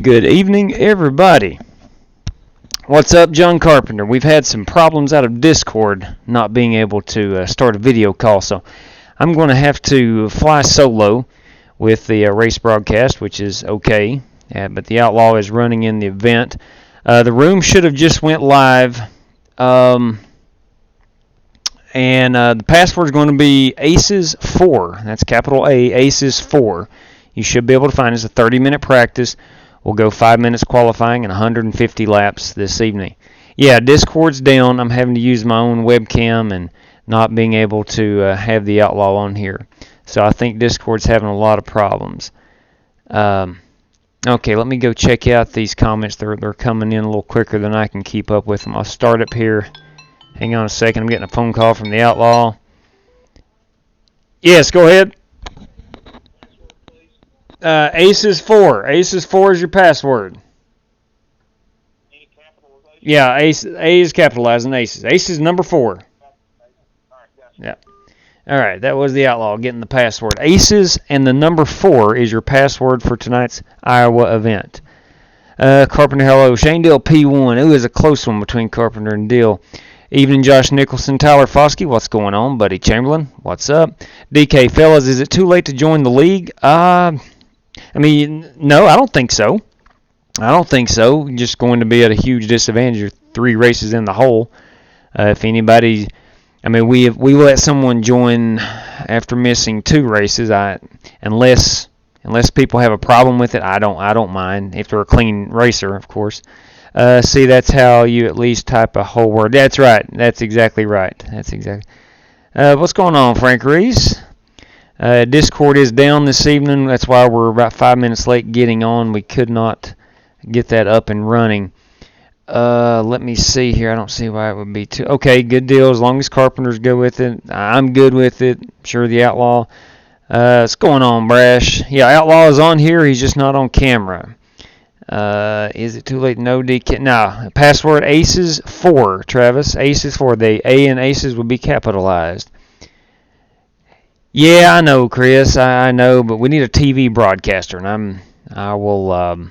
Good evening, everybody. What's up, John Carpenter? We've had some problems out of Discord not being able to start a video call, so I'm going to have to fly solo with the race broadcast, which is okay, but the Outlaw is running in the event. The room should have just went live, and the password is going to be ACES4. That's capital A, ACES4. You should be able to find it. It's a 30-minute practice. We'll go 5 minutes qualifying and 150 laps this evening. Yeah, Discord's down. I'm having to use my own webcam and not being able to have the Outlaw on here. So I think Discord's having a lot of problems. Okay, let me go check out these comments. They're coming in a little quicker than I can keep up with them. I'll start up here. Hang on a second. I'm getting a phone call from the Outlaw. Yes, go ahead. ACES4. ACES4 is your password. Yeah, A is capitalizing ACES. ACES number 4. Yeah. All right, that was the Outlaw getting the password. ACES and the number 4 is your password for tonight's Iowa event. Carpenter, hello. Shane Dill, P1. It was a close one between Carpenter and Dill. Evening, Josh Nicholson, Tyler Foskey. What's going on? Buddy Chamberlain, what's up? DK, fellas, is it too late to join the league? No, I don't think so. You're just going to be at a huge disadvantage. You're 3 races in the hole. If anybody, we let someone join after missing 2 races. Unless people have a problem with it, I don't mind if they're a clean racer, of course. See, that's how you at least type a whole word. That's right. That's exactly right. What's going on, Frank Reese? Discord is down this evening. That's why we're about 5 minutes late getting on. We could not get that up and running. Let me see here. I don't see why it would be too. Okay, good deal. As long as Carpenters go with it, I'm good with it. I'm sure the Outlaw. What's going on, Brash? Yeah, Outlaw is on here. He's just not on camera. Is it too late? No, DK. No. Password ACES4, Travis. ACES4. The A in ACES would be capitalized. Yeah, I know, Chris. I know, but we need a TV broadcaster, and I'll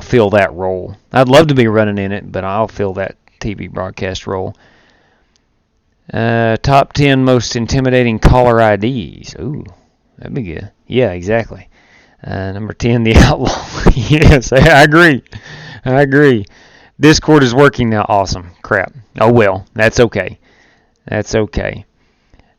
fill that role. I'd love to be running in it, but I'll fill that TV broadcast role. Top 10 most intimidating caller IDs. Ooh, that'd be good. Yeah, exactly. Number 10, the Outlaw. Yes, I agree. Discord is working now. Awesome. Crap. Oh, well, that's okay.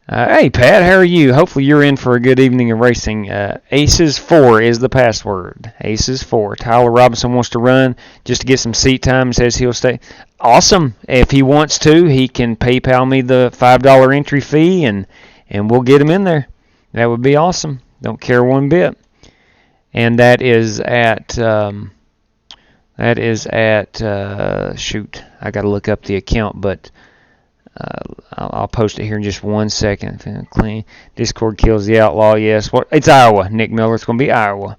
Hey, Pat, how are you? Hopefully you're in for a good evening of racing. ACES4 is the password. ACES4. Tyler Robinson wants to run just to get some seat time and says he'll stay. Awesome. If he wants to, he can PayPal me the $5 entry fee, and we'll get him in there. That would be awesome. Don't care one bit. And that is at shoot, I got to look up the account, but I'll post it here in just 1 second. Clean. Discord kills the Outlaw. Yes. It's Iowa. Nick Miller. It's going to be Iowa.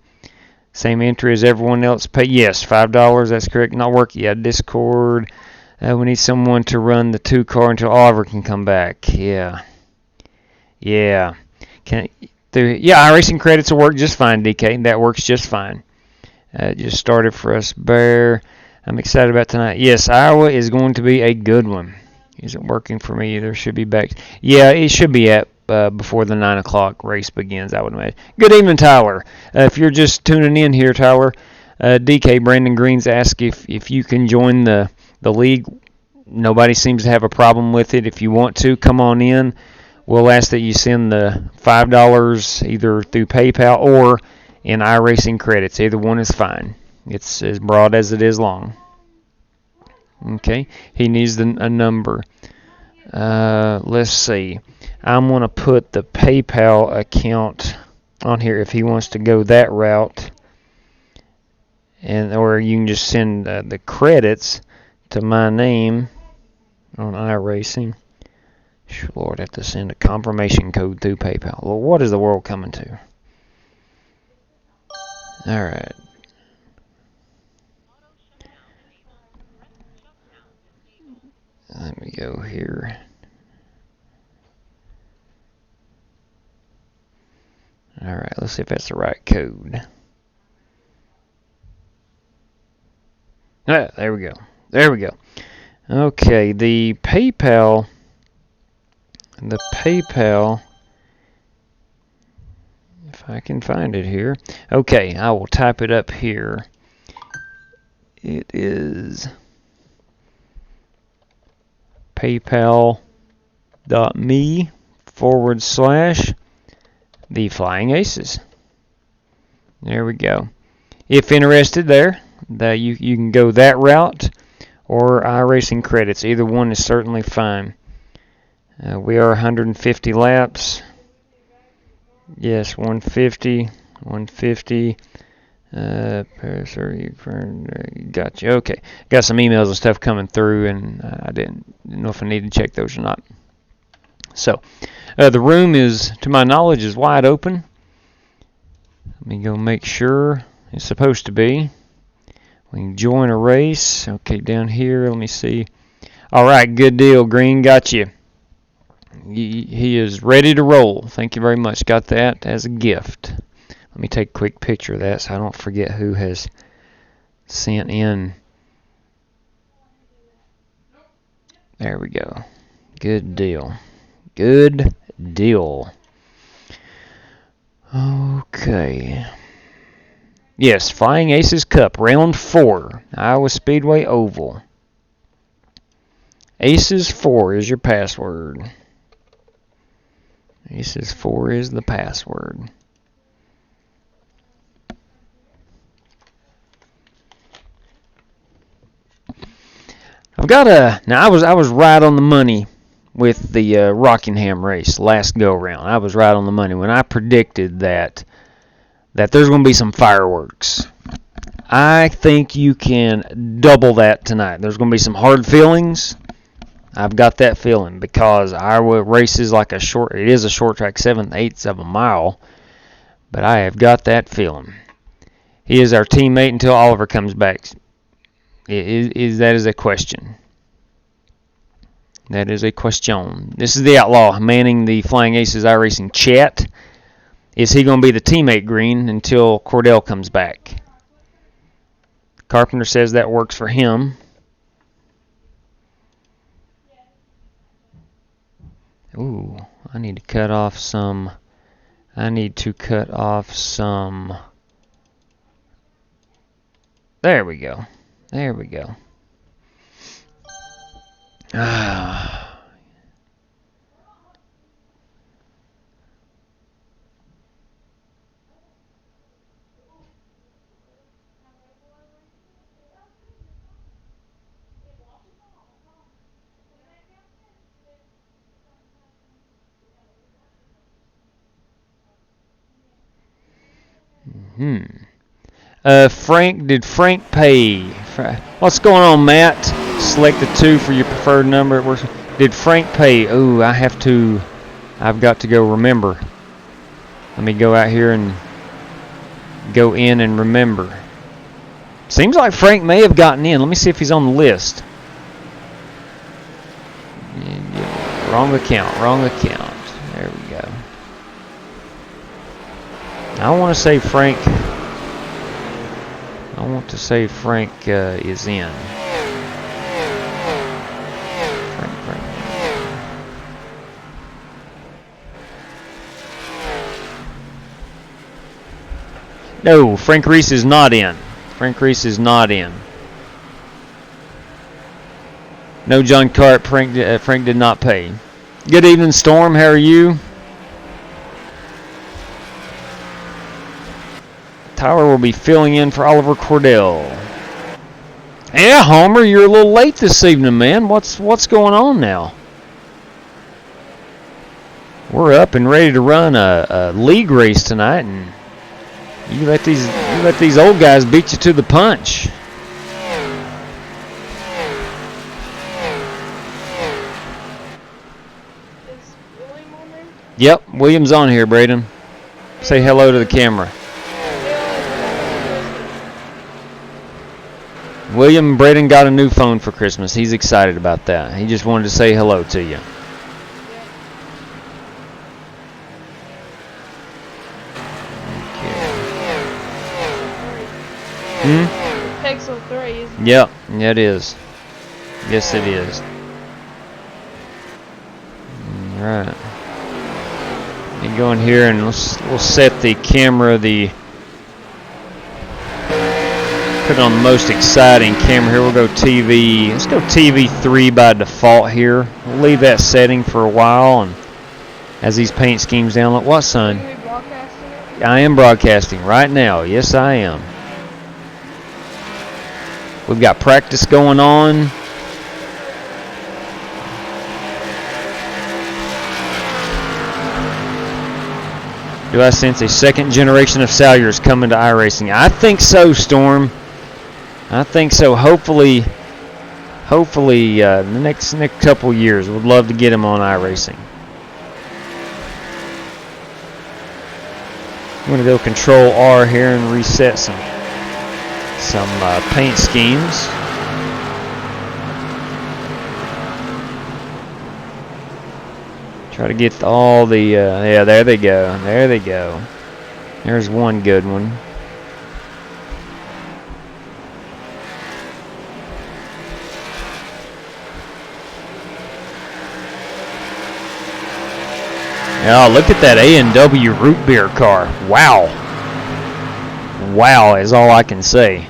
Same entry as everyone else. Pay. Yes. $5. That's correct. Not working. Yeah. Discord. We need someone to run the 2 car until Oliver can come back. Yeah. iRacing credits will work just fine, DK. That works just fine. Just started for us, Bear. I'm excited about tonight. Yes, Iowa is going to be a good one. Isn't working for me either. Should be back. Yeah, it should be at before the 9 o'clock race begins, I would imagine. Good evening, Tyler. If you're just tuning in here, Tyler, DK Brandon Greens asked if you can join the league. Nobody seems to have a problem with it. If you want to, come on in. We'll ask that you send the $5 either through PayPal or in iRacing credits. Either one is fine. It's as broad as it is long. Okay, he needs a number. Let's see. I'm going to put the PayPal account on here if he wants to go that route. Or you can just send the credits to my name on iRacing. Lord, I have to send a confirmation code through PayPal. Well, what is the world coming to? All right. Let me go here. All right, let's see if that's the right code. There we go. There we go. Okay, the PayPal, if I can find it here. Okay, I will type it up here. It is paypal.me/the Flying Aces. There we go. If interested there, that you can go that route or iRacing credits. Either one is certainly fine. We are 150 laps. Yes, 150. Gotcha. Okay. Got some emails and stuff coming through, and I didn't know if I needed to check those or not. So, the room is, to my knowledge, is wide open. Let me go make sure it's supposed to be. We can join a race. Okay, down here, let me see. All right, good deal, Green. Got you. He is ready to roll. Thank you very much. Got that as a gift. Let me take a quick picture of that so I don't forget who has sent in. There we go. Good deal. Good deal. Okay. Yes, Flying Aces Cup, round 4, Iowa Speedway Oval. Aces 4 is your password. Aces 4 is the password. I've got a. Now I was right on the money with the Rockingham race last go round. I was right on the money when I predicted that there's going to be some fireworks. I think you can double that tonight. There's going to be some hard feelings. I've got that feeling because Iowa races like it is a short track, 7/8 of a mile, but I have got that feeling. He is our teammate until Oliver comes back. That is a question. That is a question. This is the Outlaw manning the Flying Aces iRacing chat. Is he going to be the teammate, Green, until Cordell comes back? Carpenter says that works for him. Ooh, I need to cut off some. There we go. There we go. Did Frank pay? What's going on, Matt? Select the 2 for your preferred number. Did Frank pay? Oh, I've got to go remember. Let me go out here and go in and remember. Seems like Frank may have gotten in. Let me see if he's on the list. Wrong account. There we go. I want to say Frank is in. Frank. No, Frank Reese is not in. No, John Cart. Frank did not pay. Good evening, Storm. How are you? Tyler will be filling in for Oliver Cordell. Yeah, Homer, you're a little late this evening, man. What's going on now? We're up and ready to run a league race tonight, and you let these old guys beat you to the punch. Is William on there? Yep, William's on here, Braden. Say hello to the camera. William and Braden got a new phone for Christmas. He's excited about that. He just wanted to say hello to you. Okay. Axle 3, isn't it? Yep, yeah, it is. Yes, it is. All right. You go in here and we'll set the camera, put it on the most exciting camera here. We'll go TV. Let's go TV 3 by default here. We'll leave that setting for a while, and as these paint schemes down. Look, what, son? Are you broadcasting it? I am broadcasting right now. Yes, I am. We've got practice going on. Do I sense a second generation of Salyers coming to iRacing? I think so, Storm. I think so. Hopefully, the next couple years, we'd love to get him on iRacing. I'm going to go Control R here and reset some paint schemes. Try to get all the, yeah, there they go. There they go. There's one good one. Oh, look at that A&W root beer car. Wow. Wow is all I can say.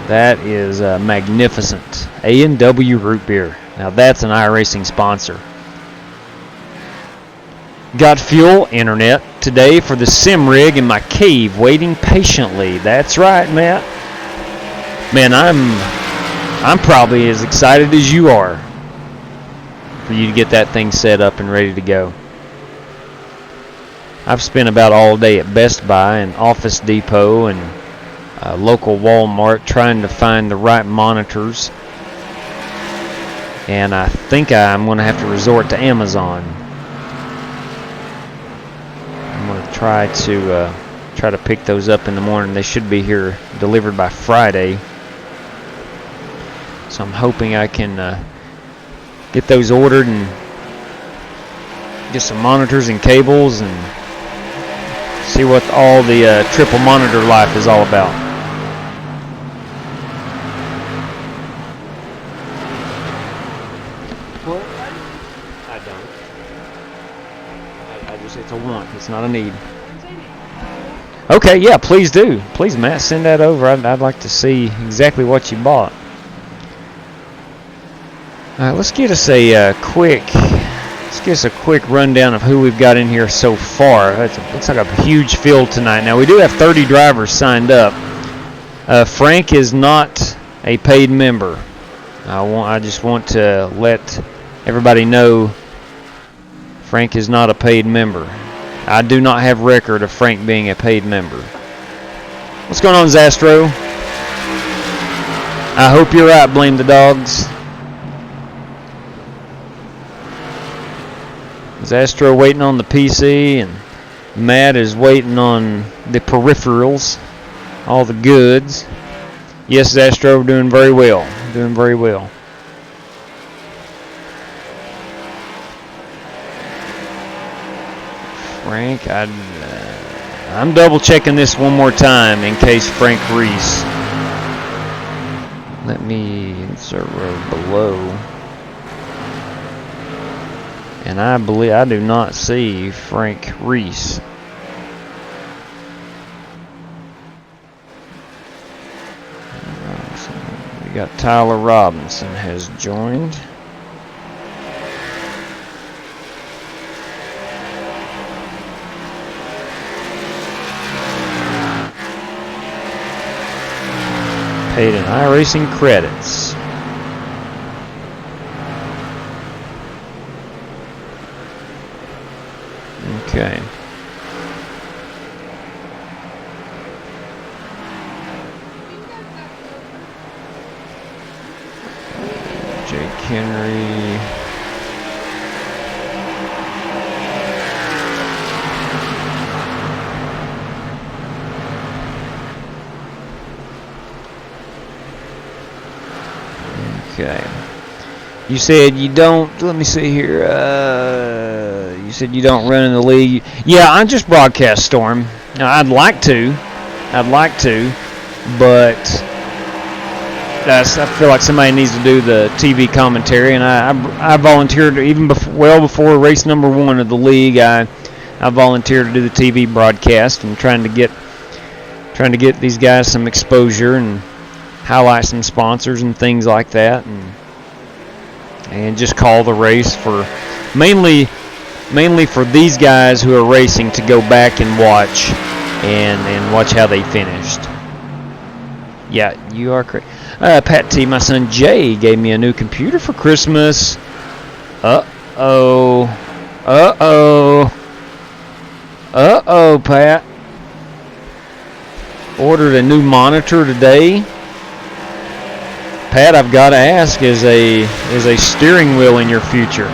That is magnificent. A&W root beer. Now that's an iRacing sponsor. Got fuel, internet today for the sim rig in my cave, waiting patiently. That's right, Matt. Man, I'm probably as excited as you are for you to get that thing set up and ready to go. I've spent about all day at Best Buy and Office Depot and local Walmart trying to find the right monitors. And I think I'm going to have to resort to Amazon. I'm going to try to pick those up in the morning. They should be here delivered by Friday. So I'm hoping I can get those ordered and get some monitors and cables and see what all the triple monitor life is all about. I don't. I just, it's a want. It's not a need. Okay, yeah, please do. Please, Matt, send that over. I'd like to see exactly what you bought. All right, let's get us a quick rundown of who we've got in here so far. Looks like a huge field tonight. Now we do have 30 drivers signed up. Frank is not a paid member. I just want to let everybody know Frank is not a paid member. I do not have record of Frank being a paid member. What's going on, Zastro? I hope you're right, blame the dogs. Zastro waiting on the PC, and Matt is waiting on the peripherals, all the goods. Yes, Zastro, doing very well. Doing very well. Frank, I'm double checking this one more time in case Frank Reese. Let me insert row below. And I believe I do not see Frank Reese. We got Tyler Robinson has joined. Paid in iRacing credits. Okay. Jake Henry. Okay. You said you don't, let me see here, you said you don't run in the league. Yeah, I just broadcast Storm. Now, I'd like to. I'd like to, but I feel like somebody needs to do the TV commentary, and I volunteered even well before race number 1 of the league. I volunteered to do the TV broadcast and trying to get these guys some exposure and highlight some sponsors and things like that, and just call the race for mainly for these guys who are racing to go back and watch and watch how they finished. Yeah, you are correct. Pat T, my son Jay gave me a new computer for Christmas. Uh-oh, Pat. Ordered a new monitor today. Pat, I've got to ask, is a steering wheel in your future?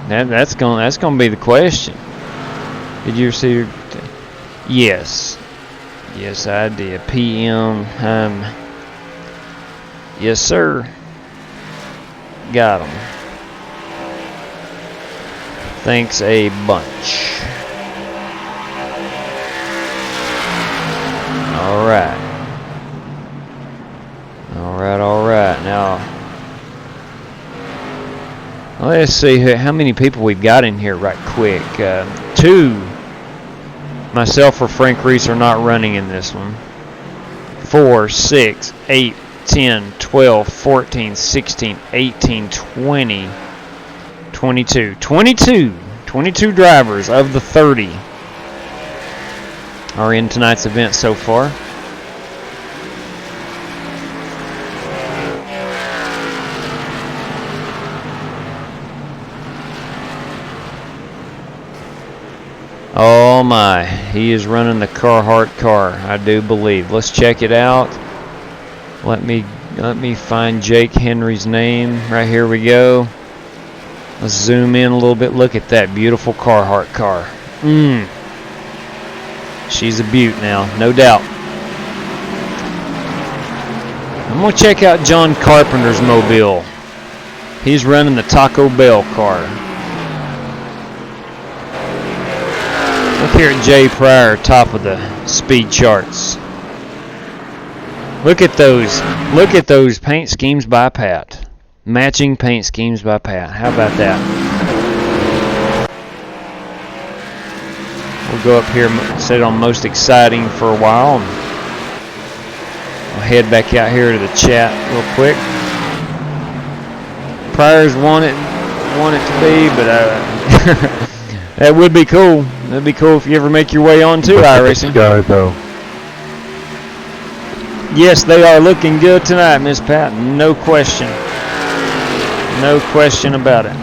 That's gonna be the question. Did you see? Yes, I did. PM. Yes, sir. Got them. Thanks a bunch. All right. Now, let's see how many people we've got in here right quick. 2. Myself or Frank Reese are not running in this one. 4, 6, 8, 10, 12, 14, 16, 18, 20, 22. 22 drivers of the 30 are in tonight's event so far. Oh my, he is running the Carhartt car, I do believe. Let's check it out. Let me find Jake Henry's name. Right here we go. Let's zoom in a little bit. Look at that beautiful Carhartt car. She's a beaut now, no doubt. I'm going to check out John Carpenter's mobile. He's running the Taco Bell car. Look here at Jay Pryor, top of the speed charts. Look at those paint schemes by Pat. Matching paint schemes by Pat. How about that? We'll go up here, set it on most exciting for a while. And we'll head back out here to the chat real quick. Pryor's want it to be, but that would be cool. That'd be cool if you ever make your way on to iRacing. Though. Yes, they are looking good tonight, Miss Pat. No question. No question about it.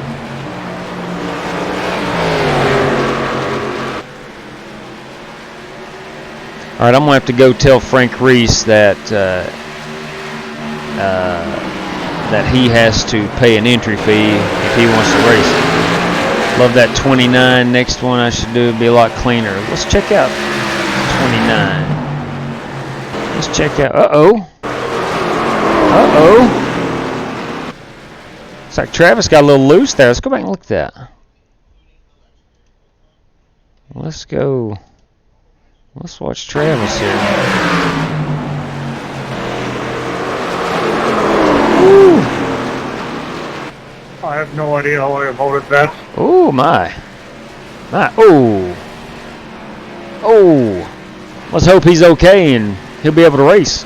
All right, I'm gonna have to go tell Frank Reese that that he has to pay an entry fee if he wants to race it. Love that 29. Next one I should do would be a lot cleaner. Let's check out 29. Let's check out. Uh-oh. It's like Travis got a little loose there. Let's go back and look at that. Let's go. Let's watch Travis here. Woo. I have no idea how I voted that. Oh my. Oh. Let's hope he's okay and he'll be able to race.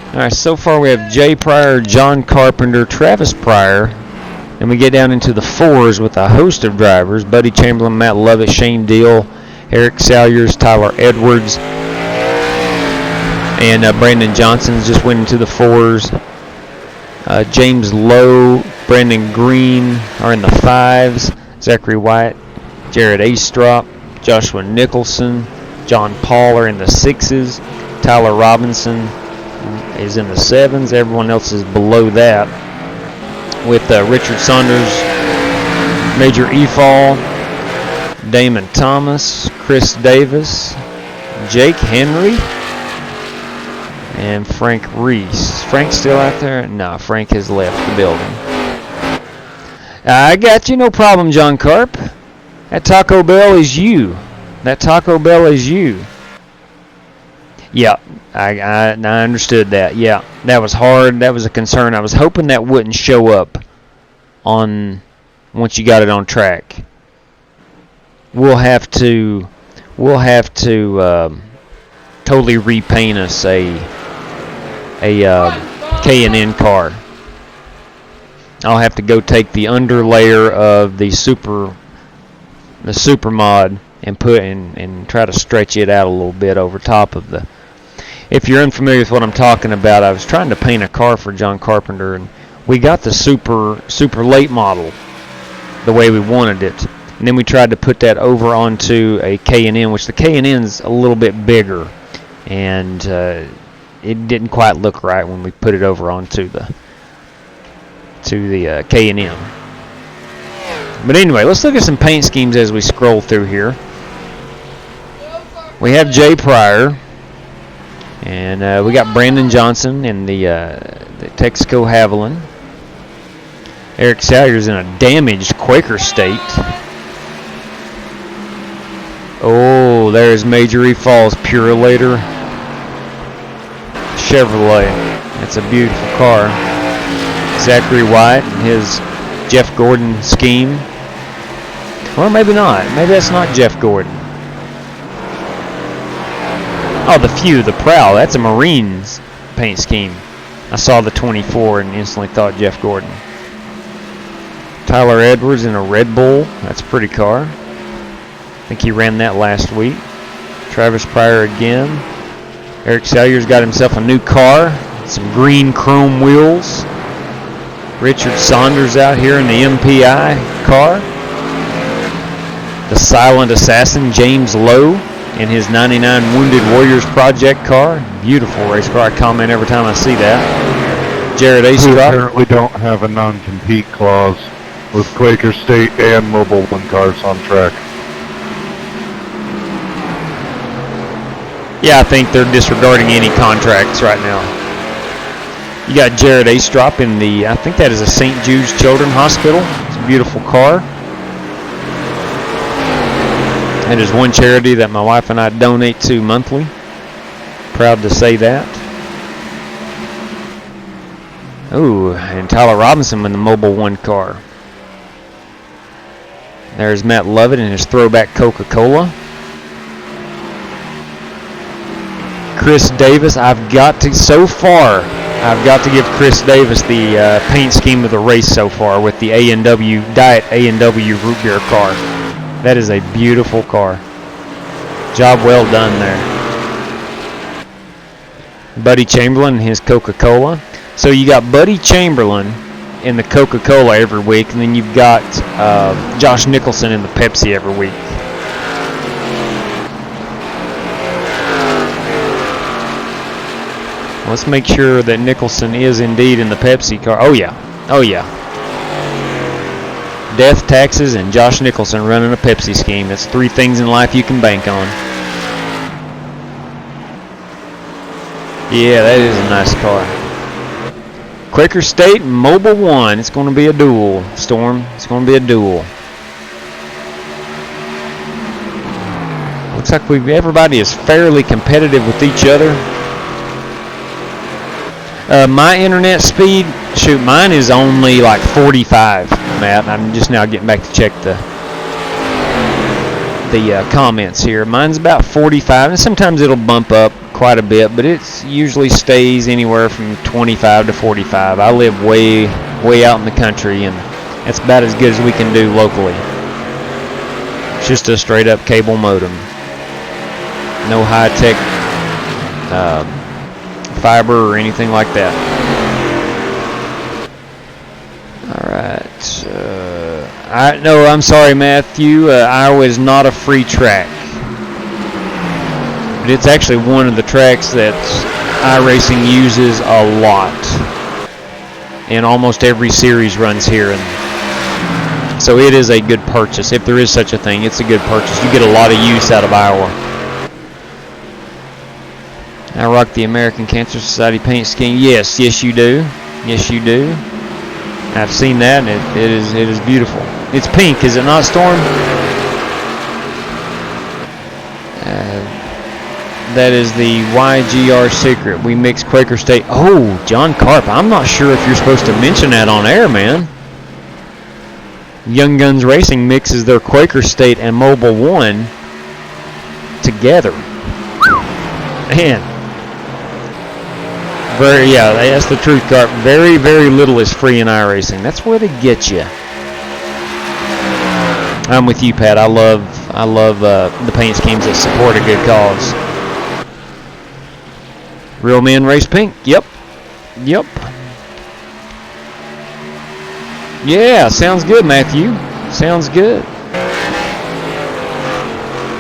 All right, so far we have Jay Pryor, John Carpenter, Travis Pryor. Then we get down into the 4s with a host of drivers. Buddy Chamberlain, Matt Lovett, Shane Deal, Eric Salyers, Tyler Edwards, and Brandon Johnson's just went into the 4s. James Lowe, Brandon Green are in the 5s. Zachary White, Jared Astrop, Joshua Nicholson, John Paul are in the 6s. Tyler Robinson is in the 7s. Everyone else is below that. With Richard Saunders, Major Efall, Damon Thomas, Chris Davis, Jake Henry, and Frank Reese. Frank's still out there? No, Frank has left the building. I got you, no problem, John Carp. That Taco Bell is you. That Taco Bell is you. Yeah, I understood that. Yeah, that was hard. That was a concern. I was hoping that wouldn't show up on once you got it on track. We'll have to totally repaint us a K&N car. I'll have to go take the under layer of the super mod and put and try to stretch it out a little bit over top of the. If you're unfamiliar with what I'm talking about, I was trying to paint a car for John Carpenter, and we got the super late model the way we wanted it, and then we tried to put that over onto a K&N, which the K&N's a little bit bigger, and it didn't quite look right when we put it over onto the K&N. But anyway, let's look at some paint schemes as we scroll through here. We have Jay Pryor, and we got Brandon Johnson in the Texaco Haviland. Eric Salyer's in a damaged Quaker State. Oh, there's Majorie Falls Purelator Chevrolet. That's a beautiful car. Zachary White and his Jeff Gordon scheme. Or maybe not. Maybe that's not Jeff Gordon. Oh, the Prowl. That's a Marines paint scheme. I saw the 24 and instantly thought Jeff Gordon. Tyler Edwards in a Red Bull. That's a pretty car. I think he ran that last week. Travis Pryor again. Eric Salyer's got himself a new car. Some green chrome wheels. Richard Saunders out here in the MPI car. The Silent Assassin, James Lowe, in his 99 Wounded Warriors Project car. Beautiful race car. I comment every time I see that. Jared Who Astrop. apparently don't have a non-compete clause with Quaker State and Mobile One cars on track. Yeah, I think they're disregarding any contracts right now. You got Jared Astrop in the, I think that is a St. Jude's Children's Hospital. It's a beautiful car. That is one charity that my wife and I donate to monthly. Proud to say that. Ooh, and Tyler Robinson in the Mobile One car. There's Matt Lovett in his throwback Coca-Cola. Chris Davis, I've got to give Chris Davis the paint scheme of the race so far with the A&W, Diet A&W root beer car. That is a beautiful car. Job well done there. Buddy Chamberlain and his Coca-Cola. So you got Buddy Chamberlain in the Coca-Cola every week, and then you've got Josh Nicholson in the Pepsi every week. Let's make sure that Nicholson is indeed in the Pepsi car. Oh yeah. Oh yeah. Death, taxes, and Josh Nicholson running a Pepsi scheme. That's three things in life you can bank on. Yeah, that is a nice car. Quaker State Mobile One. It's going to be a duel, Storm. It's going to be a duel. Looks like everybody is fairly competitive with each other. My internet speed, shoot, mine is only like 45, Matt. I'm just now getting back to check the comments here. Mine's about 45, and sometimes it'll bump up quite a bit, but it usually stays anywhere from 25 to 45. I live way out in the country, and that's about as good as we can do locally. It's just a straight-up cable modem. No high-tech fiber or anything like that. Alright. I'm sorry, Matthew. Iowa is not a free track. But it's actually one of the tracks that iRacing uses a lot. And almost every series runs here. And so it is a good purchase. If there is such a thing, it's a good purchase. You get a lot of use out of Iowa. I rock the American Cancer Society paint scheme. Yes, you do. Yes, you do. I've seen that, and it is beautiful. It's pink, is it not, Storm? That is the YGR secret. We mix Quaker State. Oh, John Carp. I'm not sure if you're supposed to mention that on air, man. Young Guns Racing mixes their Quaker State and Mobile 1 together. Man. That's the truth, Carp. Very, very little is free in iRacing. That's where they get you. I'm with you, Pat. I love the paint schemes that support a good cause. Real Men Race Pink. Yep. Yeah, sounds good, Matthew. Sounds good.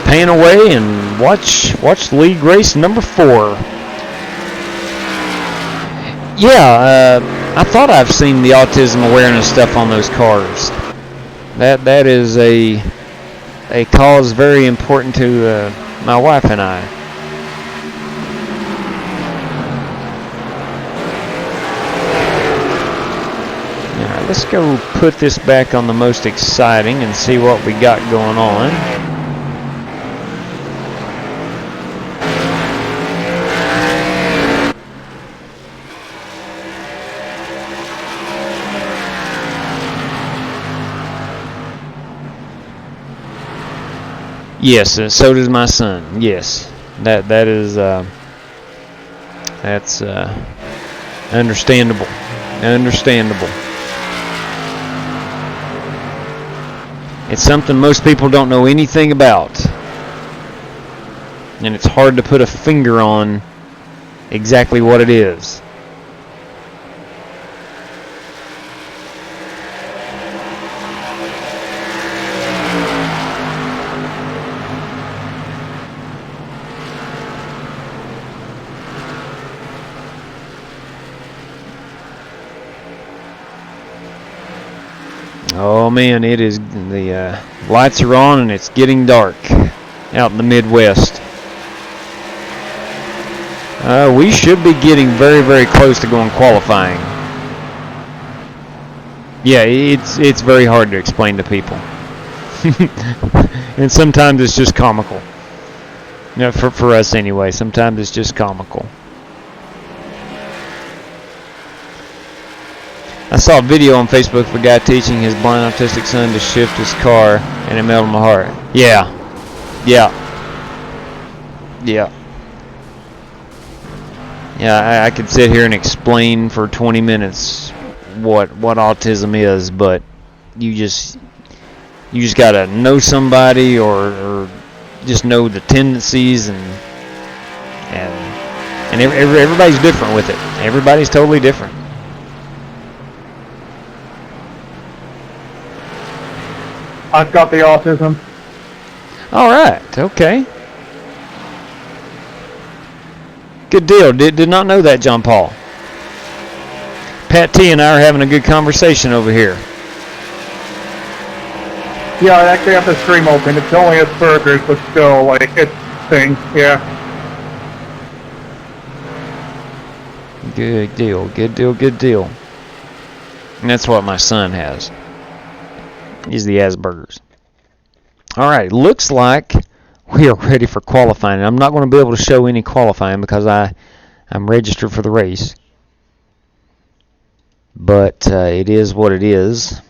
Pan away and watch league race number 4. Yeah, I thought I've seen the autism awareness stuff on those cars. That is a cause very important to my wife and I. All right, let's go put this back on the most exciting and see what we got going on. Yes, so does my son. Yes, that's understandable. It's something most people don't know anything about, and it's hard to put a finger on exactly what it is. Oh man, it is, the lights are on and it's getting dark out in the Midwest. We should be getting very, very close to going qualifying. Yeah, it's very hard to explain to people. And sometimes it's just comical. You know, for us anyway, sometimes it's just comical. I saw a video on Facebook of a guy teaching his blind autistic son to shift his car, and it melted my heart. Yeah. I could sit here and explain for 20 minutes what autism is, but you just gotta know somebody or just know the tendencies, and everybody's different with it. Everybody's totally different. I've got the autism. All right. Okay. Good deal. Did not know that, John Paul. Pat T and I are having a good conversation over here. Yeah, I actually have the stream open. It's only Asperger's, but still, like, it's a thing. Yeah. Good deal. And that's what my son has. Is the Asperger's. All right, looks like we are ready for qualifying. I'm not going to be able to show any qualifying because I'm registered for the race. But it is what it is.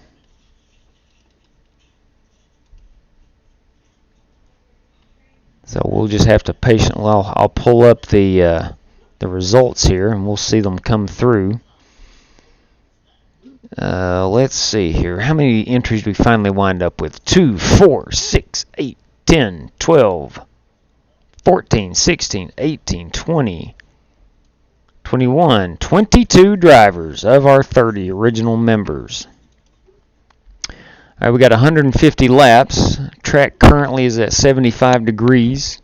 So we'll just have to patiently. I'll pull up the results here, and we'll see them come through. Let's see here. How many entries do we finally wind up with? 2, 4, 6, 8, 10, 12, 14, 16, 18, 20, 21, 22 drivers of our 30 original members. All right, we got 150 laps. Track currently is at 75 degrees,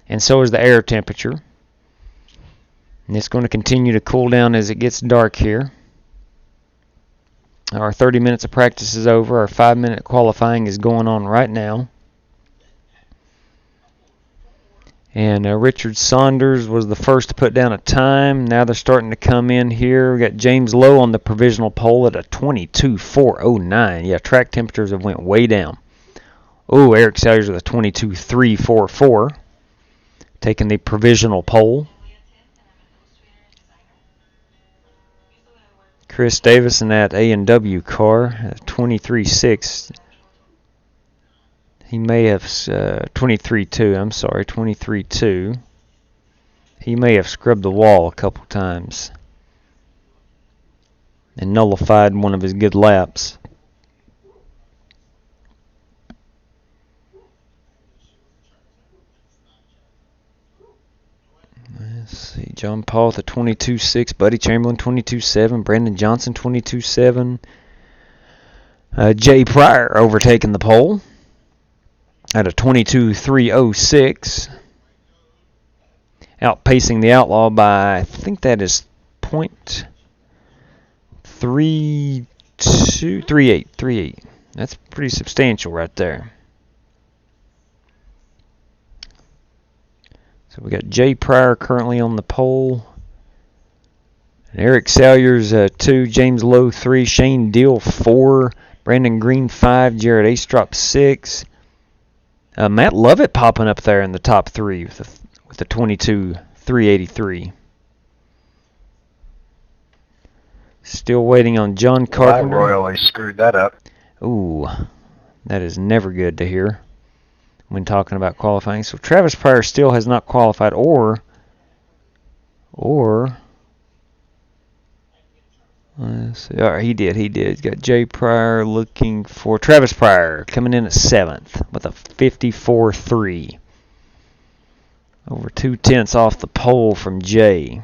and so is the air temperature. And it's going to continue to cool down as it gets dark here. Our 30 minutes of practice is over. Our 5-minute qualifying is going on right now. And Richard Saunders was the first to put down a time. Now they're starting to come in here. We got James Lowe on the provisional pole at a 22.409. Yeah, track temperatures have went way down. Oh, Eric Salyers with a 22.344. taking the provisional pole. Chris Davis in that A&W car, 23.6. He may have 23.2. I'm sorry, 23.2. He may have scrubbed the wall a couple times and nullified one of his good laps. Let's see, John Paul with a 22.6, Buddy Chamberlain 22.7, Brandon Johnson 22.7, Jay Pryor overtaking the pole at a 22.306, outpacing the Outlaw by, I think that is .38. That's pretty substantial right there. So we got Jay Pryor currently on the pole. And Eric Salyers 2, James Lowe 3, Shane Deal 4, Brandon Green 5, Jared Astrop 6. Matt Lovett popping up there in the top 3 with the 22.383. Still waiting on John Carpenter. I royally screwed that up. Ooh, that is never good to hear when talking about qualifying. So Travis Pryor still has not qualified, or let's see. All right, he did. He's got Jay Pryor looking for Travis Pryor coming in at 7th with a 54.3. Over 2/10 off the pole from Jay.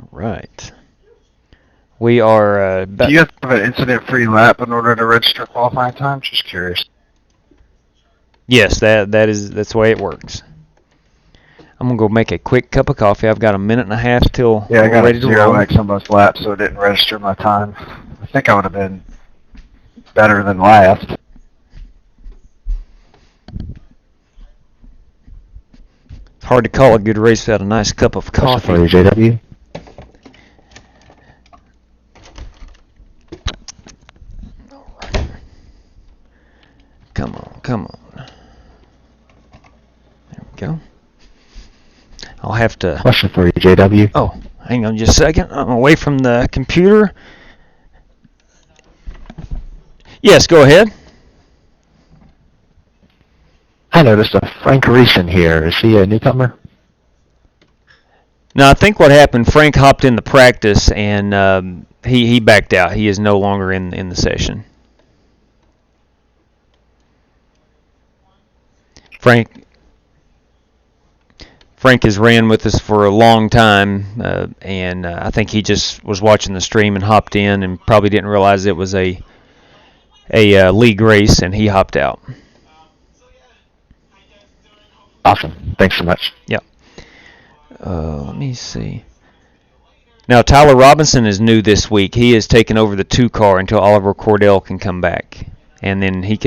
All right. We are. Do you have to have an incident-free lap in order to register qualifying time? Just curious. Yes, that's the way it works. I'm gonna go make a quick cup of coffee. I've got a minute and a half till Yeah, I got ready a to 0 roll. X on both laps, so it didn't register my time. I think I would have been better than last. It's hard to call a good race without a nice cup of coffee. For you, JW. Come on. There we go. I'll have to... Question for you, JW. Oh, hang on just a second. I'm away from the computer. Yes, go ahead. I noticed a Frank Reeson here. Is he a newcomer? No, I think what happened, Frank hopped in the practice and he backed out. He is no longer in the session. Frank has ran with us for a long time, and I think he just was watching the stream and hopped in and probably didn't realize it was a league race, and he hopped out. Awesome. Thanks so much. Yep. Let me see. Now, Tyler Robinson is new this week. He has taken over the 2 car until Oliver Cordell can come back, and then he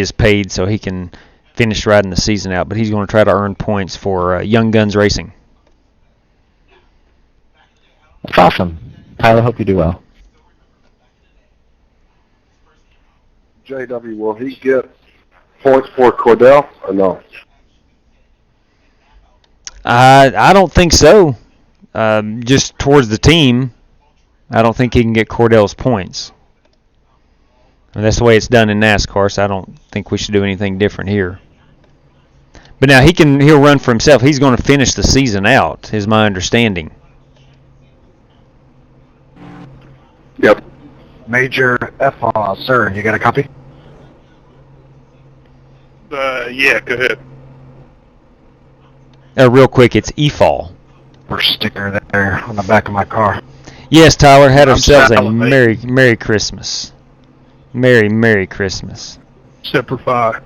is paid so he can finish riding the season out, but he's going to try to earn points for Young Guns Racing. That's awesome. Tyler, hope you do well. JW, will he get points for Cordell or no? I don't think so. Just towards the team, I don't think he can get Cordell's points. And that's the way it's done in NASCAR, so I don't think we should do anything different here. But now he'll run for himself. He's going to finish the season out, is my understanding. Yep. Major F. Sir, you got a copy? Yeah, go ahead. Real quick, it's EFAL. Or sticker there on the back of my car. Yes, Tyler, had I'm ourselves a salivating. Merry Christmas. Merry Christmas. Semper Fi.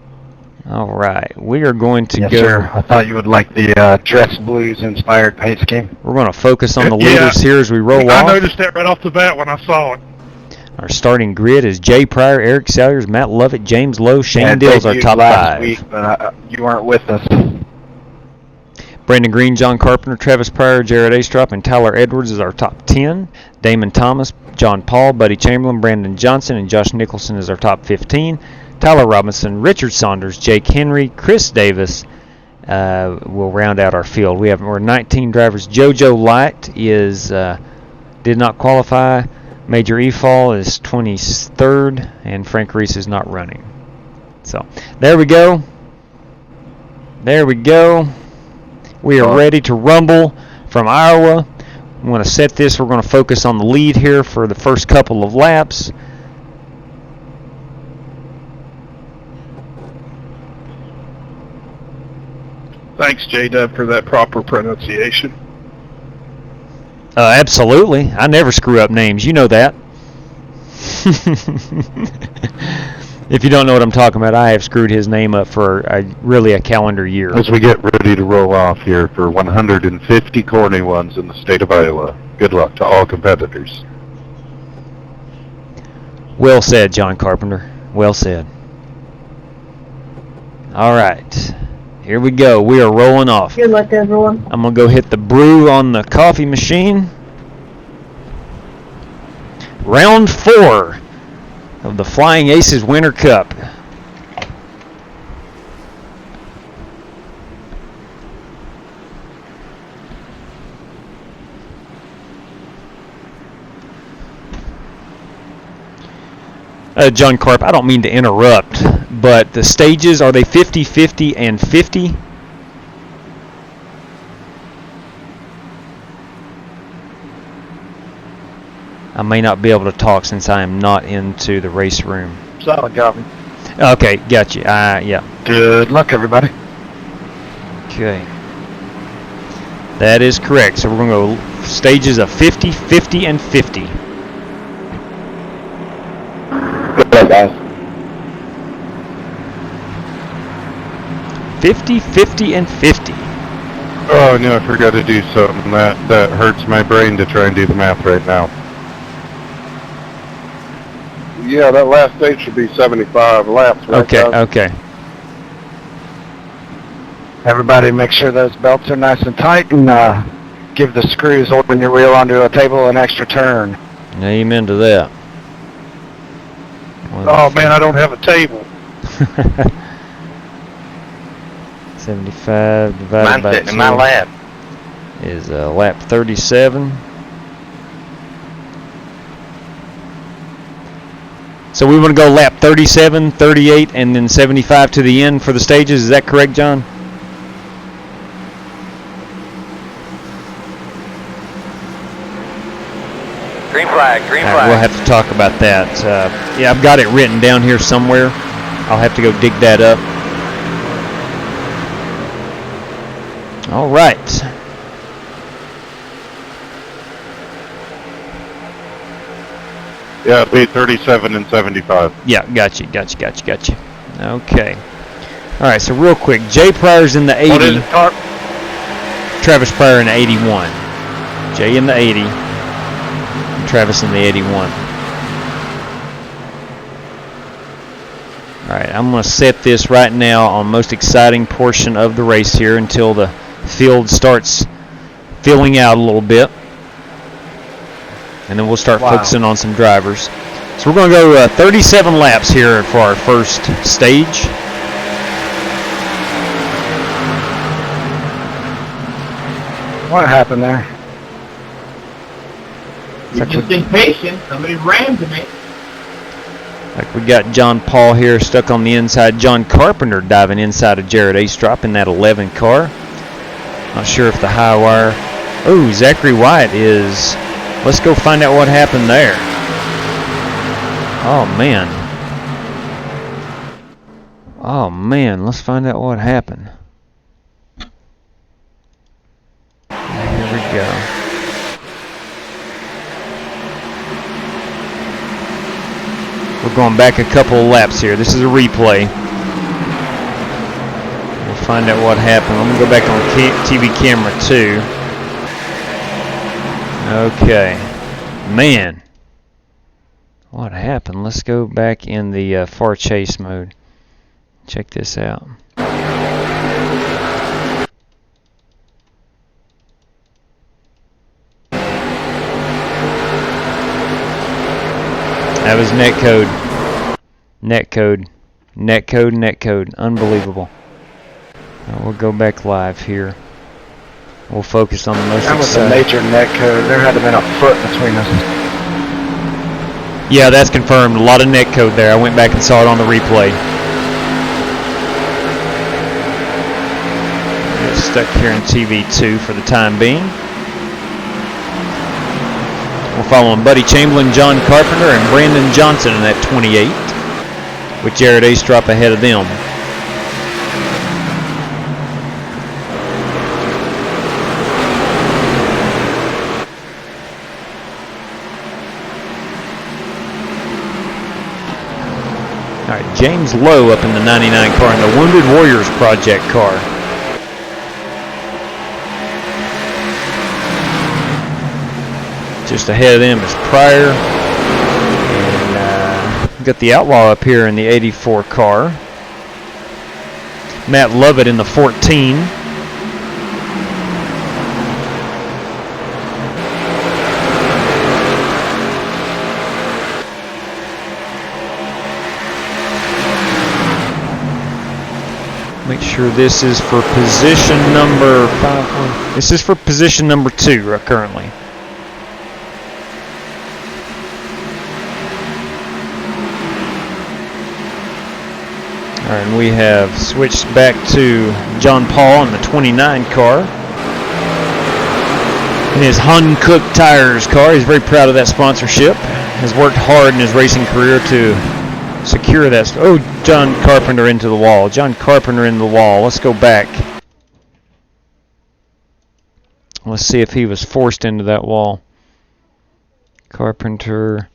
All right, we are going to Yes, go. sir. I thought you would like the Dress Blues inspired paint scheme. We're going to focus on the Yeah. leaders here as we roll I off. noticed that right off the bat when I saw it. Our starting grid is Jay Pryor, Eric Salyers, Matt Lovett, James Lowe, Shane Yeah, Dill's our debuted top last 5. week, but you weren't with us. Brandon Green, John Carpenter, Travis Pryor, Jared Astrop, and Tyler Edwards is our top 10. Damon Thomas, John Paul, Buddy Chamberlain, Brandon Johnson, and Josh Nicholson is our top 15. Tyler Robinson, Richard Saunders, Jake Henry, Chris Davis will round out our field. We're 19 drivers. JoJo Light did not qualify. Major Efall is 23rd, and Frank Reese is not running. So there we go. There we go. We are ready to rumble from Iowa. I'm going to set this. We're going to focus on the lead here for the first couple of laps. Thanks, J-Dub, for that proper pronunciation. Absolutely. I never screw up names. You know that. If you don't know what I'm talking about, I have screwed his name up for really a calendar year. As we get ready to roll off here for 150 corny ones in the state of Iowa. Good luck to all competitors. Well said, John Carpenter. Well said. All right. Here we go. We are rolling off. Good luck, everyone. I'm going to go hit the brew on the coffee machine. Round 4 of the Flying Aces Winter Cup. John Carp, I don't mean to interrupt, but the stages, are they 50, 50, and 50? I may not be able to talk since I am not into the race room. Solid copy. Okay, got you. Yeah. Good luck, everybody. Okay. That is correct. So we're going to go stages of 50, 50, and 50. Good luck, guys. 50, 50, and 50. Oh, no, I forgot to do something. That hurts my brain to try and do the math right now. Yeah, that last stage should be 75 laps. Right, Okay, guys? okay. Everybody make sure those belts are nice and tight, and give the screws holding your wheel onto a table an extra turn. Amen to that. Oh, man, I don't have a table. 75 divided by 2 in my lap. is lap 37. So we want to go lap 37, 38, and then 75 to the end for the stages. Is that correct, John? Green flag, green flag. We'll have to talk about that. Yeah, I've got it written down here somewhere. I'll have to go dig that up. All right. Yeah, it'll be 37 and 75. Yeah, gotcha. Okay. All right, so real quick, Jay Pryor's in the 80. What is it, Carp? Travis Pryor in the 81. Jay in the 80. And Travis in the 81. All right, I'm going to set this right now on most exciting portion of the race here until the field starts filling out a little bit. And then we'll start focusing on some drivers. So we're going to go 37 laps here for our first stage. What happened there? You're just impatient. Somebody rammed me. Like we got John Paul here stuck on the inside. John Carpenter diving inside of Jared Astrop in that 11 car. Not sure if the high wire. Oh, Zachary White is. Let's go find out what happened there. Oh, man. Oh, man. Let's find out what happened. Here we go. We're going back a couple of laps here. This is a replay. We'll find out what happened. I'm going to go back on TV camera 2. Okay. Man. What happened? Let's go back in the far chase mode. Check this out. That was netcode. Netcode. Netcode. Unbelievable. We'll go back live here. We'll focus on the most That was a exciting. major netcode. There had to have been a foot between us. Yeah, that's confirmed. A lot of netcode there. I went back and saw it on the replay. Get stuck here in TV2 for the time being. We're following Buddy Chamberlain, John Carpenter, and Brandon Johnson in that 28, with Jared Astrop ahead of them. All right, James Lowe up in the 99 car in the Wounded Warriors Project car. Just ahead of them is Pryor. And we've got the Outlaw up here in the 84 car. Matt Lovett in the 14. Make sure this is for position number 5. This is for position number 2 currently. All right, and we have switched back to John Paul in the 29 car. In his Hun Cook Tires car. He's very proud of that sponsorship. Has worked hard in his racing career to secure that. Oh, John Carpenter into the wall. John Carpenter in the wall. Let's go back. Let's see if he was forced into that wall. Carpenter.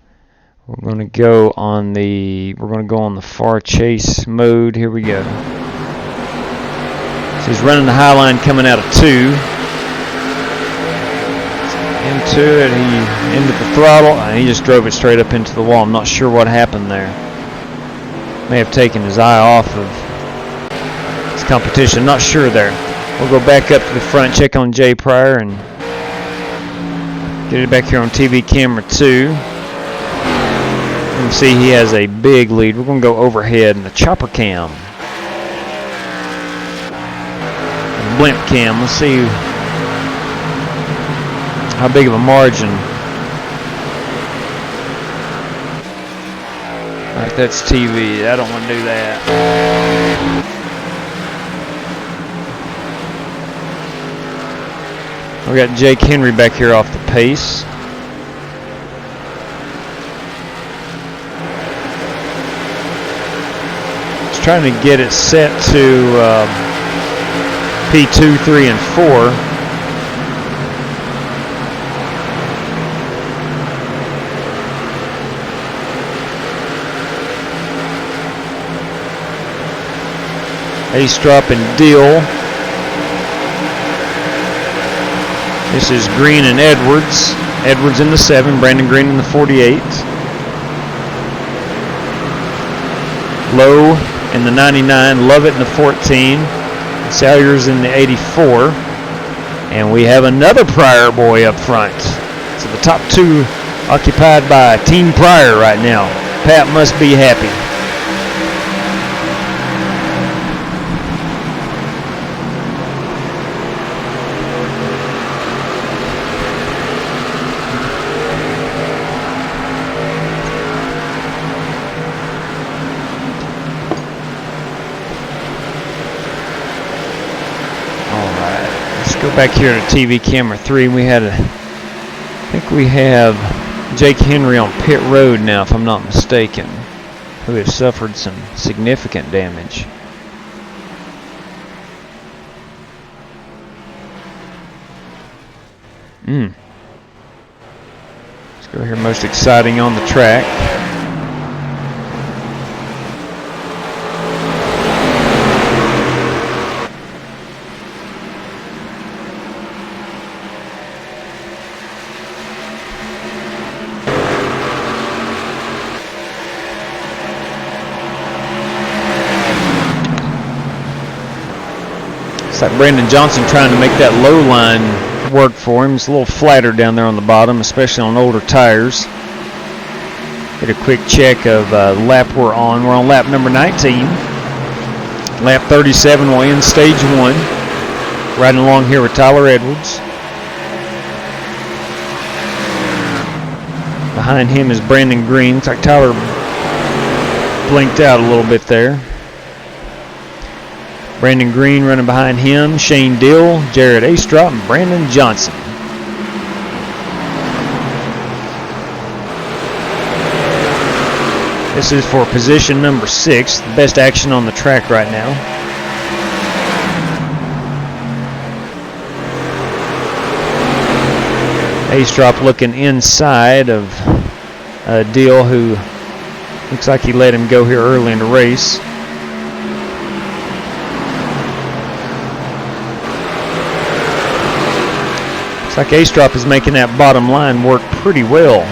We're going to go on the far chase mode. Here we go. So he's running the high line coming out of 2. Into it. He ended the throttle and he just drove it straight up into the wall. I'm not sure what happened there. May have taken his eye off of his competition. Not sure there. We'll go back up to the front, check on Jay Pryor, and get it back here on TV camera 2. You can see he has a big lead. We're going to go overhead in the chopper cam. And blimp cam. Let's see how big of a margin. Alright, that's TV. I don't want to do that. We got Jake Henry back here off the pace. Just trying to get it set to P2, 3, and 4. Astrop and Deal. This is Green and Edwards. Edwards in the 7, Brandon Green in the 48. Lowe in the 99, Lovett in the 14, Salyers in the 84. And we have another Pryor boy up front. So the top 2 occupied by Team Pryor right now. Pat must be happy. Go back here to TV camera 3. I think we have Jake Henry on pit road now, if I'm not mistaken, who has suffered some significant damage. Let's go here, most exciting on the track. It's like Brandon Johnson trying to make that low line work for him. It's a little flatter down there on the bottom, especially on older tires. Get a quick check of the lap we're on. We're on lap number 19. Lap 37 will end stage 1. Riding along here with Tyler Edwards. Behind him is Brandon Green. Looks like Tyler blinked out a little bit there. Brandon Green running behind him. Shane Dill, Jared Astrop, and Brandon Johnson. This is for position number 6, the best action on the track right now. Astrop looking inside of Deal, who looks like he let him go here early in the race. Looks like Astrop is making that bottom line work pretty well.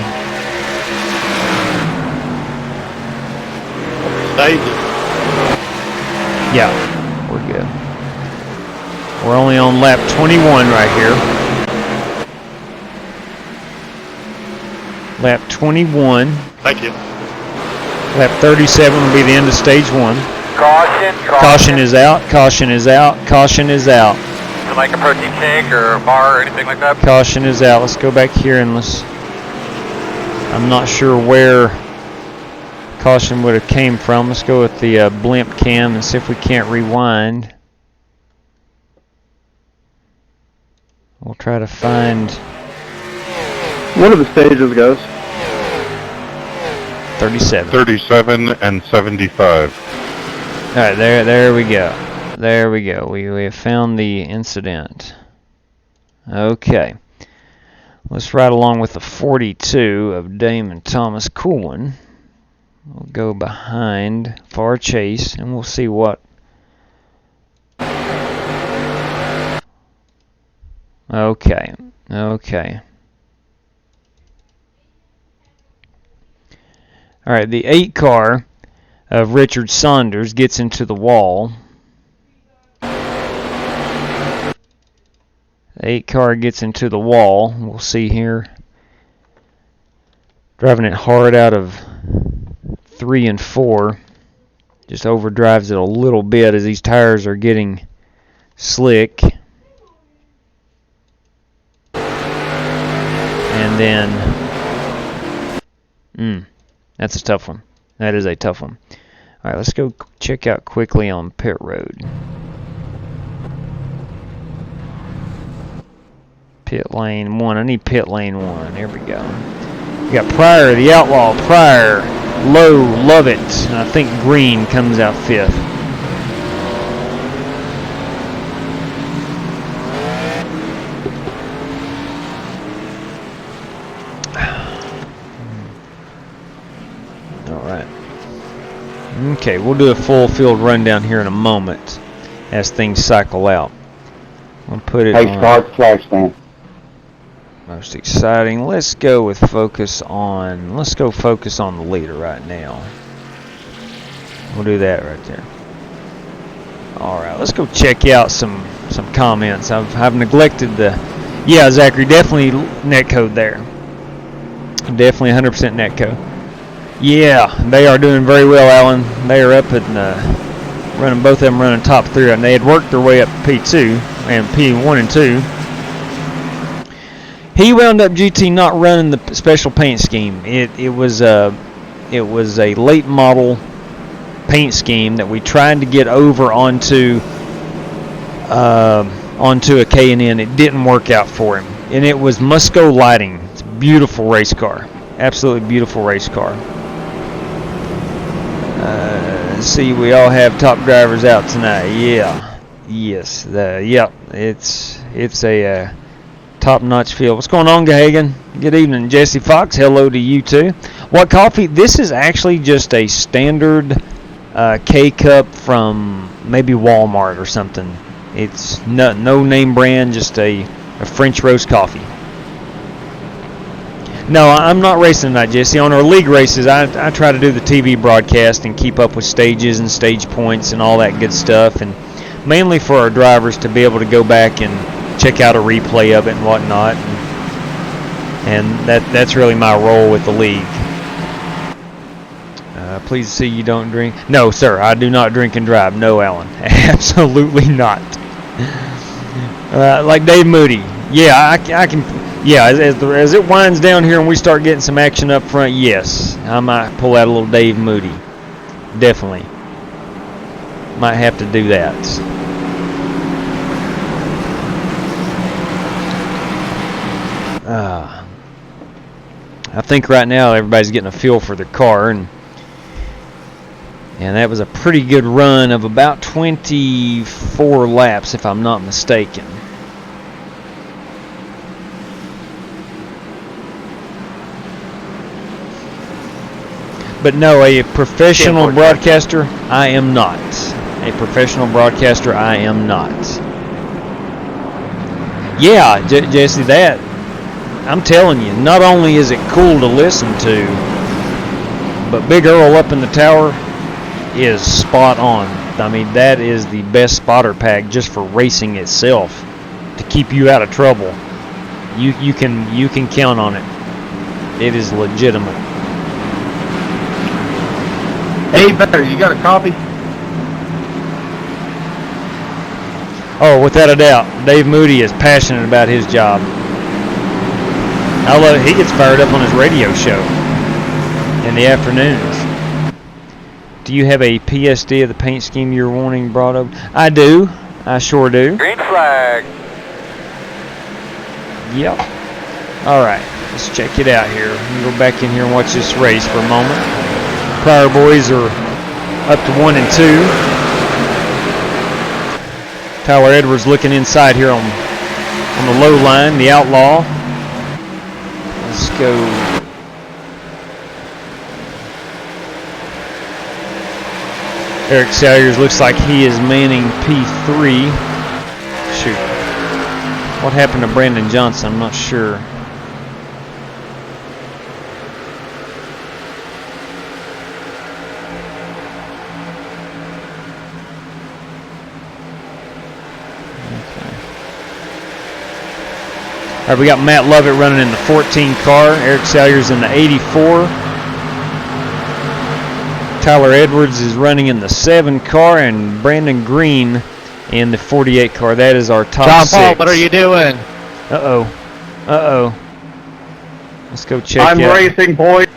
Yeah, we're good. We're only on lap 21 right here. Lap 21. Thank you. Lap 37 will be the end of stage 1. Caution. Caution is out. Caution is out. Caution is out. Is it like a protein shake or a bar or anything like that? Caution is out. Let's go back here and I'm not sure where caution would have came from. Let's go with the blimp cam and see if we can't rewind. We'll try to find. One of the stages goes. 37. 37 and 75. All right, there we go. There we go. We have found the incident. Okay. Let's ride along with the 42 of Damon Thomas Coolin. We'll go behind Far Chase, and we'll see what. Okay. All right, the 8 car of Richard Saunders gets into the wall. The 8 car gets into the wall. We'll see here. Driving it hard out of 3 and 4. Just overdrives it a little bit as these tires are getting slick. And then, that's a tough one. That is a tough one. All right, let's go check out quickly on pit road. Pit lane 1. I need pit lane 1. There we go. We got Pryor, the Outlaw, Pryor, Lowe, Lovett, and I think Green comes out 5th. All right. Okay, we'll do a full field rundown here in a moment as things cycle out. I'll put it on. Start flag stand. Most exciting. Let's go focus on the leader right now. We'll do that right there. All right, let's go check out some comments. I've neglected the. Yeah, Zachary, definitely netcode there. Definitely 100% netcode. Yeah, they are doing very well, Alan. They are up and running, both of them running top 3, and they had worked their way up to P2 and P1 and 2. He wound up GT not running the special paint scheme. It was a late model paint scheme that we tried to get over onto a K&N. It didn't work out for him, and it was Musco Lighting. It's a beautiful race car, absolutely beautiful race car. Let's see, we all have top drivers out tonight. Yeah, yes, it's a top-notch field. What's going on, Gahagan? Good evening, Jesse Fox. Hello to you too. What coffee? This is actually just a standard K-cup from maybe Walmart or something. It's no name brand, just a French roast coffee. No, I'm not racing tonight, Jesse. On our league races, I try to do the TV broadcast and keep up with stages and stage points and all that good stuff, and mainly for our drivers to be able to go back and check out a replay of it and whatnot, and that's really my role with the league. Please see you don't drink. No, sir, I do not drink and drive. No, Alan. Absolutely not. Like Dave Moody. Yeah, I can. Yeah, as it winds down here and we start getting some action up front, yes, I might pull out a little Dave Moody. Definitely. Might have to do that. I think right now everybody's getting a feel for their car, and that was a pretty good run of about 24 laps, if I'm not mistaken. But no, a professional broadcaster, I am not. A professional broadcaster, I am not. Yeah, Jesse, that, I'm telling you, not only is it cool to listen to, but Big Earl up in the tower is spot on. I mean, that is the best spotter pack just for racing itself to keep you out of trouble. You can count on it. It is legitimate. Hey, Better, you got a copy? Oh, without a doubt, Dave Moody is passionate about his job. I love it. He gets fired up on his radio show in the afternoons. Do you have a PSD of the paint scheme you're wanting brought up? I do. I sure do. Green flag. Yep. All right. Let's check it out here. Let me go back in here and watch this race for a moment. Pryor boys are up to 1 and 2. Tyler Edwards looking inside here on the low line, the outlaw. Let's go. Eric Salyers looks like he is manning P3. Shoot. What happened to Brandon Johnson? I'm not sure. All right, we got Matt Lovett running in the 14 car. Eric Salyers in the 84. Tyler Edwards is running in the 7 car, and Brandon Green in the 48 car. That is our top John 6. Paul, what are you doing? Uh-oh. Let's go check I'm out. racing, boys.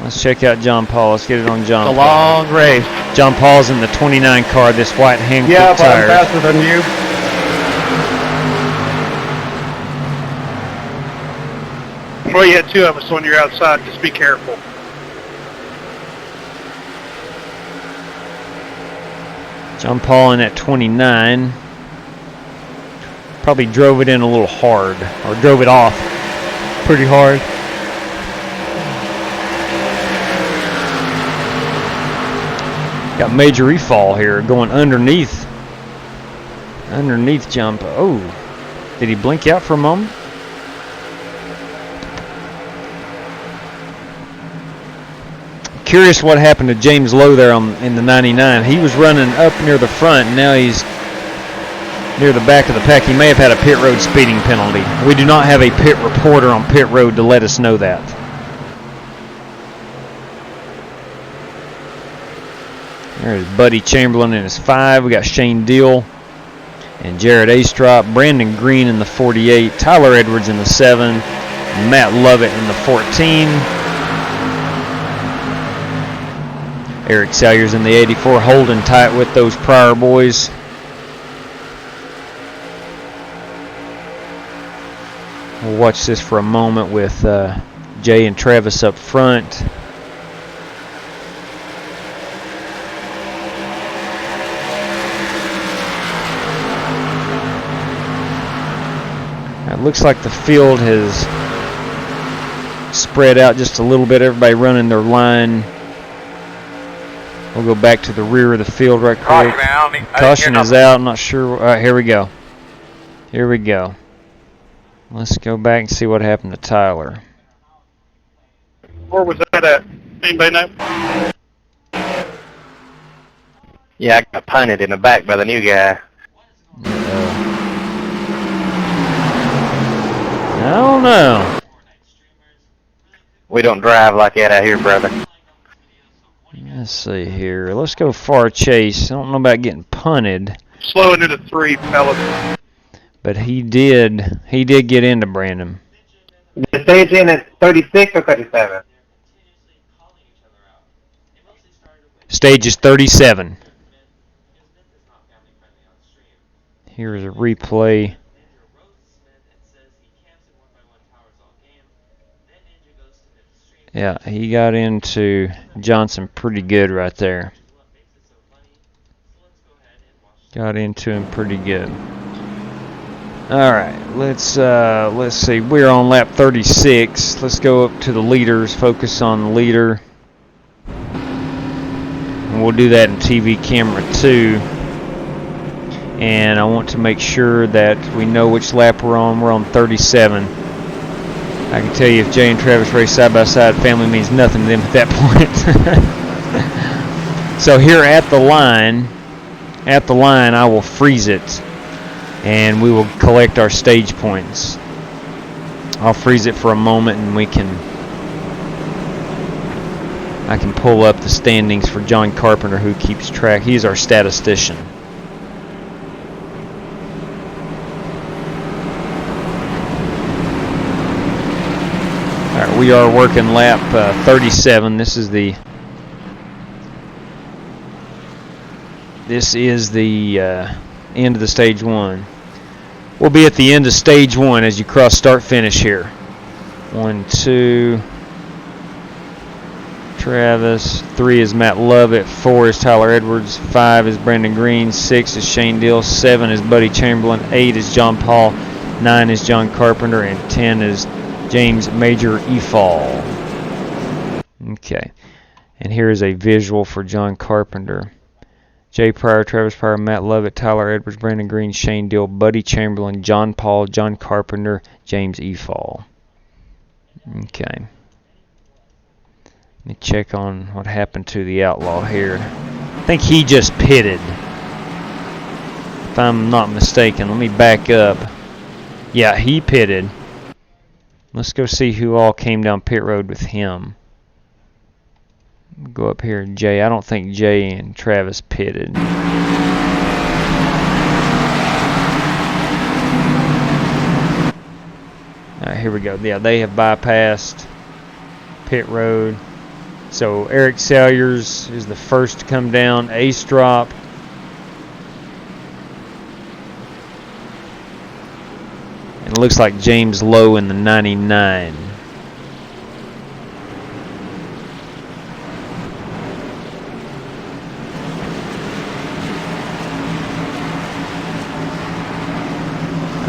Let's check out John Paul. Let's get it on John It's a Paul. long race. John Paul's in the 29 car, this white Hankook Yeah, but I'm tires. faster than you. Well, you had 2 of us when you're outside. Just be careful. John Paul in at 29. Probably drove it in a little hard, or drove it off pretty hard. Got major refall here going underneath John Paul. Oh, did he blink out for a moment? Curious what happened to James Lowe there in the 99. He was running up near the front, and now he's near the back of the pack. He may have had a pit road speeding penalty. We do not have a pit reporter on pit road to let us know that. There's Buddy Chamberlain in his 5. We got Shane Deal and Jared Astrop. Brandon Green in the 48. Tyler Edwards in the 7. Matt Lovett in the 14. Eric Salyers in the 84, holding tight with those Pryor boys. We'll watch this for a moment with Jay and Travis up front. It looks like the field has spread out just a little bit. Everybody running their line. We'll go back to the rear of the field right quick. Caution is out. I'm not sure. All right, here we go. Here we go. Let's go back and see what happened to Tyler. Where was that at? Anybody know? Yeah, I got punted in the back by the new guy. I don't know. We don't drive like that out here, brother. Let's see here. Let's go far chase. I don't know about getting punted, Slowing it at 3, fellas. but he did get into Brandon. The stage in at 36 or 37? Stage is 37. Here's a replay. Yeah, he got into Johnson pretty good right there. Got into him pretty good. All right, let's see. We're on lap 36. Let's go up to the leaders. Focus on the leader. And we'll do that in TV camera 2. And I want to make sure that we know which lap we're on. We're on 37. I can tell you if Jay and Travis race side by side, family means nothing to them at that point. So here at the line, I will freeze it, and we will collect our stage points. I'll freeze it for a moment, and I can pull up the standings for John Carpenter, who keeps track. He's our statistician. All right, we are working lap 37. This is the end of the stage 1. We'll be at the end of stage 1 as you cross start finish here. 1, 2. Travis. 3 is Matt Lovett. 4 is Tyler Edwards. 5 is Brandon Green. 6 is Shane Dill. 7 is Buddy Chamberlain. 8 is John Paul. 9 is John Carpenter. And 10 is James Major Efall. Okay. And here is a visual for John Carpenter. Jay Pryor, Travis Pryor, Matt Lovett, Tyler Edwards, Brandon Green, Shane Dill, Buddy Chamberlain, John Paul, John Carpenter, James Efall. Okay. Let me check on what happened to the outlaw here. I think he just pitted, if I'm not mistaken. Let me back up. Yeah, he pitted. Let's go see who all came down pit road with him. Go up here, Jay. I don't think Jay and Travis pitted. Alright, here we go. Yeah, they have bypassed pit road. So Eric Salyers is the first to come down. Ace drop. And it looks like James Lowe in the 99.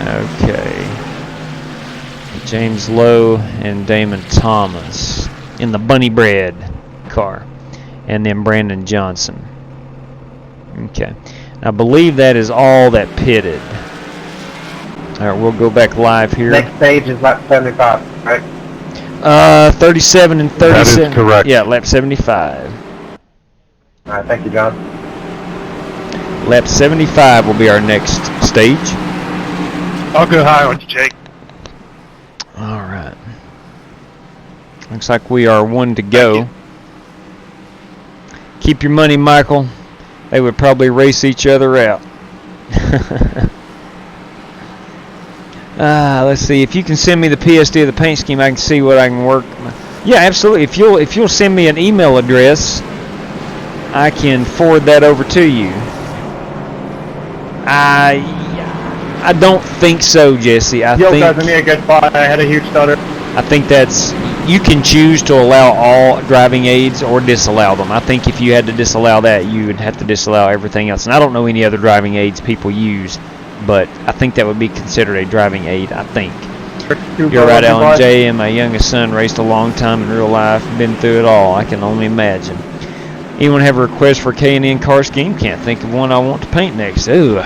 Okay. James Lowe and Damon Thomas in the Bunny Bread car. And then Brandon Johnson. Okay. I believe that is all that pitted. Alright, we'll go back live here. Next stage is lap 75, right? 37 and 37. That is correct. Yeah, lap 75. Alright, thank you, John. Lap 75 will be our next stage. I'll go high on you, Jake. Alright. Looks like we are one to go. Keep your money, Michael. They would probably race each other out. Let's see. If you can send me the PSD of the paint scheme, I can see what I can work. Yeah, absolutely. If you'll send me an email address, I can forward that over to you. I don't think so, Jesse. Doesn't need to get by. I had a huge stutter. I think that's, you can choose to allow all driving aids or disallow them. I think if you had to disallow that, you would have to disallow everything else. And I don't know any other driving aids people use, but I think that would be considered a driving aid, I think. You're right, Alan J. And my youngest son raced a long time in real life, been through it all. I can only imagine. Anyone have a request for K&N car scheme? Can't think of one I want to paint next. Ooh.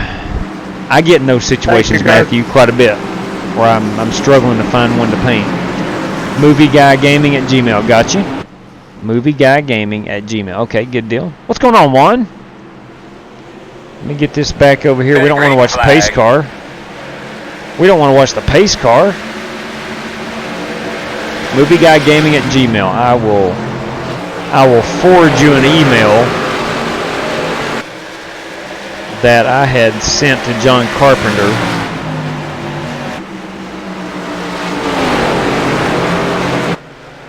I get in those situations, Matthew, quite a bit, where I'm struggling to find one to paint. MovieGuyGaming@gmail. Gotcha. MovieGuyGaming@gmail. Okay, good deal. What's going on, Juan? Let me get this back over here. We don't want to watch the pace car. We don't want to watch the pace car. MovieGuyGaming@gmail. I will I will forward you an email that I had sent to John Carpenter.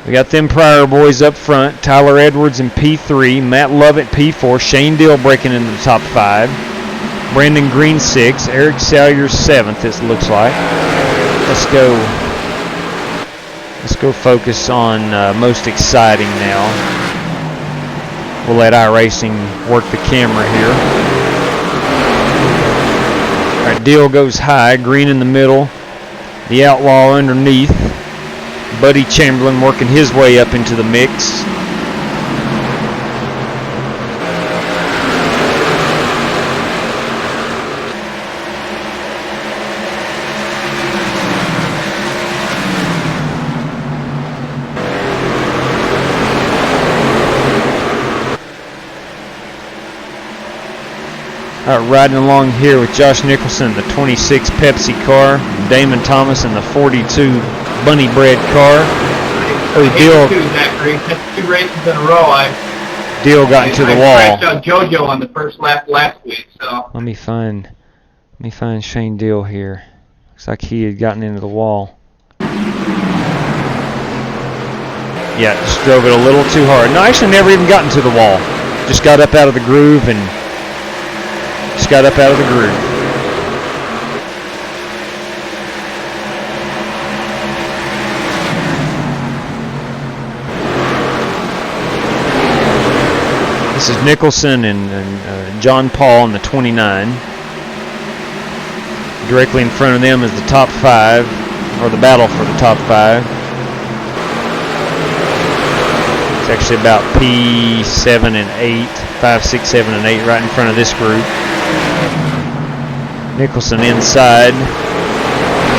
We got them Pryor boys up front. Tyler Edwards in P3, Matt Lovett P4, Shane Dill breaking into the top 5, Brandon Green 6, Eric Salyers 7th, it looks like. Let's go focus on most exciting now. We'll let iRacing work the camera here. All right, Dill goes high, Green in the middle, the Outlaw underneath. Buddy Chamberlain working his way up into the mix. All right, riding along here with Josh Nicholson in the 26 Pepsi car, Damon Thomas in the 42 Bunny Bread car. Oh, Dill. That's 2 races in a row. Dill got into the wall. I crashed out JoJo on the first lap last week, so. Let me find Shane Dill here. Looks like he had gotten into the wall. Yeah, just drove it a little too hard. No, actually never even got into the wall. Just got up out of the groove and This is Nicholson and John Paul in the 29. Directly in front of them is the top 5, or the battle for the top 5. It's actually about P7 and 8, 5, 6, 7, and 8 right in front of this group. Nicholson inside.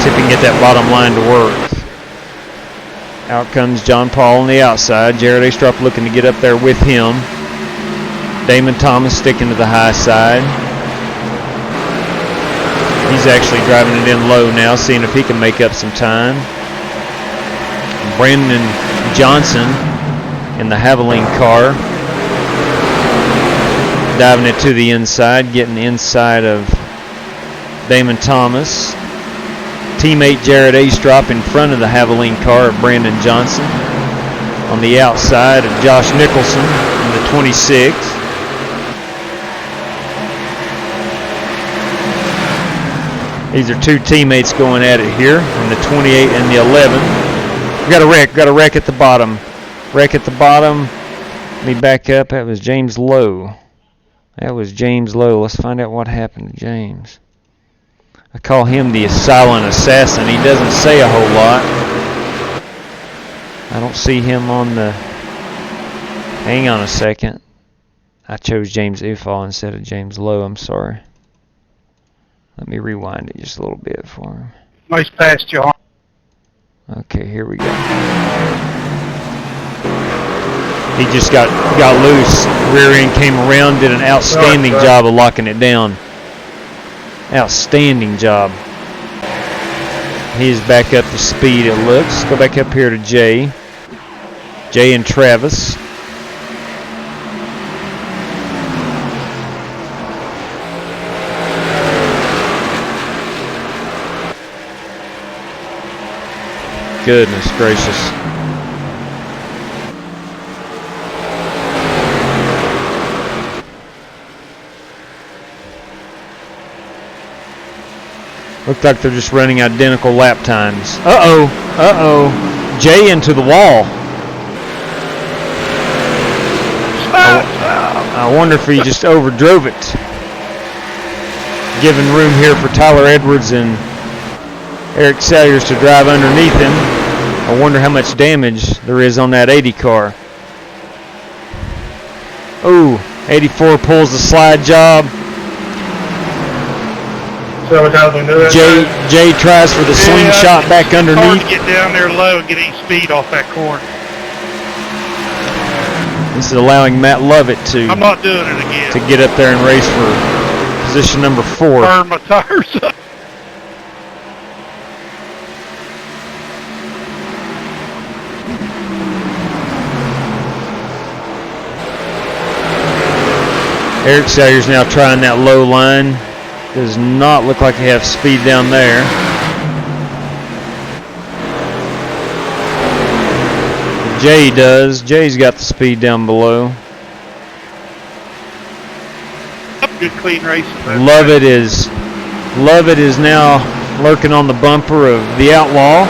See if we can get that bottom line to work. Out comes John Paul on the outside. Jared Astrup looking to get up there with him. Damon Thomas sticking to the high side. He's actually driving it in low now, seeing if he can make up some time. Brandon Johnson in the Haviline car. Diving it to the inside, getting inside of Damon Thomas. Teammate Jared Astrup in front of the Haviline car of Brandon Johnson. On the outside of Josh Nicholson in the 26. These are 2 teammates going at it here in the 28 and the 11. We got a wreck at the bottom. Wreck at the bottom. Let me back up. That was James Lowe. Let's find out what happened to James. I call him the silent assassin. He doesn't say a whole lot. I don't see him on the... Hang on a second. I chose James Ufall instead of James Lowe. I'm sorry. Let me rewind it just a little bit for him. Nice pass, John. Okay, here we go. He just got loose. Rear end came around, did an outstanding job of locking it down. Outstanding job. He's back up to speed, it looks. Go back up here to Jay. Jay and Travis. Goodness gracious. Looked like they're just running identical lap times. Uh-oh. Jay into the wall. I wonder if he just overdrove it. Giving room here for Tyler Edwards and Eric Salyers to drive underneath him. I wonder how much damage there is on that 80 car. Ooh, 84 pulls the slide job. Jay tries for the slingshot back underneath. It's hard to get down there low and get any speed off that corner. This is allowing Matt Lovett I'm not doing it again. to get up there and race for position number 4. Burn my tires up. Eric Sawyer's now trying that low line. Does not look like they have speed down there. Jay does. Jay's got the speed down below. Good clean race. Lovett is now lurking on the bumper of the Outlaw.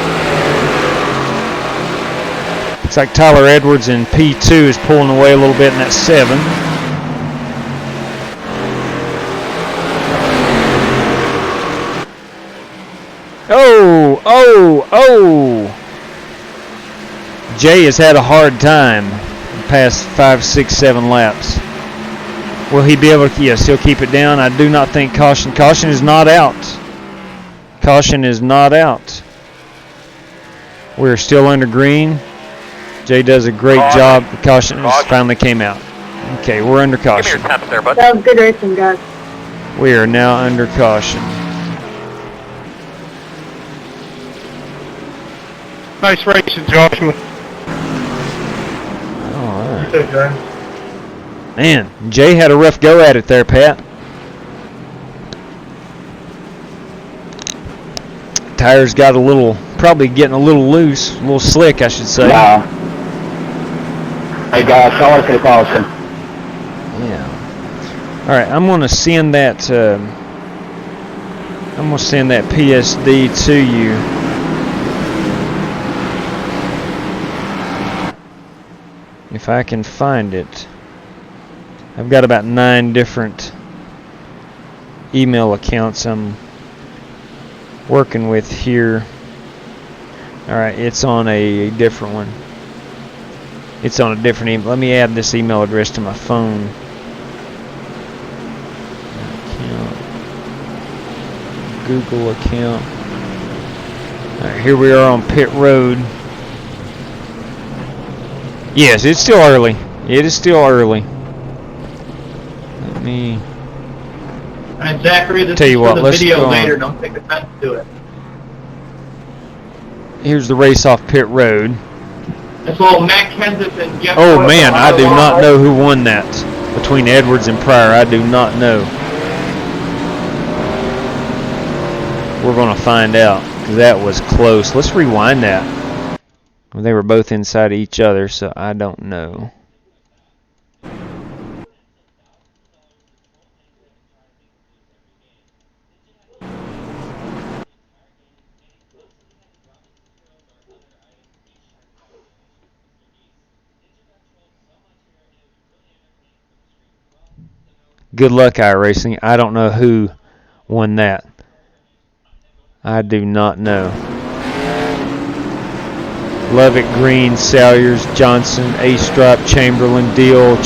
Looks like Tyler Edwards in P2 is pulling away a little bit in that 7. Oh! Jay has had a hard time the past 5, 6, 7 laps. Will he be able to? Yes, he'll keep it down. I do not think caution. Caution is not out. Caution is not out. We're still under green. Jay does a great job. The caution finally came out. Okay, we're under caution. Give me your temps there, bud. That was good racing, guys. We are now under caution. Nice racing, Joshua. All right. Man, Jay had a rough go at it there, Pat. Tires got a little, probably getting a little loose, a little slick, I should say. Nah. Hey guys, sorry for the caution. Yeah. All right, I'm gonna send that. PSD to you. If I can find it. I've got about 9 different email accounts I'm working with here. Alright, it's on a different one. It's on a different email. Let me add this email address to my phone. Google account. Alright, here we are on pit road. Yes, it's still early. It is still early. Let me And Zachary, this tell you is what, for the let's video go later. on. Don't take offense to it. Here's the race off pit road. It's little Matt Kenseth and Jeff. Oh Boyle. man, I do not know who won that between Edwards and Pryor. I do not know. We're gonna find out because that was close. Let's rewind that. Well, they were both inside of each other, so I don't know. Good luck, iRacing. I don't know who won that. I do not know. Lovett, Green, Salyers, Johnson, Astrop, Chamberlain, Deal.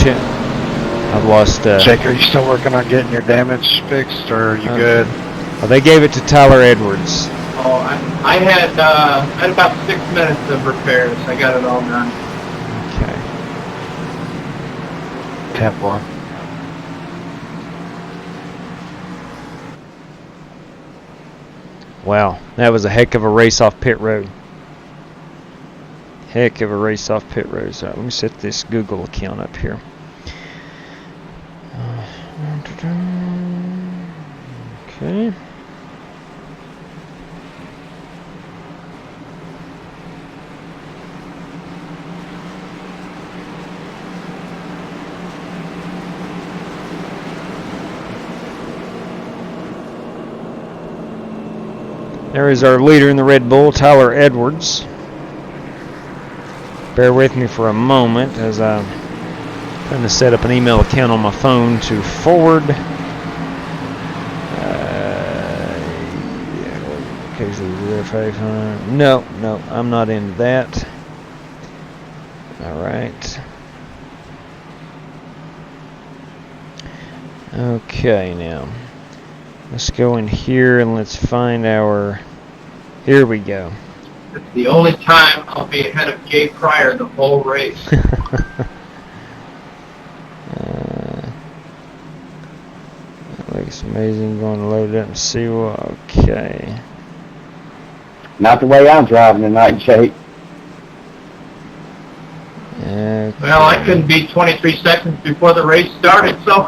I've lost. Jake, are you still working on getting your damage fixed, or are you good? Well, they gave it to Tyler Edwards. Oh, I had about 6 minutes of repairs. I got it all done. Okay. 10-4. Wow, that was a heck of a race off pit road. Heck of a race off pit road. So let me set this Google account up here. Okay. There is our leader in the Red Bull, Tyler Edwards. Bear with me for a moment as I'm trying to set up an email account on my phone to forward. No, I'm not into that. All right. Okay, now let's go in here and let's find our. Here we go. It's the only time I'll be ahead of Jay Pryor the whole race. That looks amazing. Going to load it up and see what. Okay. Not the way I'm driving tonight, Jake. Okay. Well, I couldn't beat 23 seconds before the race started, so.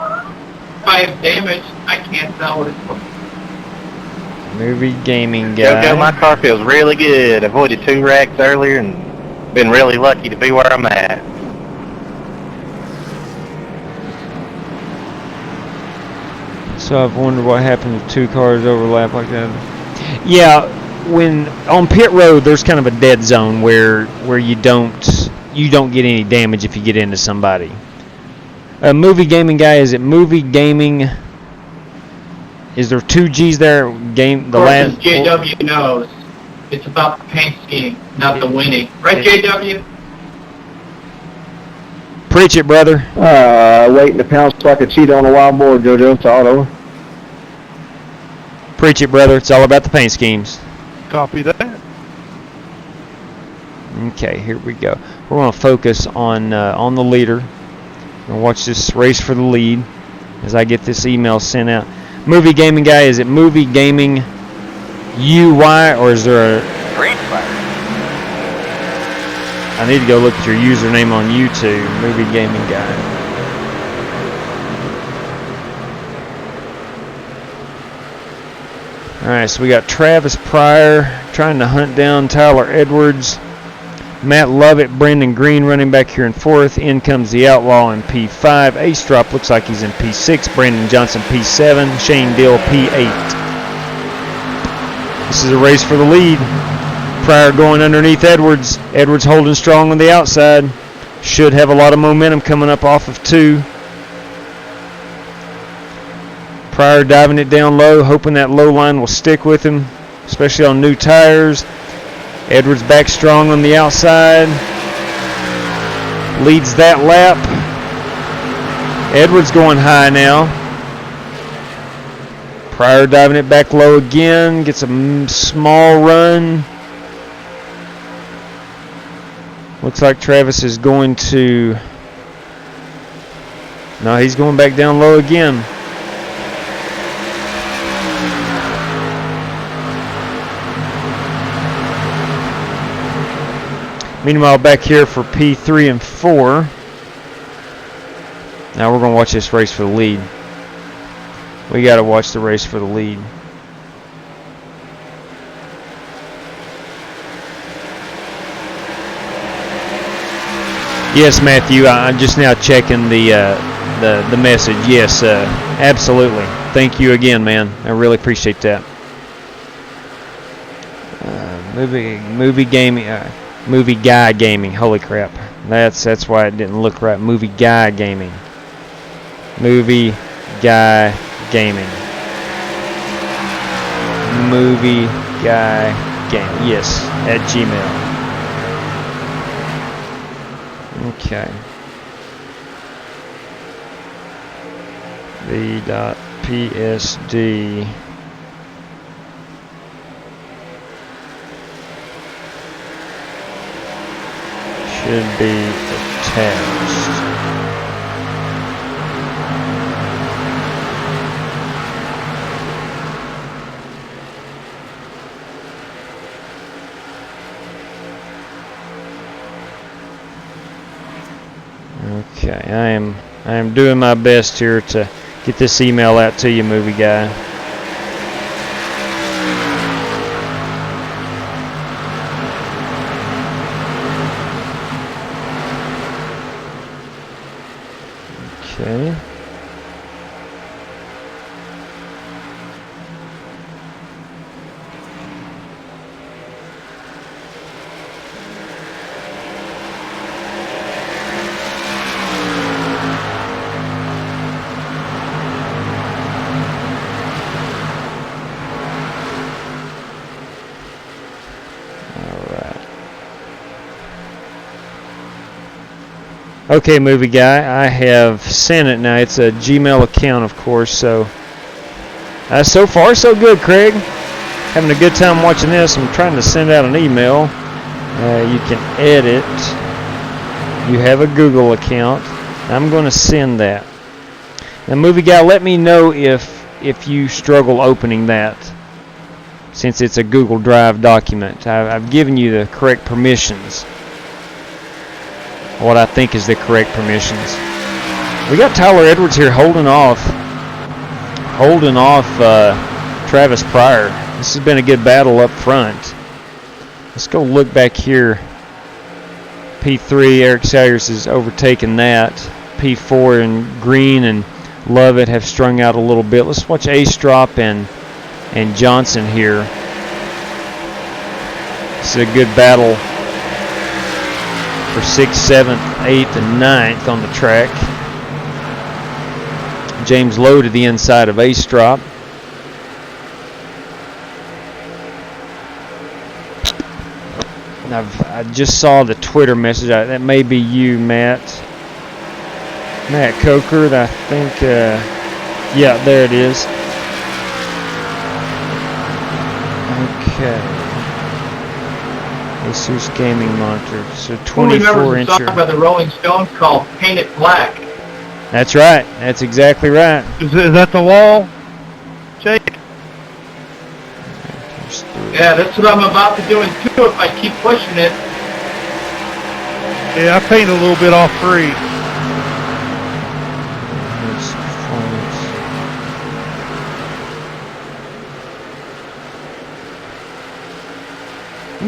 highest damage, I can't tell what it's for. Movie gaming Go, my guy. car feels really good. Avoided 2 wrecks earlier and been really lucky to be where I'm at. So I've wondered what happens if 2 cars overlap like that. Yeah, when on pit road, there's kind of a dead zone where you don't get any damage if you get into somebody. Movie gaming guy, is it movie gaming? Is there 2 G's there? Game the Of course, last. as JW knows, it's about the paint scheme, not the winning. Right, JW? Preach it, brother. Waiting to pounce like a cheetah on a wild boar, JoJo. It's all over. Preach it, brother. It's all about the paint schemes. Copy that. Okay, here we go. We're going to focus on the leader. And watch this race for the lead as I get this email sent out. Movie gaming guy, is it movie gaming UY or is there a... Green flag. I need to go look at your username on YouTube, movie gaming guy. Alright, so we got Travis Pryor trying to hunt down Tyler Edwards. Matt Lovett, Brendan Green running back here in 4th. In comes the Outlaw in P5. Ace Drop looks like he's in P6. Brandon Johnson P7. Shane Dill P8. This is a race for the lead. Pryor going underneath Edwards. Edwards holding strong on the outside. Should have a lot of momentum coming up off of 2. Pryor diving it down low, hoping that low line will stick with him, especially on new tires. Edwards back strong on the outside. Leads that lap. Edwards going high now. Pryor diving it back low again. Gets a small run. Looks like Travis is going to... No, he's going back down low again. Meanwhile, back here for P3 and 4. Now we're going to watch this race for the lead. We got to watch the race for the lead. Yes, Matthew, I'm just now checking the message. Yes, absolutely. Thank you again, man. I really appreciate that. Movie gaming. Movie Guy Gaming. Holy crap. That's why it didn't look right. Movie Guy Gaming. Movie Guy Gaming. Movie Guy Gaming. Yes, at Gmail. Okay. V.PSD. Should be attached. Okay, I am doing my best here to get this email out to you, movie guy. Okay. Okay, movie guy, I have sent it now. It's a Gmail account, of course, so far so good, Craig. Having a good time watching this. I'm trying to send out an email. You can edit. You have a Google account. I'm going to send that. Now, movie guy, let me know if you struggle opening that, since it's a Google Drive document. I've given you the correct permissions. What I think is the correct permissions. We got Tyler Edwards here holding off holding off Travis Pryor. This has been a good battle up front. Let's go look back here. P3, Eric Salyers has overtaken that. P4 and Green and Lovett have strung out a little bit. Let's watch Astrop and Johnson here. This is a good battle for 6th, 7th, 8th, and 9th on the track. James Lowe to the inside of Astrop. I just saw the Twitter message. That may be you, Matt. Matt Coker, I think. Yeah, there it is. Okay. ASUS gaming monitor. So 24-inch. Song by the Rolling Stones called "Paint It Black." That's right. That's exactly right. Is that the wall, Jake? Yeah, that's what I'm about to do in 2 if I keep pushing it. Yeah, I painted a little bit off 3.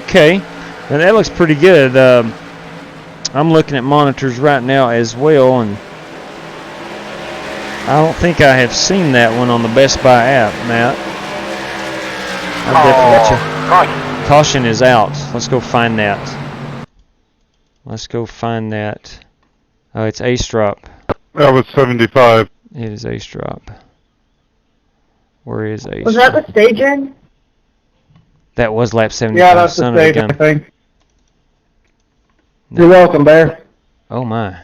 Okay, now that looks pretty good. I'm looking at monitors right now as well, and I don't think I have seen that one on the Best Buy app, Matt. I'll definitely let you. Caution is out. Let's go find that. Let's go find that. Oh, it's Astrop. That was 75. It is Astrop. Where is Astrop? Was that the staging? That was lap 75. Yeah, that's son the of a stage, I gun. think. No. You're welcome, Bear. Oh my.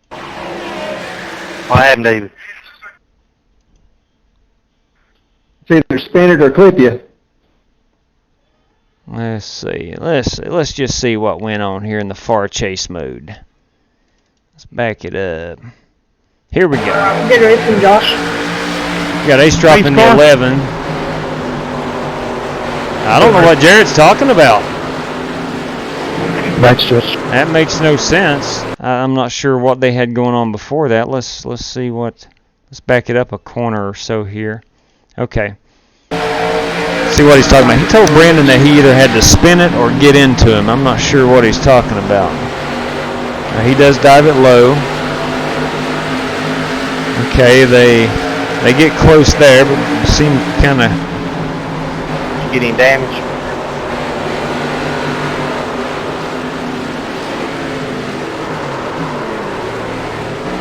What happened, David? It's either spin it or clip you. Let's see. Let's just see what went on here in the far chase mode. Let's back it up. Here we go. Good racing, Josh. We got Astrop in the 11. I don't know what Jared's talking about. That makes no sense. I'm not sure what they had going on before that. Let's see what. Let's back it up a corner or so here. Okay. See what he's talking about. He told Brandon that he either had to spin it or get into him. I'm not sure what he's talking about. He does dive it low. Okay, they get close there, but seem kind of Getting damaged.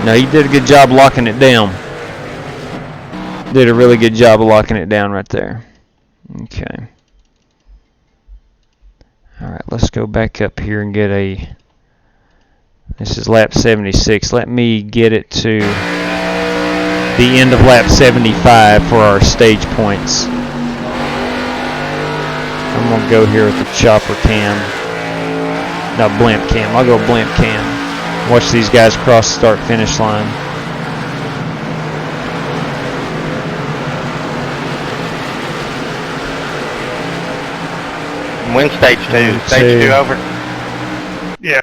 No, he did a good job locking it down. Did a really good job of locking it down right there. Okay. Alright, let's go back up here and get a... This is lap 76. Let me get it to the end of lap 75 for our stage points. I'm going to go here with the chopper cam. No, blimp cam. I'll go blimp cam. Watch these guys cross the start-finish line. Win stage 2. Stage 2 over. Yeah,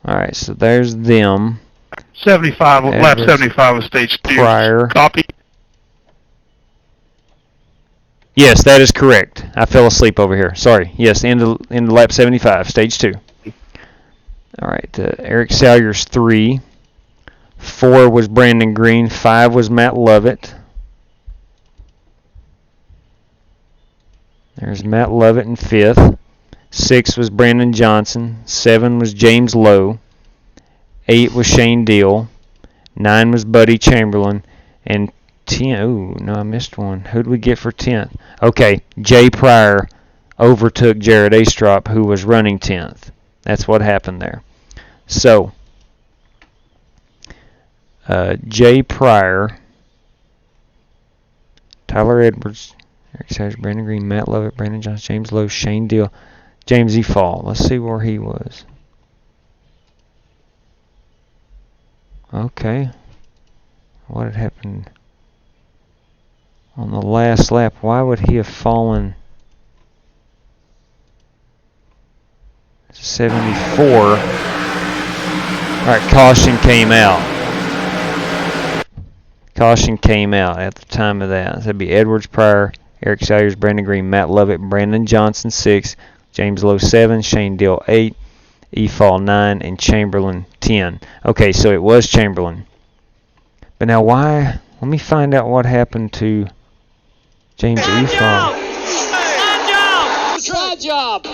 Alright, so there's them. 75. That Lap was 75 was stage 2. Pryor. Copy. Yes, that is correct. I fell asleep over here. Sorry. Yes, end of lap 75, stage 2. Alright, Eric Salyers 3. 4 was Brandon Green. 5 was Matt Lovett. There's Matt Lovett in 5th. 6 was Brandon Johnson. 7 was James Lowe. 8 was Shane Deal. 9 was Buddy Chamberlain. And 10, ooh, no, I missed one. Who did we get for 10th? Okay, Jay Pryor overtook Jared Astrop, who was running 10th. That's what happened there. So, Jay Pryor, Tyler Edwards, Eric Salyers, Brandon Green, Matt Lovett, Brandon Johnson, James Lowe, Shane Deal, James E. Fall. Let's see where he was. Okay. What had happened on the last lap? Why would he have fallen 74? Alright, caution came out. caution came out at the time of that. So that'd be Edwards, Pryor, Eric Salyers, Brandon Green, Matt Lovett, Brandon Johnson 6, James Lowe 7, Shane Dill 8, Efall 9, and Chamberlain 10. Okay, so it was Chamberlain. But now why? Let me find out what happened to James Efall.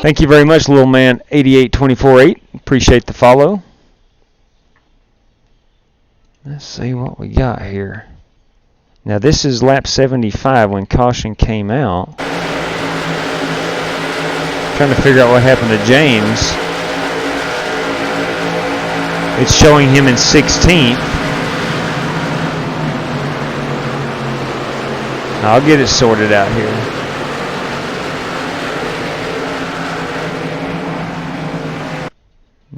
Thank you very much, little man. 88248. Appreciate the follow. Let's see what we got here. Now this is lap 75 when caution came out. Trying to figure out what happened to James. It's showing him in 16th. I'll get it sorted out here.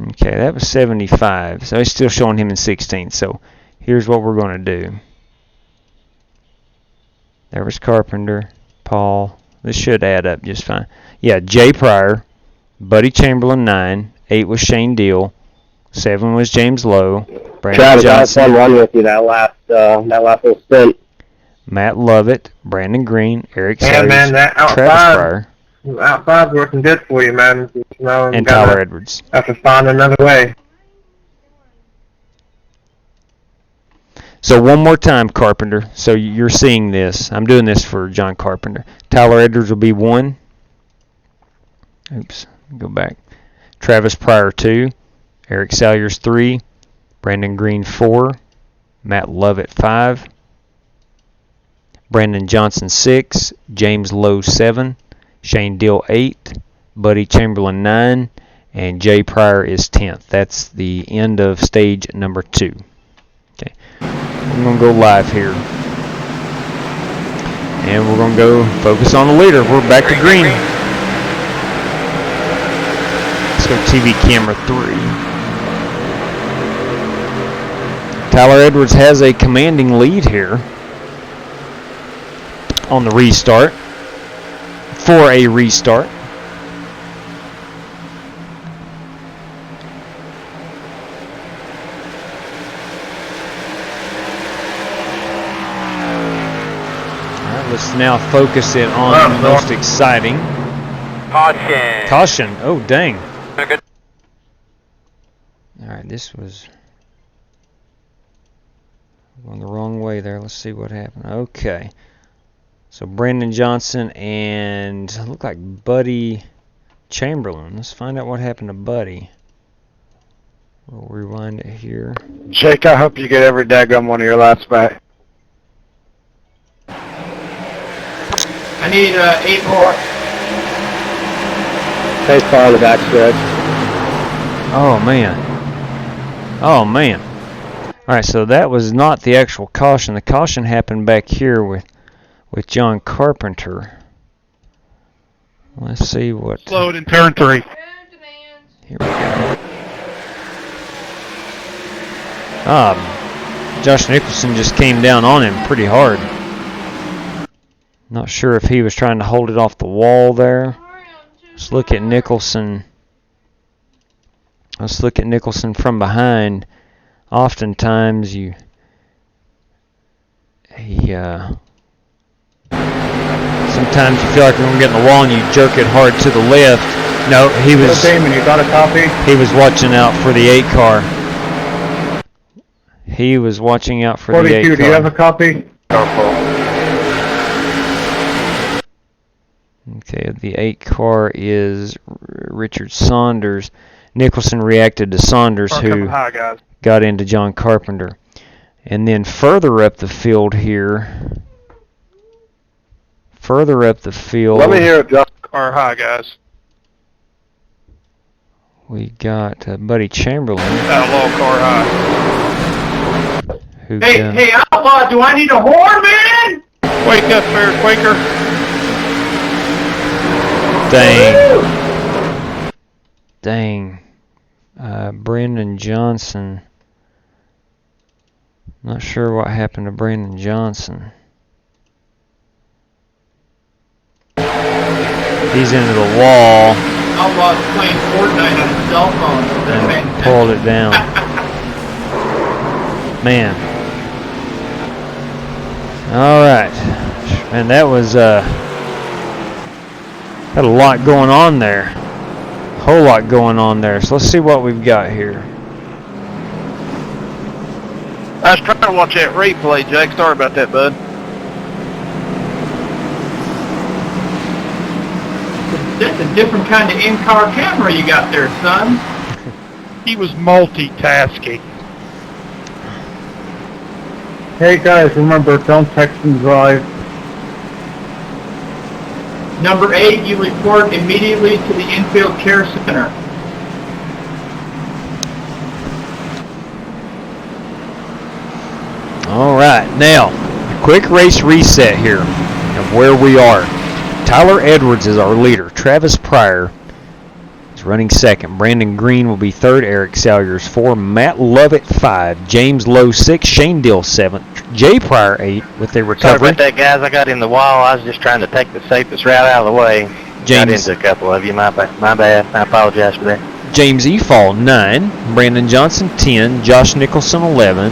Okay, that was 75. So it's still showing him in 16th. So here's what we're going to do. There was Carpenter, Paul. This should add up just fine. Yeah, Jay Pryor, Buddy Chamberlain 9, 8 was Shane Deal, 7 was James Lowe, Brandon Johnson. I had fun with you that last little stint. Matt Lovett, Brandon Green, Eric Yeah, Salyers, man, that Travis Pryor, outside's working good for you, man. You know, and Tyler Edwards. have to find another way. So one more time, Carpenter. So you're seeing this. I'm doing this for John Carpenter. Tyler Edwards will be 1. Oops, go back. Travis Pryor 2. Eric Salyers 3. Brandon Green 4. Matt Lovett 5. Brandon Johnson 6. James Lowe 7. Shane Dill 8. Buddy Chamberlain 9. And Jay Pryor is 10th. That's the end of stage number 2. Okay. I'm going to go live here. And we're going to go focus on the leader. We're back to green. Let's go TV camera 3. Tyler Edwards has a commanding lead here on the restart. For a restart. Let's now focus it on the most exciting. Caution. Caution. Oh, dang. Alright, this was going the wrong way there. Let's see what happened. Okay. So Brandon Johnson and look like Buddy Chamberlain. Let's find out what happened to Buddy. We'll rewind it here. Jake, I hope you get every daggum one of your laps back. I need 8 more. Pace car on the back stretch. Oh man. Oh man. Alright, so that was not the actual caution. The caution happened back here with John Carpenter. Let's see what. Slowed in turn 3. Here we go. Josh Nicholson just came down on him pretty hard. Not sure if he was trying to hold it off the wall there. Let's look at Nicholson. Let's look at Nicholson from behind. Oftentimes sometimes you feel like you're going to get in the wall and you jerk it hard to the left. No, he was. Damon, you got a copy? He was watching out for the 8 car. He was watching out for the 8 car. 42, do you have a copy? Okay, the 8 car is Richard Saunders. Nicholson reacted to Saunders, who got into John Carpenter. And then further up the field here. Further up the field. Let me hear it, John. Car high, guys. We got Buddy Chamberlain. Outlaw car high. Hey, Outlaw, do I need a horn, man? Wake up there, Quaker. Dang. Dang. Brandon Johnson. Not sure what happened to Brandon Johnson. He's into the wall. Outlaw's playing Fortnite on his cell phone. And pulled it down. Man. All right. Man, that was had a lot going on there. Whole lot going on there. So let's see what we've got here. I was trying to watch that replay, Jake. Sorry about that, bud. That's a different kind of in-car camera you got there, son. He was multitasking. Hey guys, remember, don't text and drive. Number 8, you report immediately to the infield care center. All right, now, quick race reset here of where we are. Tyler Edwards is our leader. Travis Pryor is running second. Brandon Green will be third. Eric Salyers 4. Matt Lovett 5. James Lowe 6. Shane Dill 7th. Jay Pryor 8 with a Sorry recovery. about that, guys. I got in the wall. I was just trying to take the safest route out of the way. Got James, into a couple of you. My bad. I apologize for that. James Efall 9. Brandon Johnson 10. Josh Nicholson 11.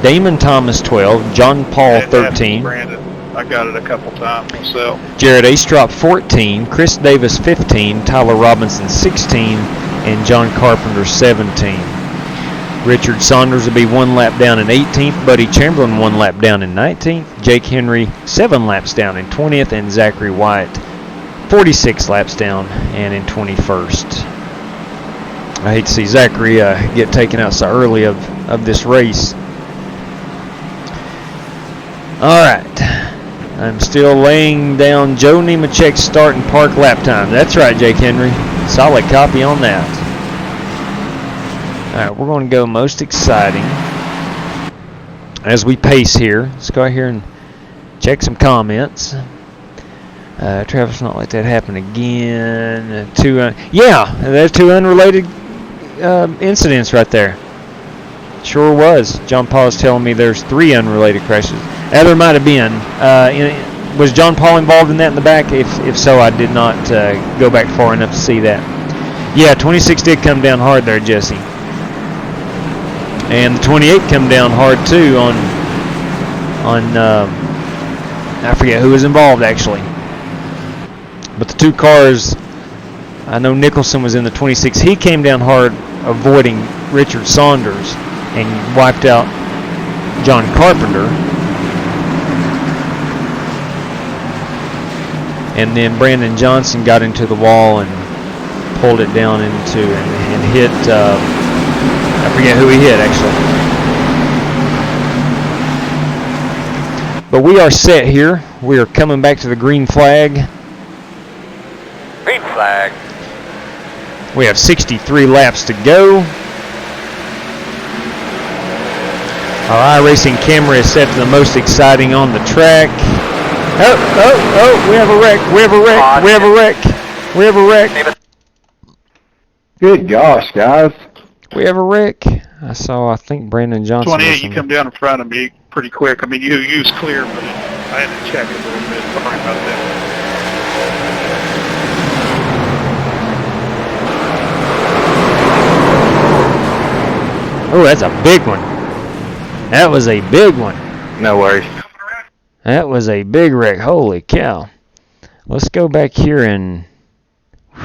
Damon Thomas 12. John Paul That happened to 13. Brandon. I got it a couple times myself. Jared Astrop 14, Chris Davis 15, Tyler Robinson 16, and John Carpenter 17. Richard Saunders will be 1 lap down in 18th, Buddy Chamberlain 1 lap down in 19th, Jake Henry 7 laps down in 20th, and Zachary White 46 laps down and in 21st. I hate to see Zachary get taken out so early of this race. All right. I'm still laying down Joe Nemechek's start and park lap time. That's right, Jake Henry. Solid copy on that. All right, we're going to go most exciting. As we pace here, let's go out here and check some comments. Travis, not let that happen again. Yeah, there's 2 unrelated incidents right there. Sure was. John Paul is telling me there's 3 unrelated crashes. There might have been. Was John Paul involved in that in the back? If so, I did not go back far enough to see that. Yeah, 26 did come down hard there, Jesse. And the 28 come down hard too on I forget who was involved actually. But the 2 cars, I know Nicholson was in the 26. He came down hard avoiding Richard Saunders and wiped out John Carpenter. And then Brandon Johnson got into the wall and pulled it down into and hit, I forget who he hit actually. But we are set here. We are coming back to the green flag. Green flag. We have 63 laps to go. Our iRacing camera is set to the most exciting on the track. Oh, we have a wreck, we have a wreck, we have a wreck, we have a wreck. Good gosh, guys. We have a wreck. I think Brandon Johnson. 28, you come down in front of me pretty quick. I mean, you was clear, but I had to check it a little bit. Sorry about that. Oh, that's a big one. That was a big one. No worries. That was a big wreck. Holy cow. Let's go back here and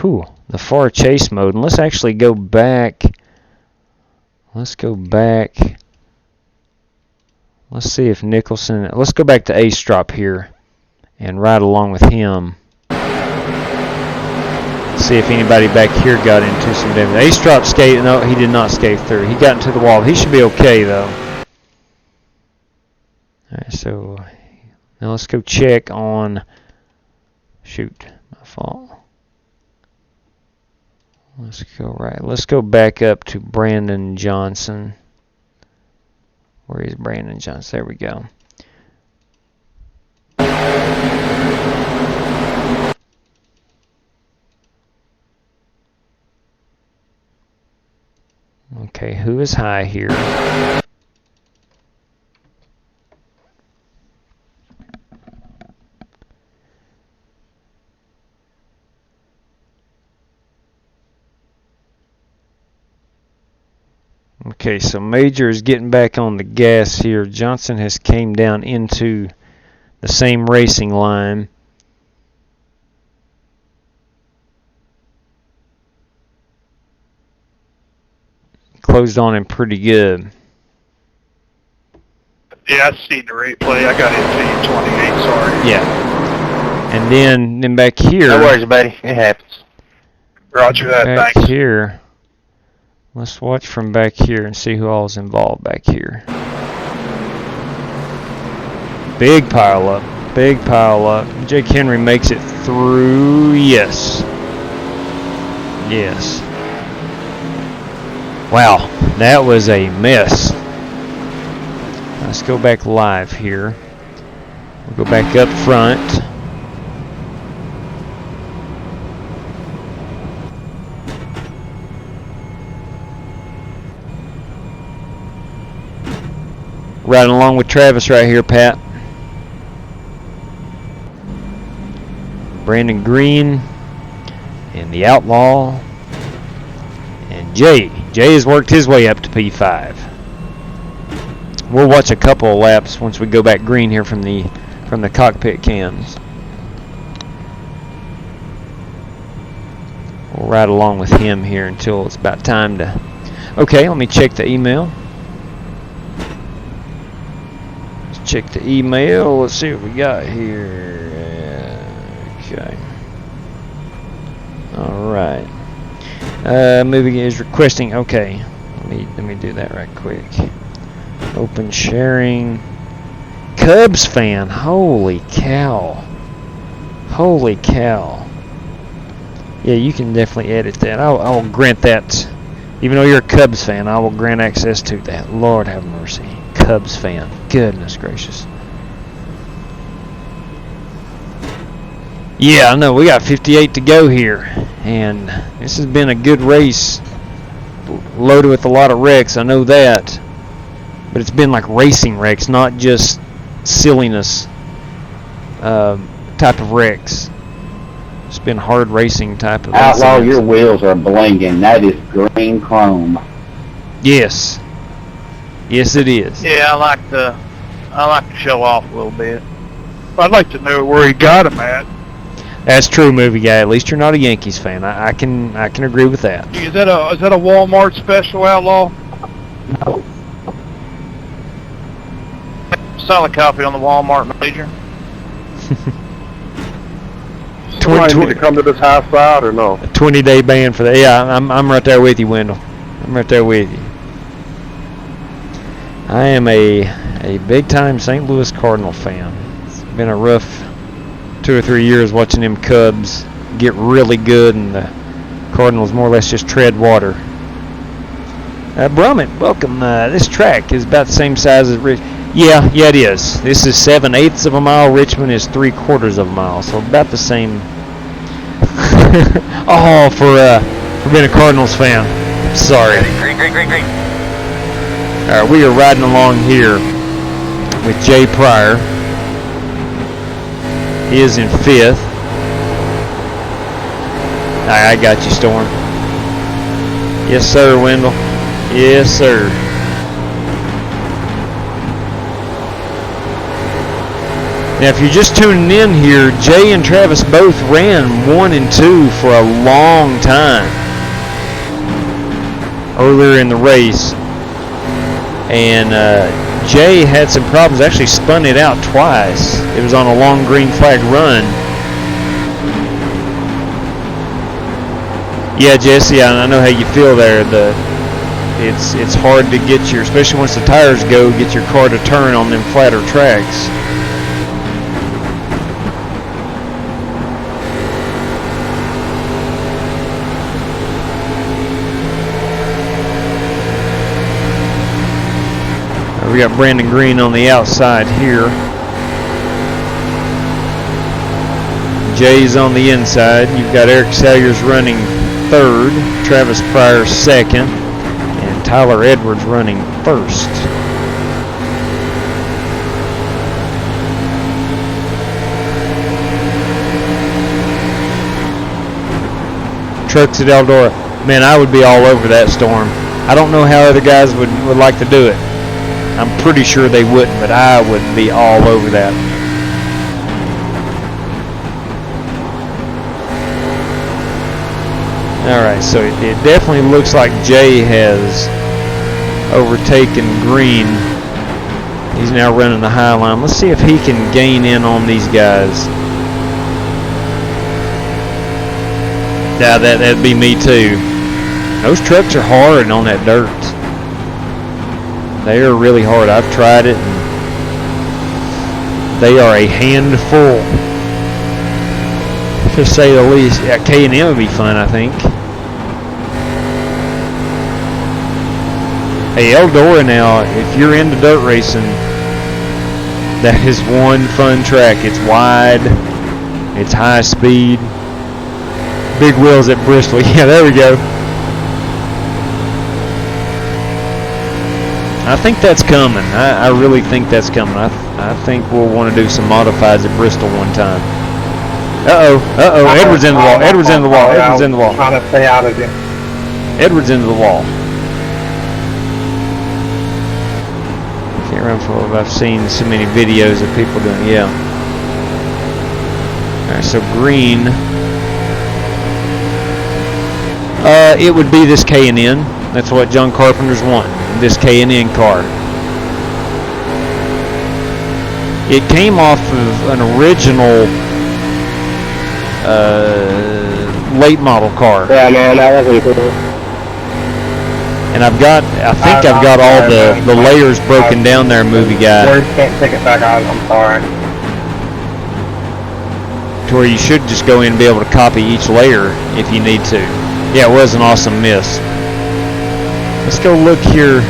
the far chase mode. And let's actually go back. Let's go back. Let's see if Nicholson. Let's go back to Astrop here and ride along with him. See if anybody back here got into some damage. Astrop skated. No, he did not skate through. He got into the wall. He should be okay though. Alright, so now let's go check on. Shoot, my fault. Let's go right. Let's go back up to Brandon Johnson. Where is Brandon Johnson? There we go. Okay, who is high here? Okay, so Major is getting back on the gas here. Johnson has came down into the same racing line. Closed on him pretty good. Yeah, I seen the replay. I got into 28, sorry. Yeah. And then back here. No worries, buddy. It happens. Roger that, Back thanks. here. Let's watch from back here and see who all's involved back here. Big pile up. Big pile up. Jake Henry makes it through. Yes. Yes. Wow. That was a mess. Let's go back live here. We'll go back up front. Riding along with Travis right here, Pat. Brandon Green and the Outlaw and Jay. Jay has worked his way up to P5. We'll watch a couple of laps once we go back green here from the cockpit cams. We'll ride along with him here until it's about time to... Okay, let me check the email. Let's check the email. Let's see what we got here. Okay. Alright. Movie is requesting... Okay. Let me do that right quick. Open sharing. Cubs fan. Holy cow. Holy cow. Yeah, you can definitely edit that. I'll grant that. Even though you're a Cubs fan, I will grant access to that. Lord have mercy. Cubs fan. Goodness gracious. Yeah, I know. We got 58 to go here. And this has been a good race. Loaded with a lot of wrecks. I know that. But it's been like racing wrecks, not just silliness type of wrecks. It's been hard racing type of Outlaw, incidents. your wheels are blinging. That is green chrome. Yes. Yes, it is. Yeah, I like to show off a little bit. I'd like to know where he got him at. That's true, movie guy. At least you're not a Yankees fan. I can agree with that. Is that a Walmart special, Outlaw? Solid copy on the Walmart Major. Somebody need to come to this high side or no? A 20-day ban for that. Yeah, I'm right there with you, Wendell. I'm right there with you. I am a big-time St. Louis Cardinal fan. It's been a rough 2 or 3 years watching them Cubs get really good and the Cardinals more or less just tread water. Brummett, welcome. This track is about the same size as Yeah, it is. This is 7/8 of a mile. Richmond is 3/4 of a mile, so about the same. Oh, for being a Cardinals fan. Sorry. Great. All right, we are riding along here with Jay Pryor. He is in 5th. I got you, Storm. Yes, sir, Wendell. Yes, sir. Now, if you're just tuning in here, Jay and Travis both ran 1 and 2 for a long time earlier in the race. And Jay had some problems, actually spun it out twice. It was on a long green flag run. Yeah, Jesse, I know how you feel there. It's hard to get your, especially once the tires go, get your car to turn on them flatter tracks. We got Brandon Green on the outside here. Jay's on the inside. You've got Eric Salyers running 3rd, Travis Pryor 2nd, and Tyler Edwards running 1st. Trucks at Eldora. Man, I would be all over that, Storm. I don't know how other guys would like to do it. I'm pretty sure they wouldn't, but I would be all over that. Alright, so it definitely looks like Jay has overtaken Green. He's now running the high line. Let's see if he can gain in on these guys. Yeah, that'd be me too. Those trucks are hard on that dirt. They are really hard. I've tried it, and they are a handful, to say the least. Yeah, K&M would be fun, I think. Hey, Eldora now, if you're into dirt racing, that is one fun track. It's wide, it's high speed, big wheels at Bristol. Yeah, there we go. I think that's coming. I really think that's coming. I think we'll want to do some modifieds at Bristol one time. Uh-oh. Edwards in the wall. Edwards in the wall. Edwards in the wall. Trying to stay out of it. Edwards into the wall. Can't remember if I've seen so many videos of people doing. Yeah. All right. So Green. It would be this K&N. That's what John Carpenter's want. This K&N car. It came off of an original late model car. Yeah, man, that wasn't cool. And I think I've got all the layers broken down there, movie guy. Words can't take it back out. I'm sorry. To where you should just go in and be able to copy each layer if you need to. Yeah, it was an awesome miss. Let's go look here.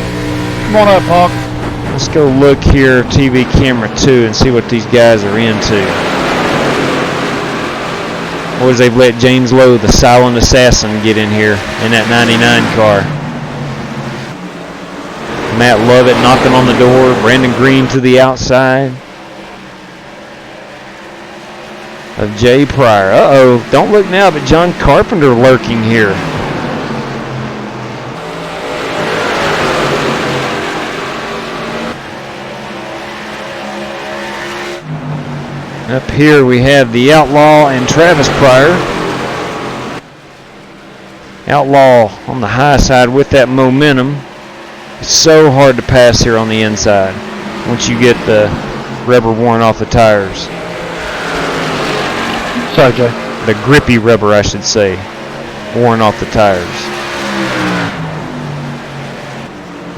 Come on up, Hawk. Let's go look here, TV camera 2, and see what these guys are into. Boys, they've let James Lowe, the silent assassin, get in here in that 99 car. Matt Lovett knocking on the door. Brandon Green to the outside of Jay Pryor. Uh-oh, don't look now, but John Carpenter lurking here. Up here we have the Outlaw and Travis Pryor. Outlaw on the high side with that momentum. It's so hard to pass here on the inside once you get the rubber worn off the tires. Sorry, Jay. The grippy rubber, I should say, worn off the tires.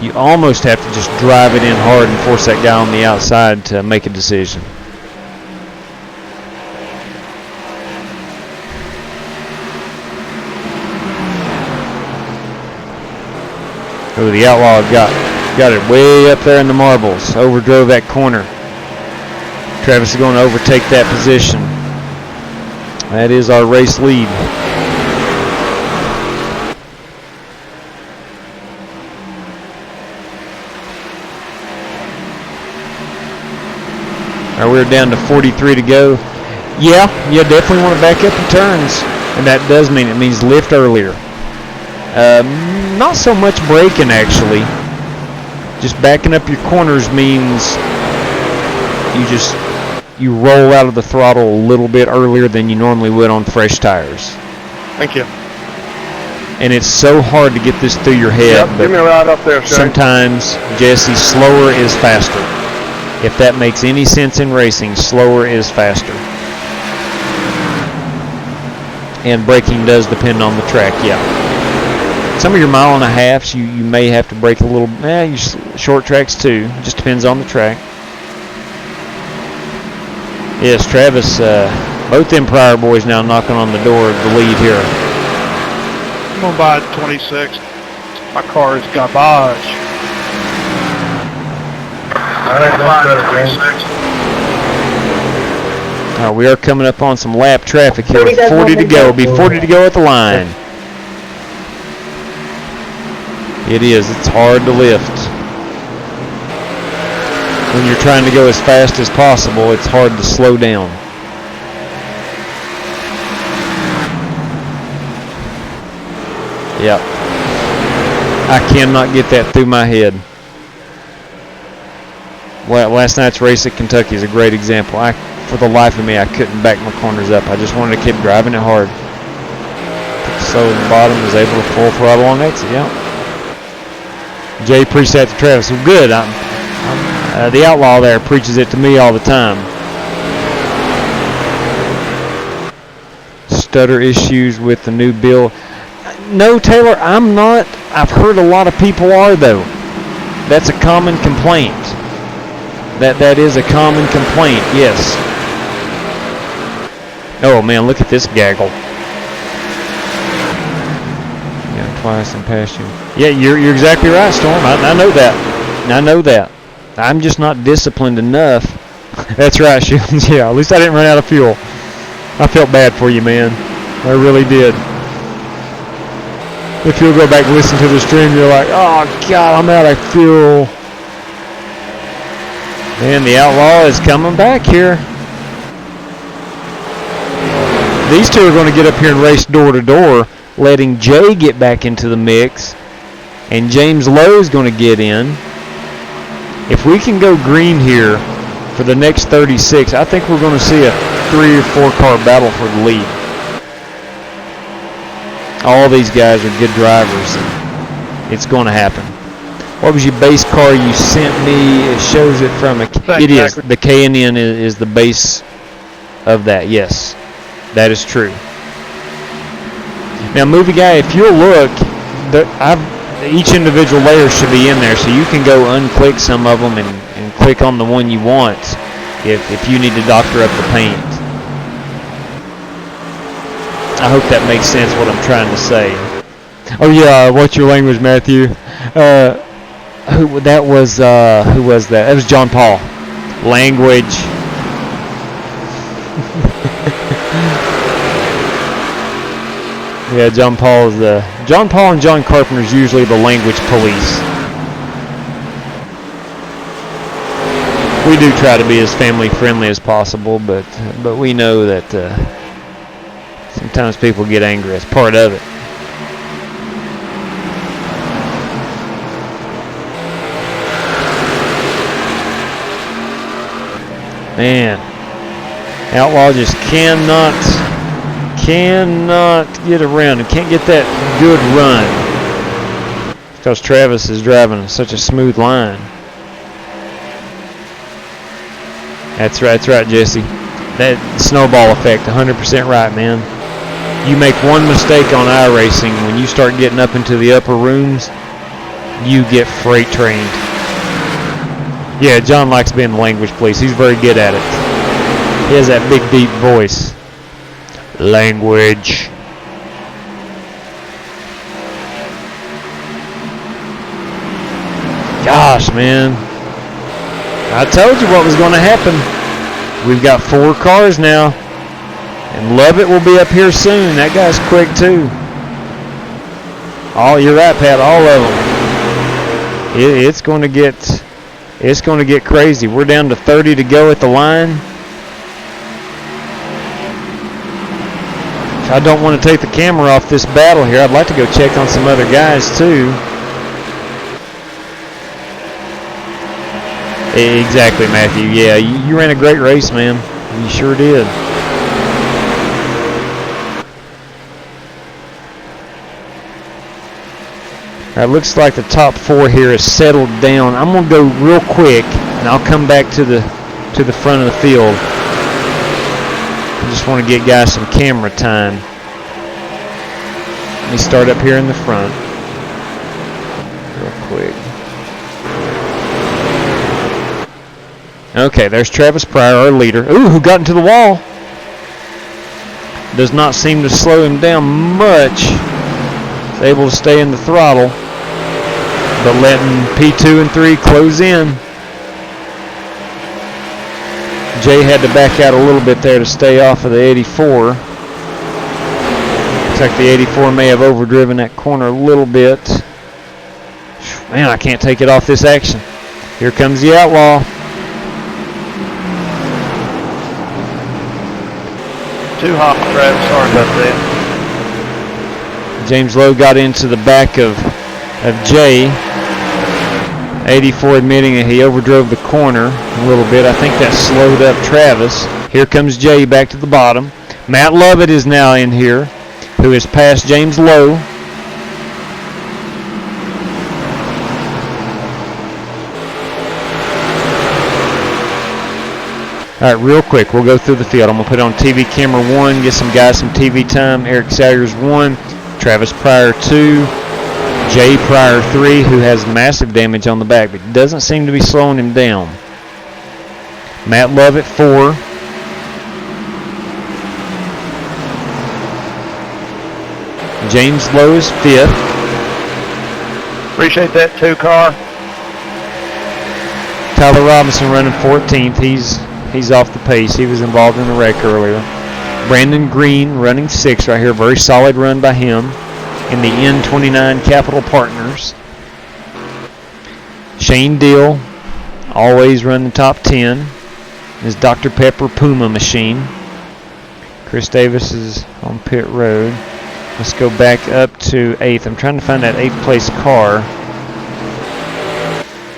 You almost have to just drive it in hard and force that guy on the outside to make a decision. Oh, the Outlaw got it way up there in the marbles. Overdrove that corner. Travis is going to overtake that position. That is our race lead. All right, we're down to 43 to go. Yeah, you definitely want to back up in turns. And that does mean it means lift earlier. Not so much braking, actually. Just backing up your corners means you roll out of the throttle a little bit earlier than you normally would on fresh tires. Thank you. And it's so hard to get this through your head. Yep, give me a ride up there, Shane. Sometimes, Jesse, slower is faster. If that makes any sense in racing, slower is faster. And braking does depend on the track, yeah. Some of your mile and a halves, you may have to brake a little. You short tracks too. Just depends on the track. Yes, Travis. Both them Pryor boys now knocking on the door of the lead here. I'm going to buy 26. My car is garbage. We are coming up on some lap traffic here. 40 to go. It'll be 40 to go at the line. It is. It's hard to lift. When you're trying to go as fast as possible, it's hard to slow down. Yep. I cannot get that through my head. Last night's race at Kentucky is a great example. For the life of me, I couldn't back my corners up. I just wanted to keep driving it hard. So the bottom is able to full throttle on exit, yeah. Jay preached that to Travis. Well, good. The Outlaw there preaches it to me all the time. Stutter issues with the new build. No, Taylor, I'm not. I've heard a lot of people are, though. That's a common complaint. That is a common complaint, yes. Oh, man, look at this gaggle. Yeah, twice and past you. Yeah, you're exactly right, Storm. I know that. I know that. I'm just not disciplined enough. That's right, Shields. Yeah, at least I didn't run out of fuel. I felt bad for you, man. I really did. If you'll go back and listen to the stream, you're like, oh, God, I'm out of fuel. And the Outlaw is coming back here. These two are going to get up here and race door to door, letting Jay get back into the mix. And James Lowe is going to get in. If we can go green here for the next 36, I think we're going to see a 3 or 4 car battle for the lead. All these guys are good drivers. It's going to happen. What was your base car you sent me? It shows it from a... It is. The K&N is the base of that. Yes, that is true. Now, movie guy, if you'll look, each individual layer should be in there, so you can go unclick some of them and click on the one you want if you need to doctor up the paint. I hope that makes sense what I'm trying to say. Oh yeah, what's your language, Matthew? Who was that? That was John Paul. Language. Yeah, John Paul and John Carpenter's usually the language police. We do try to be as family friendly as possible, but we know that sometimes people get angry. That's part of it. Man, Outlaw just cannot get around and can't get that good run because Travis is driving such a smooth line. That's right, Jesse. That snowball effect, 100% right, man. You make one mistake on iRacing, when you start getting up into the upper rooms, you get freight trained. Yeah, John likes being the language police. He's very good at it. He has that big, deep voice. Language. Gosh, man. I told you what was going to happen. We've got 4 cars now. And Lovett will be up here soon. That guy's quick, too. Oh, you're right, Pat. All of them. It's going to get crazy. We're down to 30 to go at the line. I don't want to take the camera off this battle here. I'd like to go check on some other guys too. Exactly, Matthew. Yeah, you ran a great race, man. You sure did. All right, looks like the top 4 here is settled down. I'm gonna go real quick, and I'll come back to the front of the field. I just want to get guys some camera time. Let me start up here in the front real quick. Okay, there's Travis Pryor, our leader. Ooh, who got into the wall. Does not seem to slow him down much. He's able to stay in the throttle, but letting P2 and 3 close in. Jay had to back out a little bit there to stay off of the 84. Looks like the 84 may have overdriven that corner a little bit. Man, I can't take it off this action. Here comes the Outlaw. Too hot, Travis. Sorry about that. James Lowe got into the back of Jay. 84 admitting that he overdrove the corner a little bit. I think that slowed up Travis. Here comes Jay back to the bottom. Matt Lovett is now in here. who has passed James Lowe. All right, real quick, we'll go through the field. I'm going to put on TV camera 1, get some guys some TV time. Eric Salyers 1, Travis Pryor 2, Jay Pryor 3, who has massive damage on the back, but doesn't seem to be slowing him down. Matt Lovett 4. James Lowe is 5th. Appreciate that too, Car. Tyler Robinson running 14th. He's off the pace. He was involved in the wreck earlier. Brandon Green running 6th right here. Very solid run by him in the N29 Capital Partners. Shane Deal always running top 10. His Dr. Pepper Puma machine. Chris Davis is on pit road. Let's go back up to 8th. I'm trying to find that 8th place car.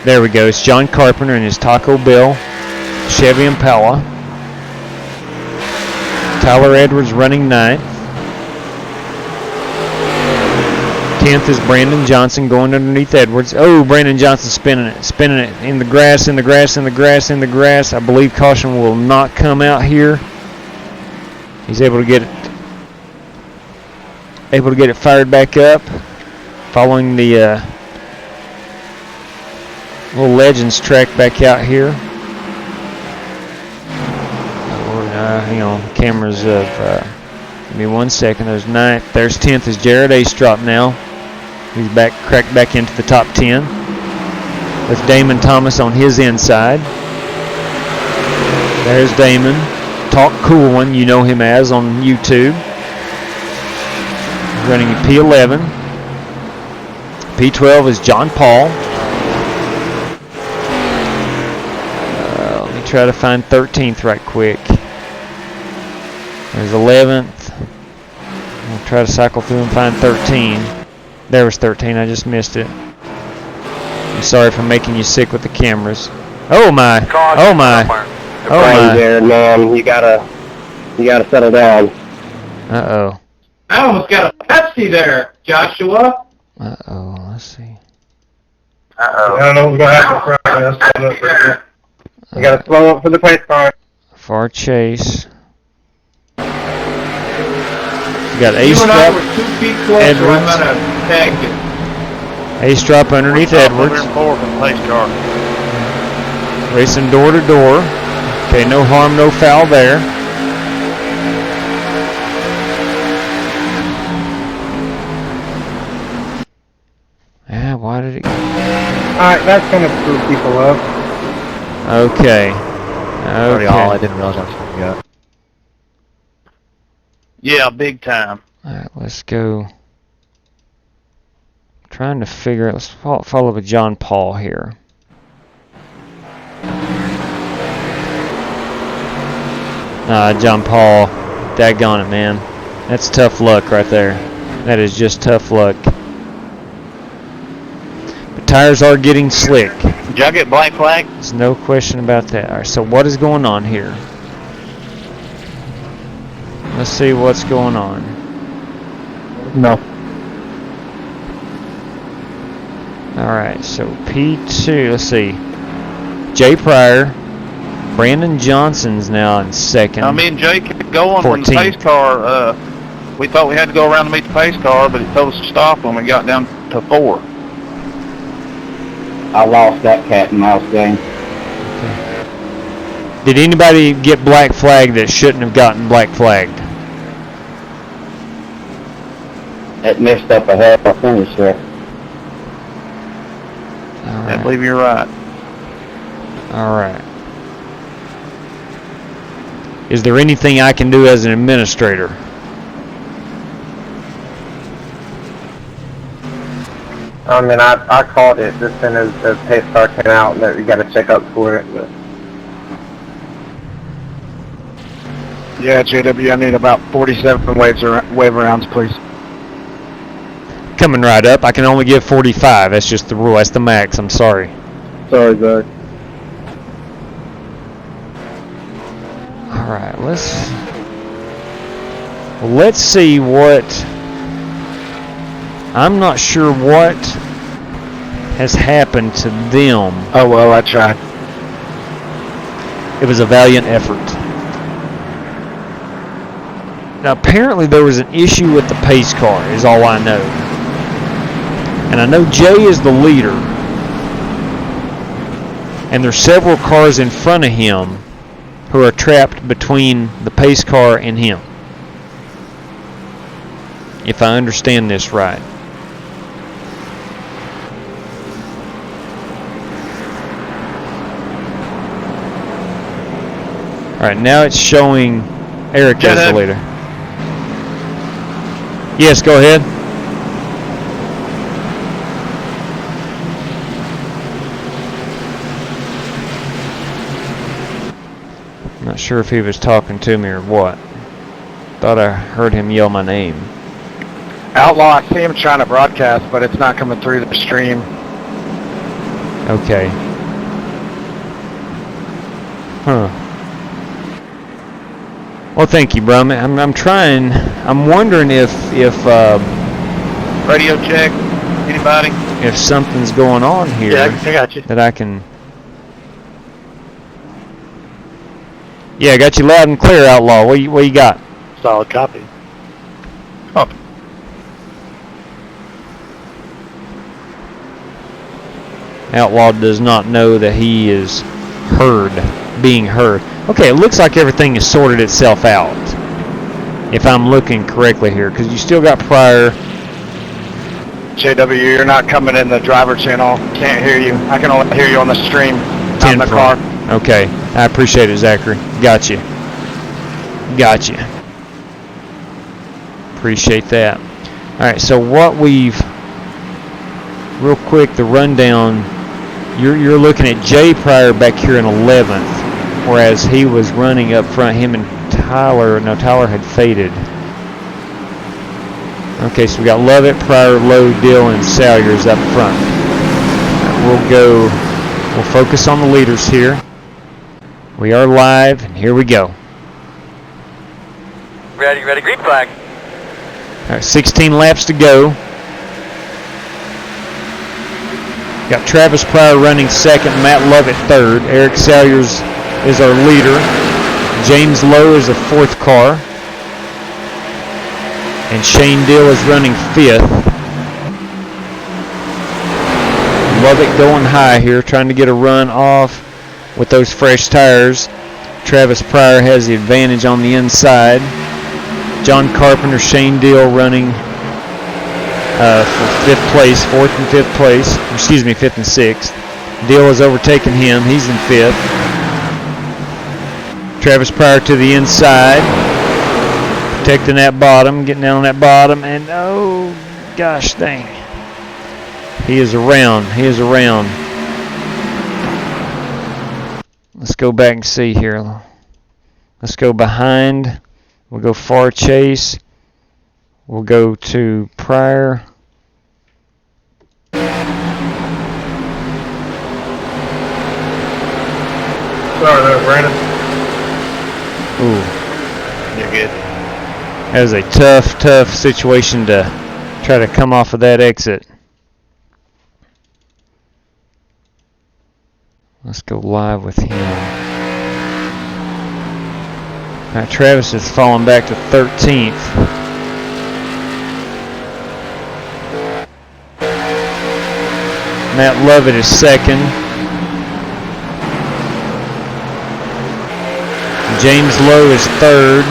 There we go. It's John Carpenter and his Taco Bell Chevy Impala. Tyler Edwards running 9th. 10th is Brandon Johnson going underneath Edwards. Oh, Brandon Johnson spinning it in the grass, in the grass, in the grass, in the grass. I believe caution will not come out here. He's able to get it fired back up, following the little Legends track back out here. Hang on, cameras of. Give me 1 second. There's 9th. There's 10th. Is Jared Astrop now? He's cracked back into the top 10 with Damon Thomas on his inside. There's Damon. Talk Cool One, you know him as on YouTube. Running P11. P12 is John Paul. Let me try to find 13th right quick. There's 11th. I'll try to cycle through and find 13. There was 13. I just missed it. I'm sorry for making you sick with the cameras. Oh my! Oh my! Oh my! There, man. You gotta settle down. Uh-oh. I almost got a Pepsi there, Joshua. Uh-oh. Let's see. I don't know what's going to happen. We got to slow up for the pace car. Far chase. You got You and I Astrop, were 2 feet closer. Edwards. I'm gonna tag you. Astrop underneath Edwards. Racing door to door. Okay, no harm, no foul there. Yeah, why did it? Alright, that's going to screw people up. Okay. I didn't realize I was going to go. Yeah, big time. Alright, let's go. Trying to figure out. Let's follow with John Paul here. John Paul. Daggone it, man. That's tough luck right there. That is just tough luck. The tires are getting slick. Did y'all get black flag? There's no question about that. Alright, so what is going on here? Let's see what's going on. No. Alright, so P2, let's see. Jay Pryor. Brandon Johnson's now in 2nd. I mean, Jay kept going when the 14th. pace car, we thought we had to go around to meet the pace car, but it told us to stop when we got down to 4. I lost that cat and mouse game. Did anybody get black flagged that shouldn't have gotten black flagged? It messed up a half a finish there. I believe you're right. Alright. Is there anything I can do as an administrator? I mean, I called it just soon as the pace car came out that we got to check up for it. But Yeah, JW, I need about 47 wave rounds, please. Coming right up. I can only give 45. That's just the rule. That's the max. I'm sorry. sorry, Zach. Alright, let's see what I'm not sure what has happened to them. Oh, well, I tried. It was a valiant effort. Now, apparently there was an issue with the pace car, is all I know. And I know Jay is the leader. And there's several cars in front of him who are trapped between the pace car and him. If I understand this right. Alright, now it's showing Eric as the leader. Yes, go ahead. Not sure if he was talking to me or what. Thought I heard him yell my name. Outlaw, I see him trying to broadcast, but it's not coming through the stream. Okay. Huh. Well, thank you, bro. I'm trying. I'm wondering if Radio check. Anybody? if something's going on here. Yeah, I got you. That I can. Yeah, I got you loud and clear, Outlaw. What you got? Solid copy. Copy. Outlaw does not know that he is being heard. Okay, it looks like everything has sorted itself out. If I'm looking correctly here, because you still got Pryor. JW, you're not coming in the driver channel. Can't hear you. I can only hear you on the stream, not in the car. Okay, I appreciate it, Zachary. Gotcha. Appreciate that. Alright, so what we've... Real quick, the rundown. You're looking at Jay Pryor back here in 11th, whereas he was running up front. Him and Tyler, no, Tyler had faded. Okay, so we got Lovett, Pryor, Lowe, Dill, and Salyers up front. We'll focus on the leaders here. We are live, and here we go. Ready, green flag. All right, 16 laps to go. Got Travis Pryor running second, Matt Lovett third. Eric Salyers is our leader. James Lowe is the fourth car. And Shane Dill is running fifth. Lovett going high here, trying to get a run off with those fresh tires. Travis Pryor has the advantage on the inside. John Carpenter, Shane Dill running for fifth place, fourth and fifth place. Excuse me, fifth and sixth. Dill has overtaken him. He's in fifth. Travis Pryor to the inside, protecting that bottom, getting down on that bottom, and oh gosh dang. He is around. Let's go back and see here. Let's go behind. We'll go far chase. We'll go to Pryor. Sorry there, Brandon. Ooh. You're good. That was a tough situation to try to come off of that exit. Let's go live with him. All right, Travis has fallen back to 13th. Matt Lovett is second. James Lowe is third.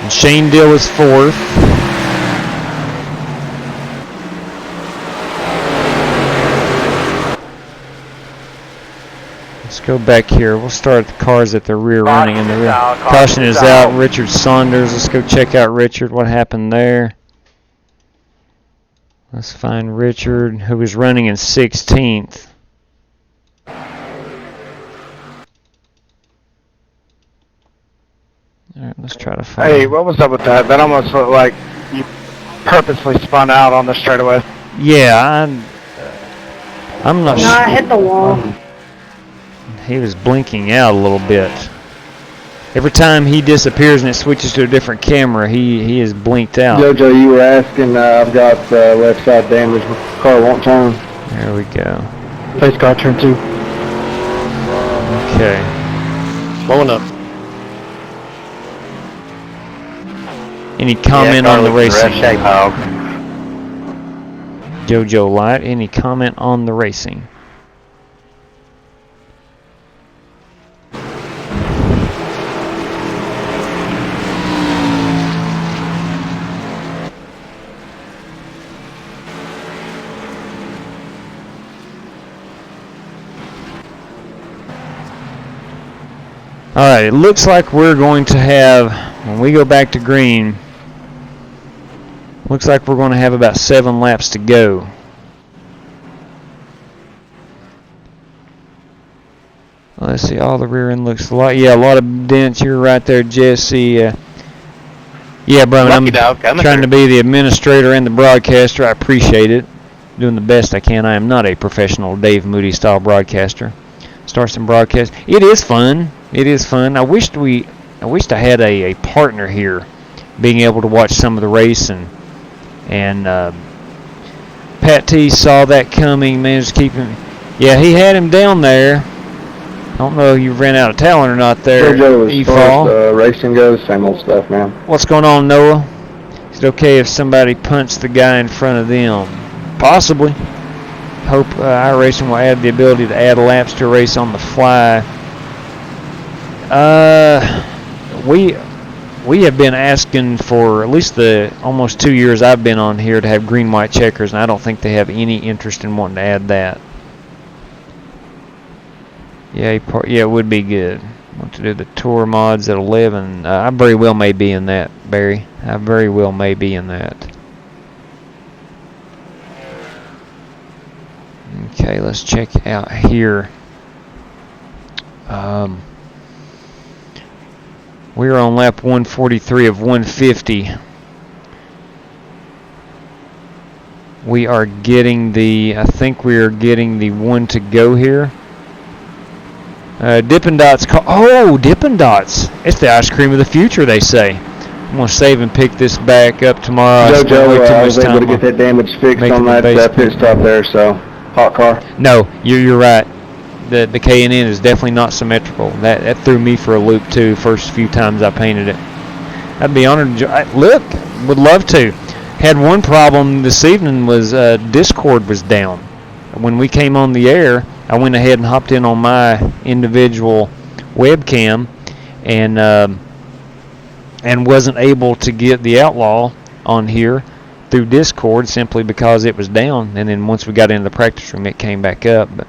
And Shane Dill is fourth. Let's go back here. We'll start the cars at the rear running in the rear. Caution is out. Richard Saunders. Let's go check out Richard. What happened there? Let's find Richard, who was running in 16th. Alright, let's try to find... Hey, what was up with that? That almost looked like you purposely spun out on the straightaway. Yeah, I'm not sure. No, I hit the wall. He was blinking out a little bit. Every time he disappears and it switches to a different camera, he is blinked out. Jojo, you were asking, I've got left side damage. Car won't turn. There we go. Face car turn 2. Okay. Slowing up. Any comment on the racing? Shape, hog. Jojo Light, any comment on the racing? Alright, it looks like we're going to have, when we go back to green, looks like we're going to have about 7 laps to go. Let's see, all the rear end looks like, yeah, a lot of dents. You're right there, Jesse. Yeah, Brian, I'm trying to be the administrator and the broadcaster. I appreciate it. Doing the best I can. I am not a professional Dave Moody style broadcaster. Start some broadcast. It is fun. It is fun. I wished I had a partner here, being able to watch some of the race, and Pat T saw that coming, managed to keep him. Yeah, he had him down there. I don't know if you ran out of talent or not there. Jojo, as far as racing goes, same old stuff, man. What's going on, Noah? Is it okay if somebody punched the guy in front of them? Possibly. Hope iRacing will add the ability to add laps to a race on the fly. We have been asking for at least the almost 2 years I've been on here to have green-white checkers, and I don't think they have any interest in wanting to add that. Yeah, it would be good. Want to do the tour mods at 11. I very well may be in that, Barry. I very well may be in that. Okay, let's check out here. We're on lap 143 of 150. We are getting I think we are getting the one to go here. Dippin' Dots. Dippin' Dots. It's the ice cream of the future, they say. I'm going to save and pick this back up tomorrow. Jojo, I was able to get that damage fixed on that pit stop there, so hot car. No, you're right. The K&N is definitely not symmetrical. That threw me for a loop too. First few times I painted it. I'd be honored to look. Would love to. Had one problem this evening was Discord was down. When we came on the air, I went ahead and hopped in on my individual webcam and wasn't able to get the Outlaw on here through Discord simply because it was down. And then once we got into the practice room, it came back up. But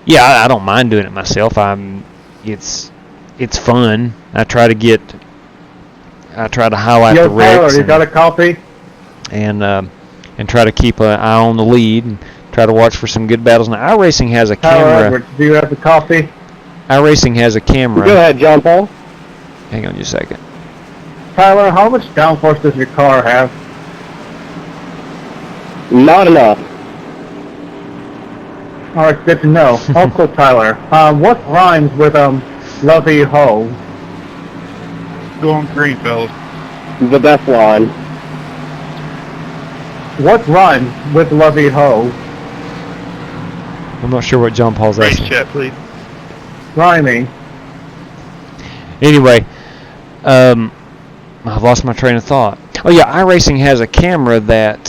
yeah, I don't mind doing it myself. It's fun. I try to highlight the wrecks. Tyler, you got a copy? And try to keep an eye on the lead and try to watch for some good battles. Now, iRacing has a camera. Edwards, do you have the copy? iRacing has a camera. Go ahead, John Paul. Hang on just a second. Tyler, how much downforce does your car have? Not enough. All right, good to know. Also, Tyler, what rhymes with lovey ho? Going green, fellas. The best line. What rhymes with lovey ho? I'm not sure what John Paul's Race asking. chat, please. Rhyming. Anyway, I've lost my train of thought. Oh yeah, iRacing has a camera that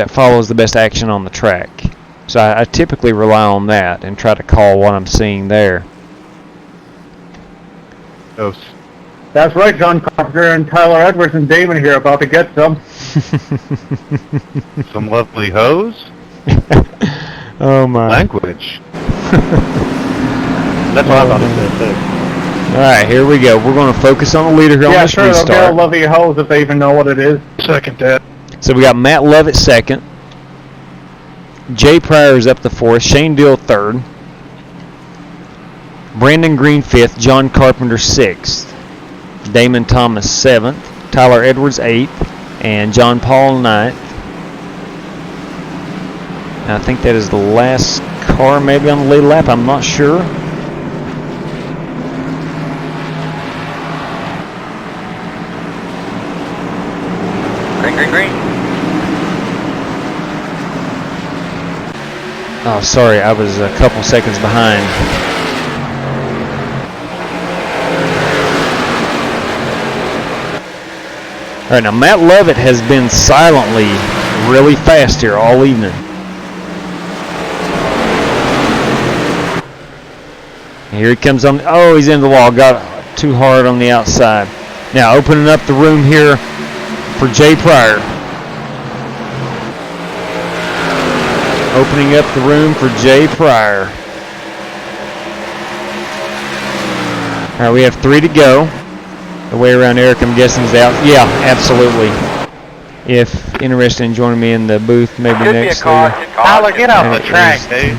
follows the best action on the track. So I typically rely on that and try to call what I'm seeing there. Oh, That's right, John Carpenter and Tyler Edwards and Damon here about to get some. Some lovely hose? Oh my. Language. That's what I'm about to say, too. Alright, here we go. We're going to focus on the leader here on Yeah, this sure, they'll get a restart. lovey hose if they even know what it is. second that. So we got Matt Lovett second. Jay Pryor is up the fourth. Shane Dill third. Brandon Green fifth. John Carpenter sixth. Damon Thomas seventh. Tyler Edwards eighth. And John Paul ninth. And I think that is the last car maybe on the lead lap. I'm not sure. Oh, sorry, I was a couple seconds behind. All right, now Matt Lovett has been silently really fast here all evening. Here he comes on. Oh, he's into the wall. Got too hard on the outside. Now opening up the room here for Jay Pryor. Opening up the room for Jay Pryor. All right, we have 3 to go. The way around Eric, I'm guessing, is out. Yeah, absolutely. If interested in joining me in the booth, maybe next year. Tyler, get off the track, dude.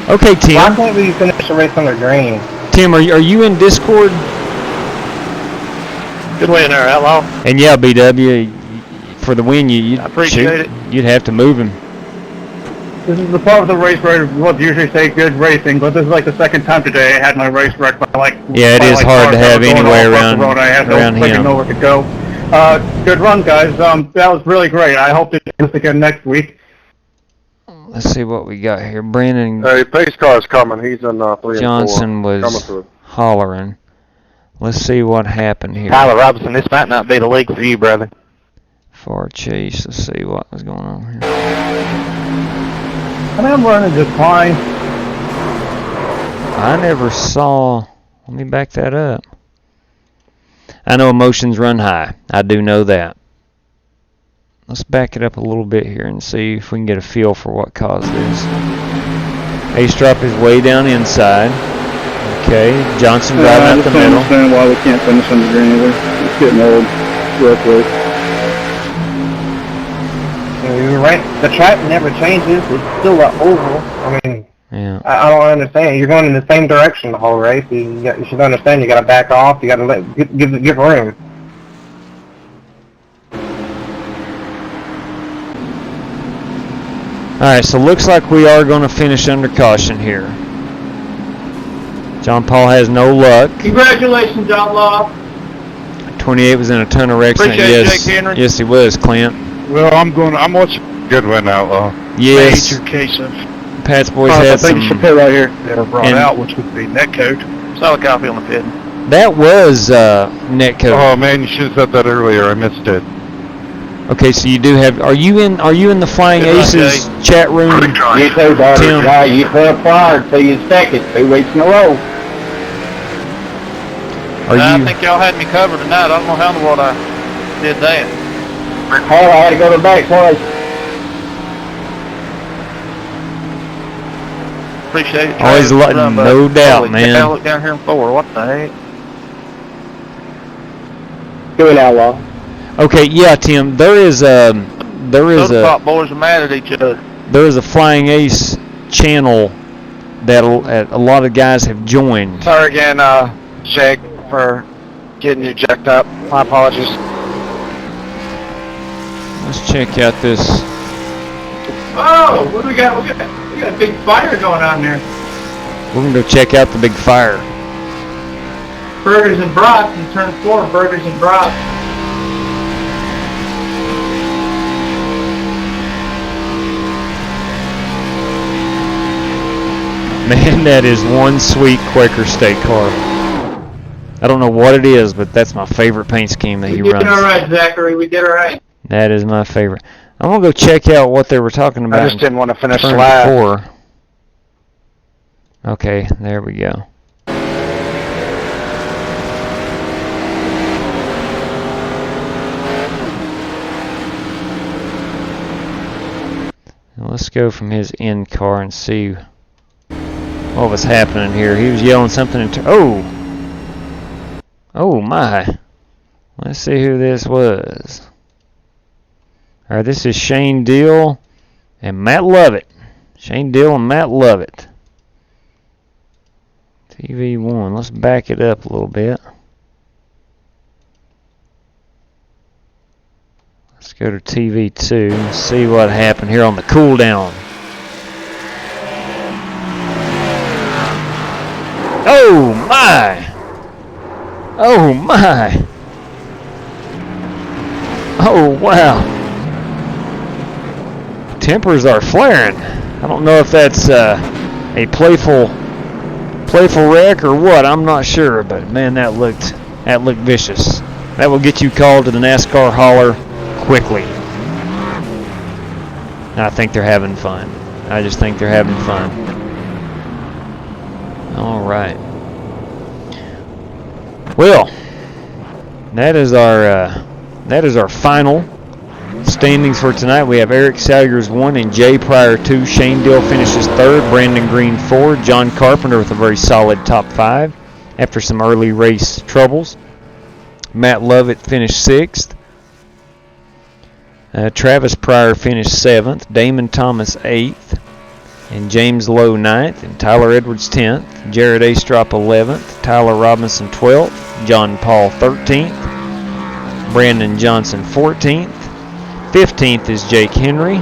Okay, Tim. Why can't we finish the race on the green? Tim, are you in Discord? Good win there, Outlaw. And yeah, BW, for the win, you'd appreciate it. You'd have to move him. This is the part of the race where what usually say good racing, but this is like the second time today I had my race wrecked by like. Yeah, it is hard to have any way around I had no freaking nowhere to go. Good run, guys. That was really great. I hope to do this again next week. Let's see what we got here. Brandon Hey, pace car's coming. He's in 3 and 4. Johnson was Coming through. hollering. Let's see what happened here. Tyler Robinson, this might not be the league for you, brother. For Chase, let's see what was going on here. I mean, I'm running just fine. I never saw. Let me back that up. I know emotions run high. I do know that. Let's back it up a little bit here and see if we can get a feel for what caused this. Ace drop is way down inside. Okay, Johnson driving out the middle. I just don't understand why we can't finish on the green either. It's getting old real quick. The track never changes. It's still an oval. I mean, yeah. I don't understand. You're going in the same direction the whole race. You should understand. You got to back off. You got to give room. All right, so looks like we are going to finish under caution here. John Paul has no luck. Congratulations, Outlaw. 28 was in a ton of wrecks. Appreciate Yes, Jake Henry. yes, he was, Clint. Well, I'm watching. Good win, Outlaw. Yes, Major case of Pat's boys I had think you some. should pit right here. never brought And- out, which would be netcode. Saw a copy on the pit. That was netcode. Oh man, you should have said that earlier. I missed it. Okay, so you do have. Are you in the Flying Good luck, Aces chat room? You too, daughter. Tim. Yeah, you fell fired till you second 2 weeks in a row. Are I you? think y'all had me covered tonight. I don't know how in the world I did that. Hell, I had to go to the back twice. Appreciate it. Always Travis. lo- Run, bud. no doubt, Holy man. cow, look down here in 4. What the heck? Good Outlaw. Okay, yeah, Tim. There is Soda pop a boys are mad at each other. Flying Ace channel that a lot of guys have joined. Sorry again, Jake, for getting you jacked up. My apologies. Let's check out this. Oh, what do we got? We got a big fire going on there. We're gonna go check out the big fire. Burgers and brats in turn 4. Burgers and brats. Man, that is one sweet Quaker State car. I don't know what it is, but that's my favorite paint scheme that he We did runs. all right, Zachary. We did all right. That is my favorite. I'm gonna go check out what they were talking about. I just didn't want to finish turn last. 4. Okay, there we go. Now let's go from his end car and see what was happening here. He was yelling something. Oh my! Let's see who this was. All right, this is Shane Deal and Matt Lovett. Shane Deal and Matt Lovett. TV1. Let's back it up a little bit. Let's go to TV2 and see what happened here on the cool down. Oh my! Oh my! Oh wow! tempers are flaring. I don't know if that's a playful wreck or what. I'm not sure, but man, that looked vicious. That will get you called to the NASCAR hauler quickly. I think they're having fun. I just think they're having fun. All right. Well, that is our final standings for tonight. We have Eric Salyers 1 and Jay Pryor 2. Shane Dill finishes 3rd. Brandon Green 4. John Carpenter with a very solid top 5 after some early race troubles. Matt Lovett finished 6th. Travis Pryor finished 7th. Damon Thomas 8th. And James Lowe 9th. And Tyler Edwards 10th. Jared Astrop 11th. Tyler Robinson 12th. John Paul 13th. Brandon Johnson 14th. 15th is Jake Henry.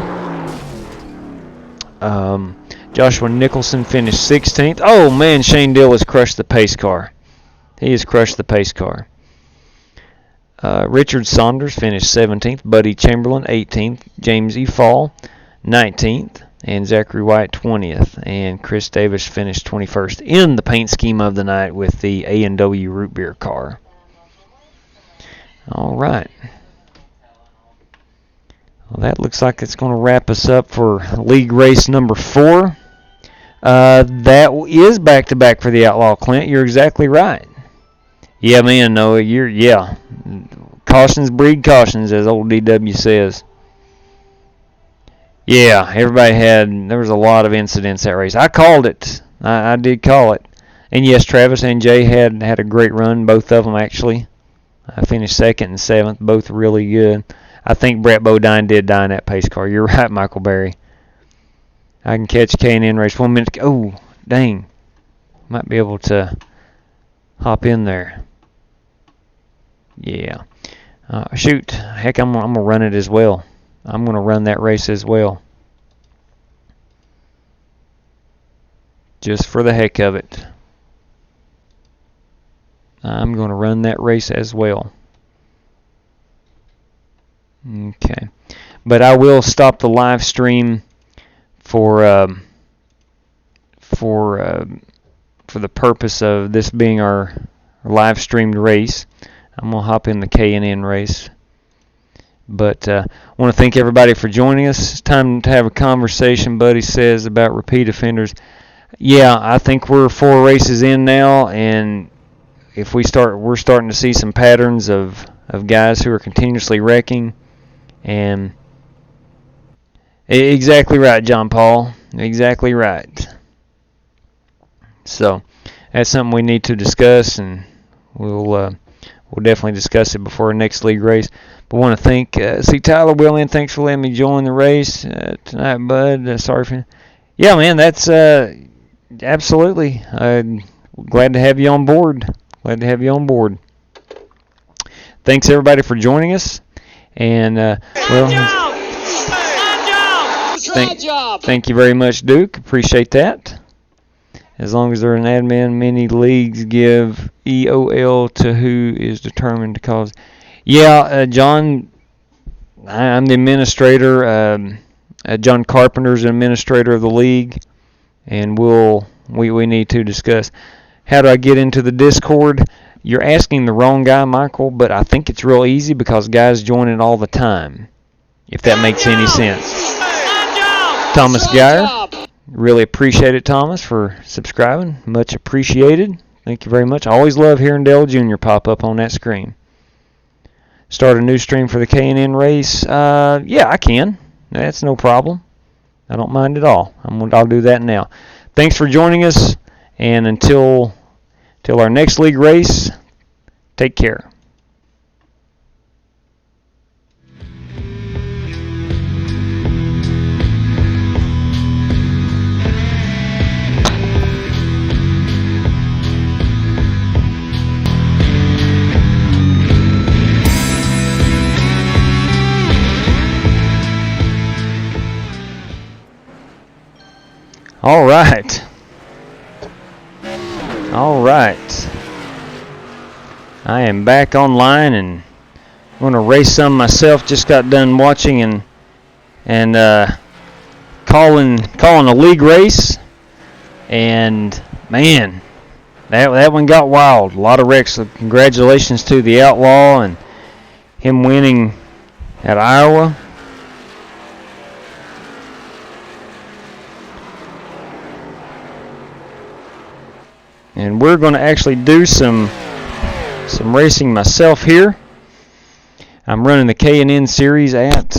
Joshua Nicholson finished 16th. Oh man, Shane Dill has crushed the pace car. He has crushed the pace car. Richard Saunders finished 17th. Buddy Chamberlain 18th. James E. Fall 19th. And Zachary White 20th. And Chris Davis finished 21st in the paint scheme of the night with the A&W Root Beer car. All right. Well, that looks like it's going to wrap us up for league race number 4. That is back-to-back for the Outlaw Clint. You're exactly right. Yeah, man, no, yeah. Cautions breed cautions, as old DW says. Yeah, there was a lot of incidents that race. I called it. I did call it. And yes, Travis and Jay had a great run, both of them actually. I finished 2nd and 7th, both really good. I think Brett Bodine did die in that pace car. You're right, Michael Berry. I can catch K&N race 1 minute. Oh, dang. Might be able to hop in there. Yeah. Shoot. Heck, I'm going to run it as well. I'm going to run that race as well. Just for the heck of it. I'm going to run that race as well. Okay. But I will stop the live stream for the purpose of this being our live streamed race. I'm going to hop in the K&N race. But I want to thank everybody for joining us. It's time to have a conversation, Buddy says, about repeat offenders. Yeah, I think we're 4 races in now, and if we're starting to see some patterns of guys who are continuously wrecking. And exactly right, John Paul. Exactly right. So that's something we need to discuss, and we'll definitely discuss it before our next league race. But I want to thank Tyler Willian. Thanks for letting me join the race tonight, Bud. Sorry for. Yeah, man, that's absolutely. Glad to have you on board. Glad to have you on board. Thanks everybody for joining us. And thank you very much, Duke. Appreciate that. As long as they're an admin, many leagues give EOL to who is determined to cause. Yeah, John, I'm the administrator. John Carpenter's an administrator of the league, and we need to discuss. How do I get into the Discord? You're asking the wrong guy, Michael, but I think it's real easy because guys join it all the time, if that makes any sense. Thomas Geyer, really appreciate it, Thomas, for subscribing. Much appreciated. Thank you very much. I always love hearing Dale Jr. pop up on that screen. Start a new stream for the K&N race. Yeah, I can. That's no problem. I don't mind at all. I'll do that now. Thanks for joining us, and until our next league race, take care. All right. I am back online and I'm going to race some myself. Just got done watching and calling a league race, and man, that one got wild. A lot of wrecks. So congratulations to the Outlaw and him winning at Iowa. And we're going to actually do some racing myself here. I'm running the K&N series at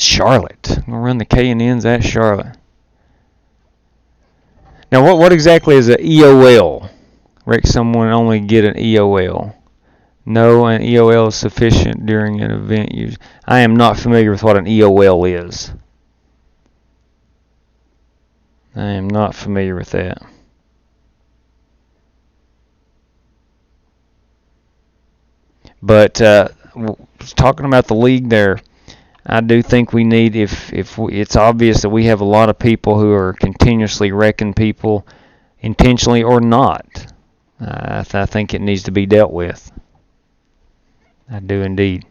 Charlotte. I'm going to run the K&Ns at Charlotte. Now, what exactly is an EOL? Rick, someone only get an EOL. No, an EOL is sufficient during an event use. I am not familiar with what an EOL is. I am not familiar with that. But talking about the league there, I do think we need, if it's obvious that we have a lot of people who are continuously wrecking people, intentionally or not, I think it needs to be dealt with. I do indeed.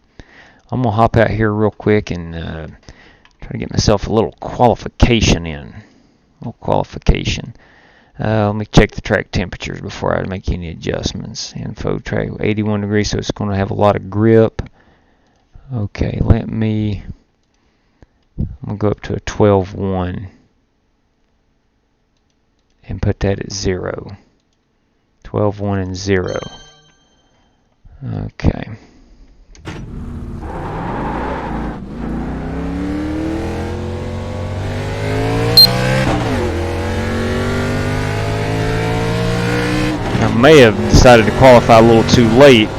I'm going to hop out here real quick and try to get myself a little qualification in. Let me check the track temperatures before I make any adjustments. Info track 81 degrees, so it's going to have a lot of grip. Okay, I'm going to go up to a 12.1 and put that at 0. 12.1 and 0. Okay. I may have decided to qualify a little too late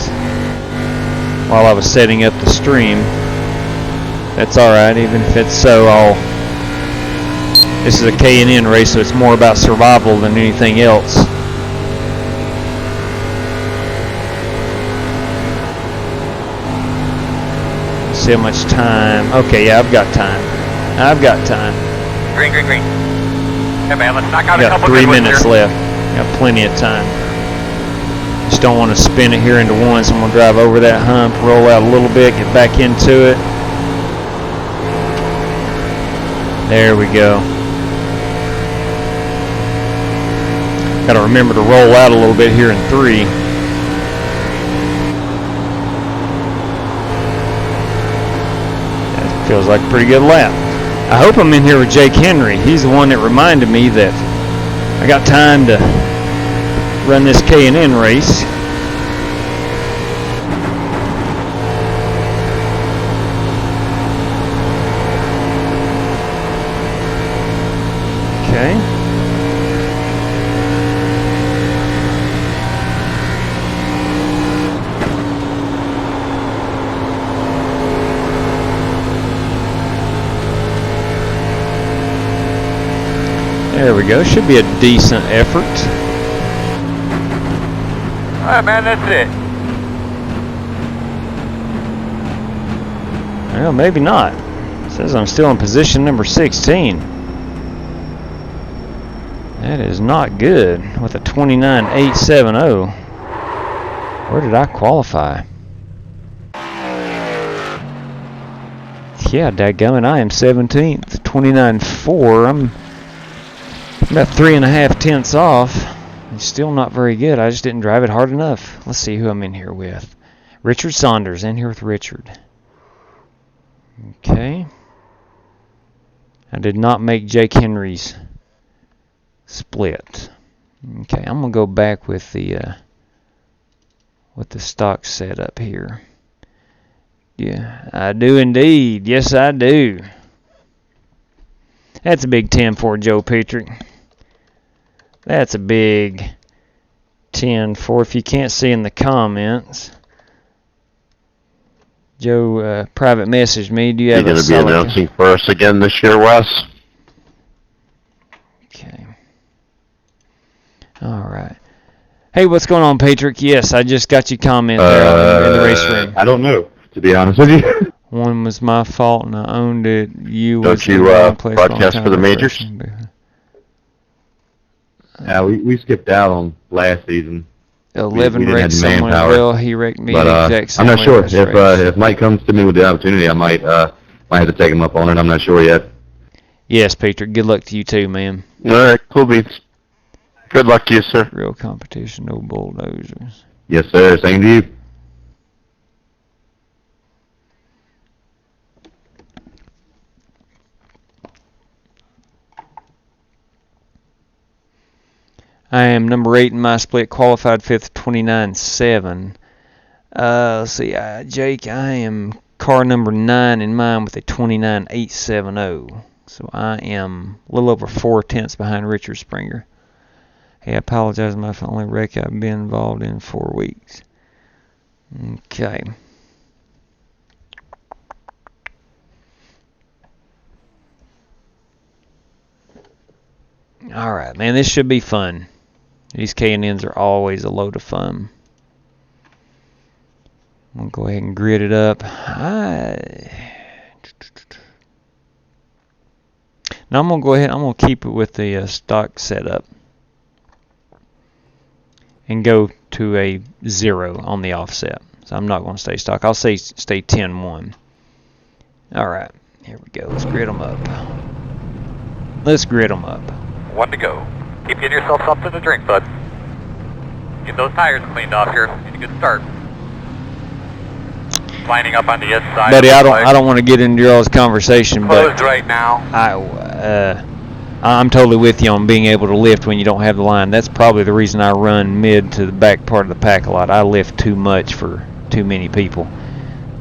while I was setting up the stream. That's alright, even if it's so, this is a K&N race, so it's more about survival than anything else. See how much time. Okay, yeah, I've got time. Green. Hey man, let's knock out a couple 3 minutes left. Got plenty of time. Just don't want to spin it here into one, so I'm going to drive over that hump, roll out a little bit, get back into it. There we go. Got to remember to roll out a little bit here in 3. That feels like a pretty good lap. I hope I'm in here with Jake Henry. He's the one that reminded me that I got time to run this K&N race. Okay. There we go. Should be a decent effort. Alright man, that's it. Well, maybe not. It says I'm still in position number 16. That is not good with a 29.870. Where did I qualify? Yeah, dadgummit, I am 17th. 29.4. I'm about 3.5 tenths off. It's still not very good. I just didn't drive it hard enough. Let's see who I'm in here with. Richard Saunders, in here with Richard. Okay. I did not make Jake Henry's split. Okay, I'm gonna go back with the stock setup here. Yeah, I do indeed. Yes, I do. That's a big 10 for Joe Patrick. That's a big 10 for, if you can't see in the comments. Joe private messaged me. Do you have going to be announcing for us again this year, Wes? Okay. All right. Hey, what's going on, Patrick? Yes, I just got your comment there in the race room. I don't know, to be honest with you. One was my fault, and I owned it. Don't you broadcast for the majors? Yeah, we skipped out on last season. 11 wrecked someone as well. He wrecked me but, the exact same I'm not sure. way. If Mike comes to me with the opportunity, I might have to take him up on it. I'm not sure yet. Yes, Peter. Good luck to you too, man. All right, cool beans. Good luck to you, sir. Real competition, no bulldozers. Yes, sir. Same to you. I am number 8 in my split, qualified 5th, 29.7. Let's see, Jake, I am car number 9 in mine with a 29.870. So I am a little over 4 tenths behind Richard Springer. Hey, I apologize, my only wreck I've been involved in 4 weeks. Okay. Alright, man, this should be fun. These K&Ns are always a load of fun. I'm going to go ahead and grid it up. Now I'm going to go ahead, I'm going to keep it with the stock setup. And go to a 0 on the offset. So I'm not going to stay stock. I'll say stay 10-1. Alright, here we go. Let's grid them up. Let's grid them up. 1 to go. Keep getting yourself something to drink, bud. Get those tires cleaned off here. Need a good start. Lining up on the S side. Buddy, I don't want to get into y'all's conversation, Closed but right now. I'm totally with you on being able to lift when you don't have the line. That's probably the reason I run mid to the back part of the pack a lot. I lift too much for too many people.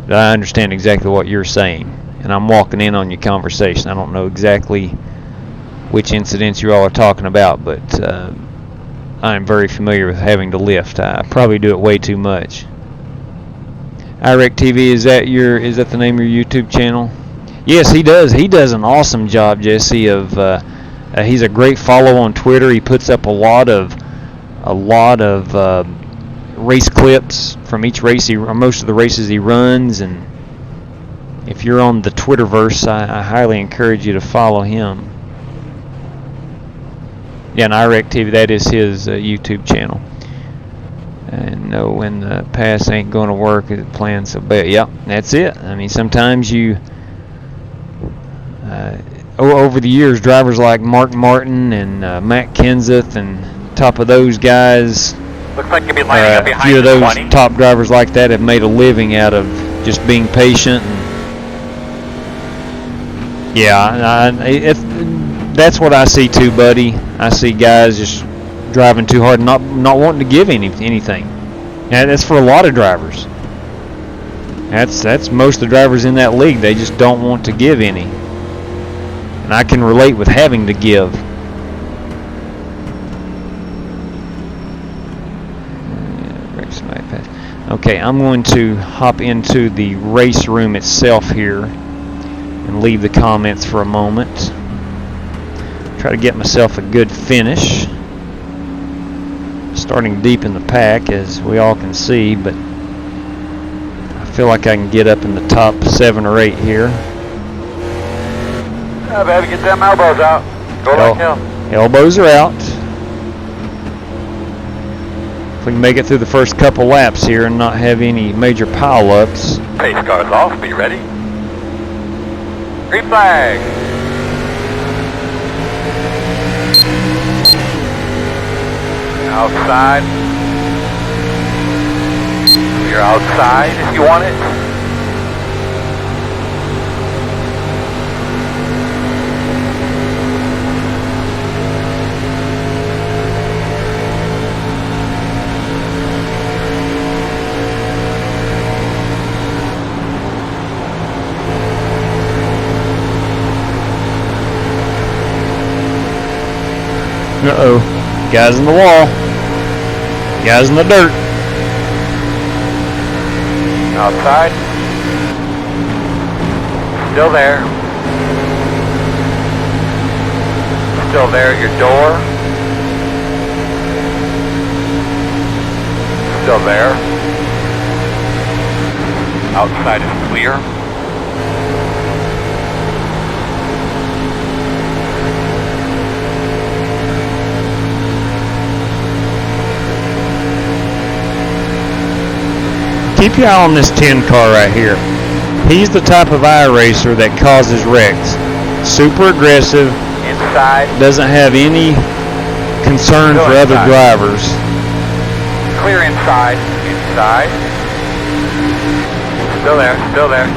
But I understand exactly what you're saying, and I'm walking in on your conversation. I don't know exactly which incidents you all are talking about, but I'm very familiar with having to lift. I probably do it way too much. iRacing TV, is that the name of your YouTube channel? Yes, he does. He does an awesome job, Jesse. He's a great follow on Twitter. He puts up a lot of race clips from each race or most of the races he runs. And if you're on the Twitterverse, I highly encourage you to follow him. Yeah, and iRacing TV, that is his YouTube channel. And no, when the pass ain't going to work, it plans so bad. Yep, that's it. I mean, sometimes you, over the years, drivers like Mark Martin and Matt Kenseth and top of those guys, looks like you'll be lining up behind a few of those 20. top drivers like that have made a living out of just being patient. And yeah, that's what I see too, buddy. I see guys just driving too hard and not wanting to give anything. And that's for a lot of drivers. That's most of the drivers in that league. They just don't want to give any. And I can relate with having to give. Okay, I'm going to hop into the race room itself here and leave the comments for a moment. Try to get myself a good finish. Starting deep in the pack, as we all can see, but I feel like I can get up in the top 7 or 8 here. Baby, get them elbows out. Go like hell. Elbows are out. If we can make it through the first couple laps here and not have any major pile-ups. Pace cars off. Be ready. Green flag. Outside. You're outside if you want it. Uh-oh. Guys in the wall. Guys in the dirt. Outside. Still there. Still there at your door. Still there. Outside is clear. Keep your eye on this 10 car right here. He's the type of iRacer that causes wrecks. super aggressive. Inside. Doesn't have any concern for other drivers. Clear inside. Inside. Still there. Still there.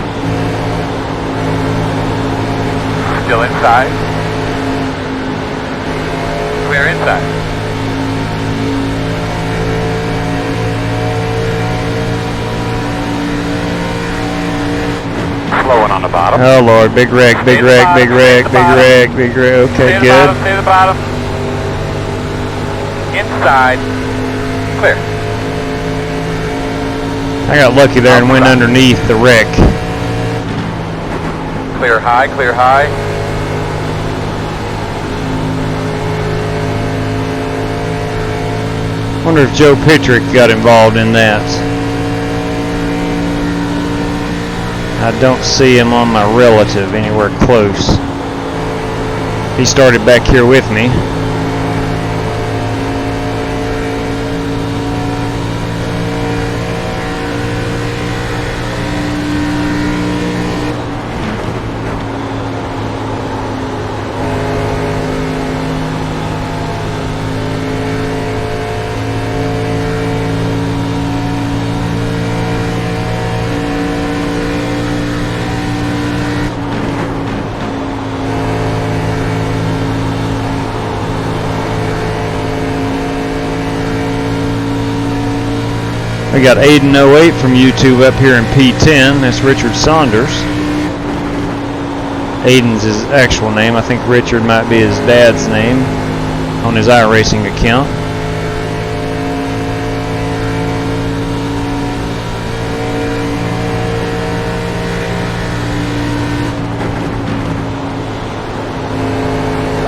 Still inside. Clear inside. Slowing on the bottom. Oh Lord, big wreck, big wreck, big wreck, big wreck, big wreck. Okay, good. Stay the bottom. Inside. Clear. I got lucky there and went underneath the wreck. Clear high, clear high. Wonder if Joe Pittrick got involved in that. I don't see him on my relative anywhere close. He started back here with me. We got Aiden08 from YouTube up here in P10. That's Richard Saunders. Aiden's his actual name. I think Richard might be his dad's name on his iRacing account.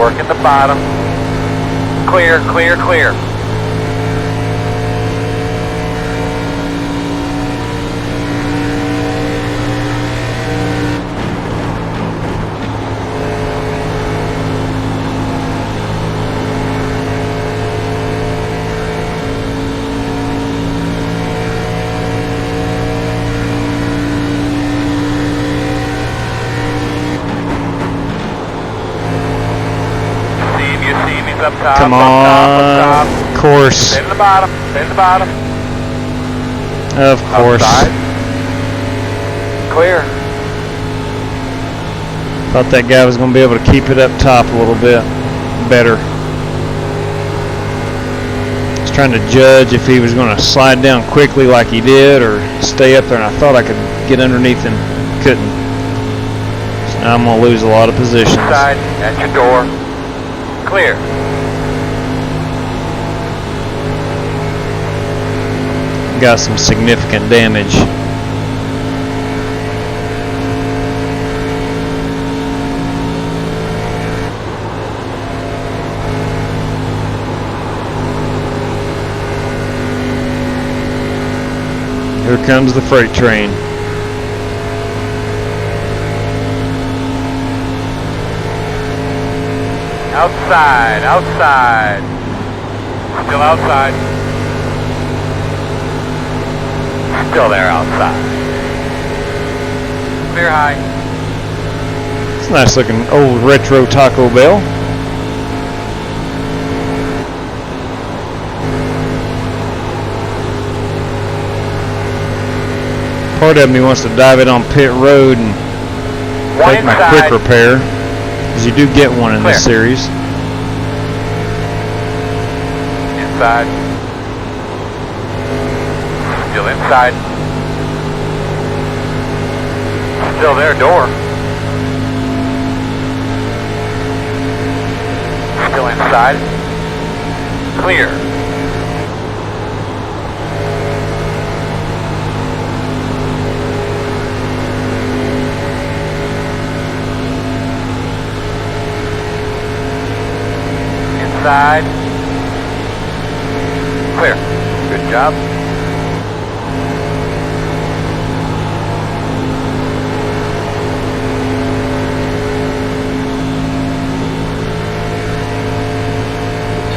Work at the bottom. Clear, clear, clear. Up top, come on, up top. Of course. Stay in the bottom, stay in the bottom. Of course. Outside. Clear. Thought that guy was going to be able to keep it up top a little bit better. I was trying to judge if he was going to slide down quickly like he did or stay up there, and I thought I could get underneath him. Couldn't. So now I'm going to lose a lot of positions. Inside, at your door. Clear. Got some significant damage. Here comes the freight train. Outside, outside. Still outside. Still there outside. Clear high. It's a nice looking old retro Taco Bell. Part of me wants to dive it on pit road and take my quick repair, because you do get one in this series. Inside. Still inside. Still there, door. Still inside. Clear. Inside. Clear. Good job.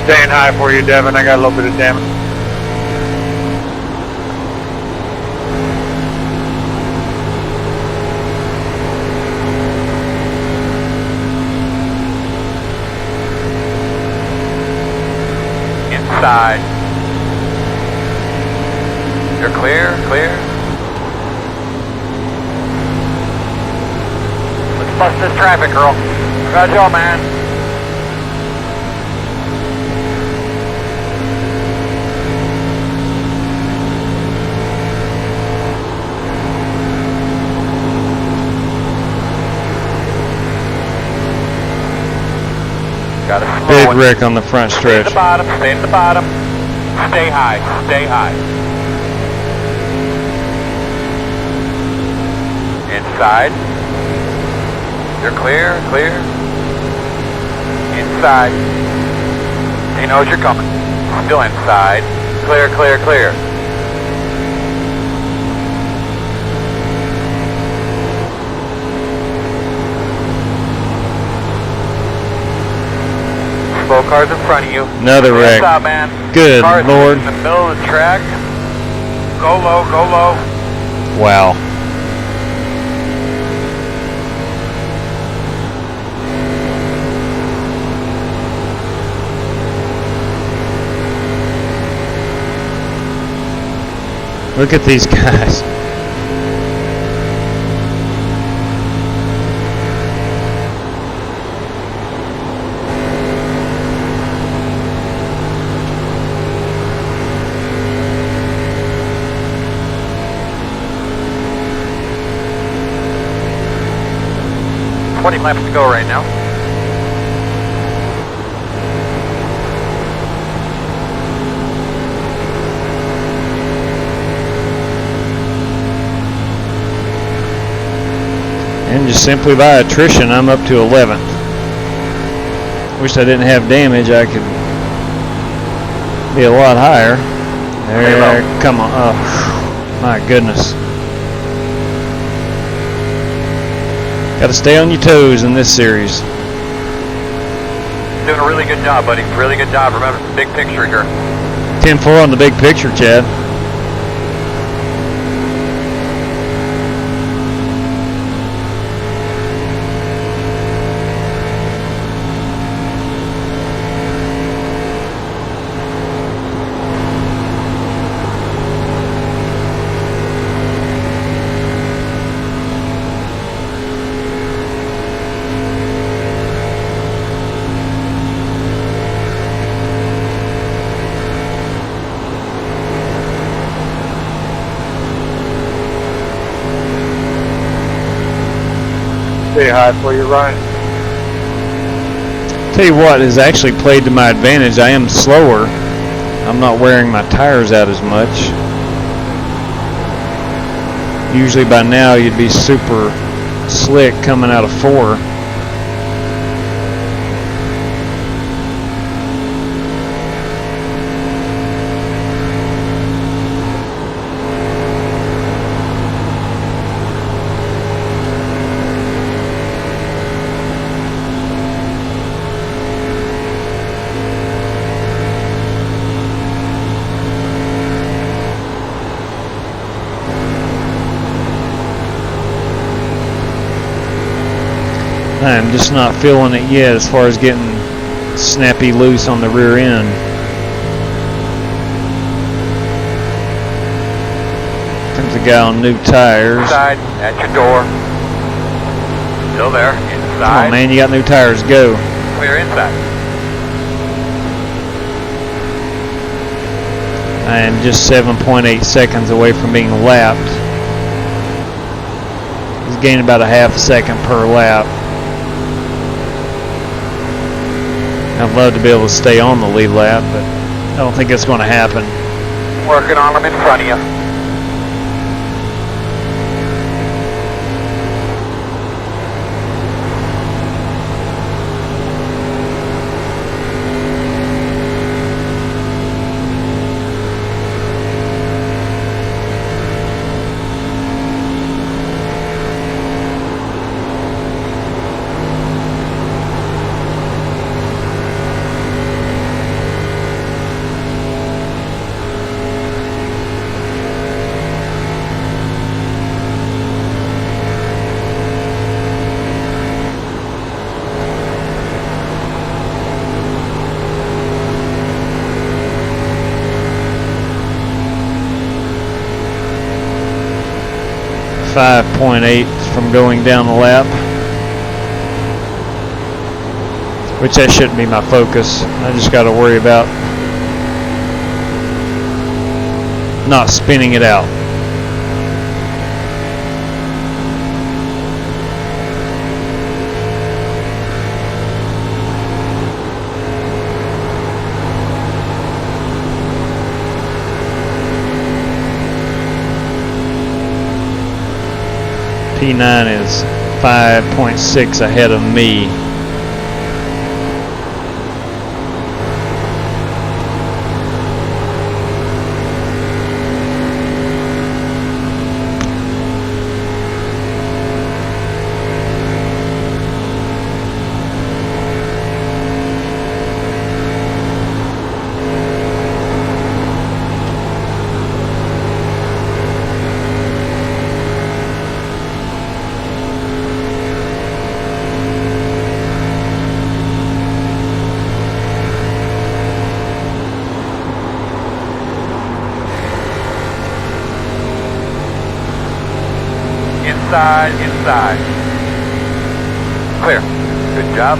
Staying high for you, Devin. I got a little bit of damage. inside. You're clear, clear. Let's bust this traffic, girl. Roger, all, man. Got a slow Big one. wreck on the front Stay at stretch. the bottom, stay at the bottom. Stay high, stay high. Inside. You're clear, clear. Inside. He knows you're coming. Still inside. Clear, clear, clear. Slow cars in front of you. Another wreck. Stop, man. Good Cars Lord. in the middle of the track. Go low, go low. Wow. Look at these guys. Twenty laps to go right now. And just simply by attrition, I'm up to 11th. Wish I didn't have damage. I could be a lot higher. There, come on. Oh, my goodness. Got to stay on your toes in this series. Doing a really good job, buddy. Really good job. Remember the big picture here. 10-4 on the big picture, Chad. Stay high before you run. Tell you what has actually played to my advantage. I am slower. I'm not wearing my tires out as much. Usually by now you'd be super slick coming out of 4. I'm just not feeling it yet as far as getting snappy loose on the rear end. Comes a guy on new tires. Inside, at your door. Still there. Inside. Come on, man, you got new tires. Go. Clear inside. I am just 7.8 seconds away from being lapped. He's gaining about a half second per lap. I'd love to be able to stay on the lead lap, but I don't think it's going to happen. Working on them in front of you. 5.8 from going down the lap. Which that shouldn't be my focus. I just got to worry about not spinning it out. P9 is 5.6 ahead of me. Inside. Clear. Good job.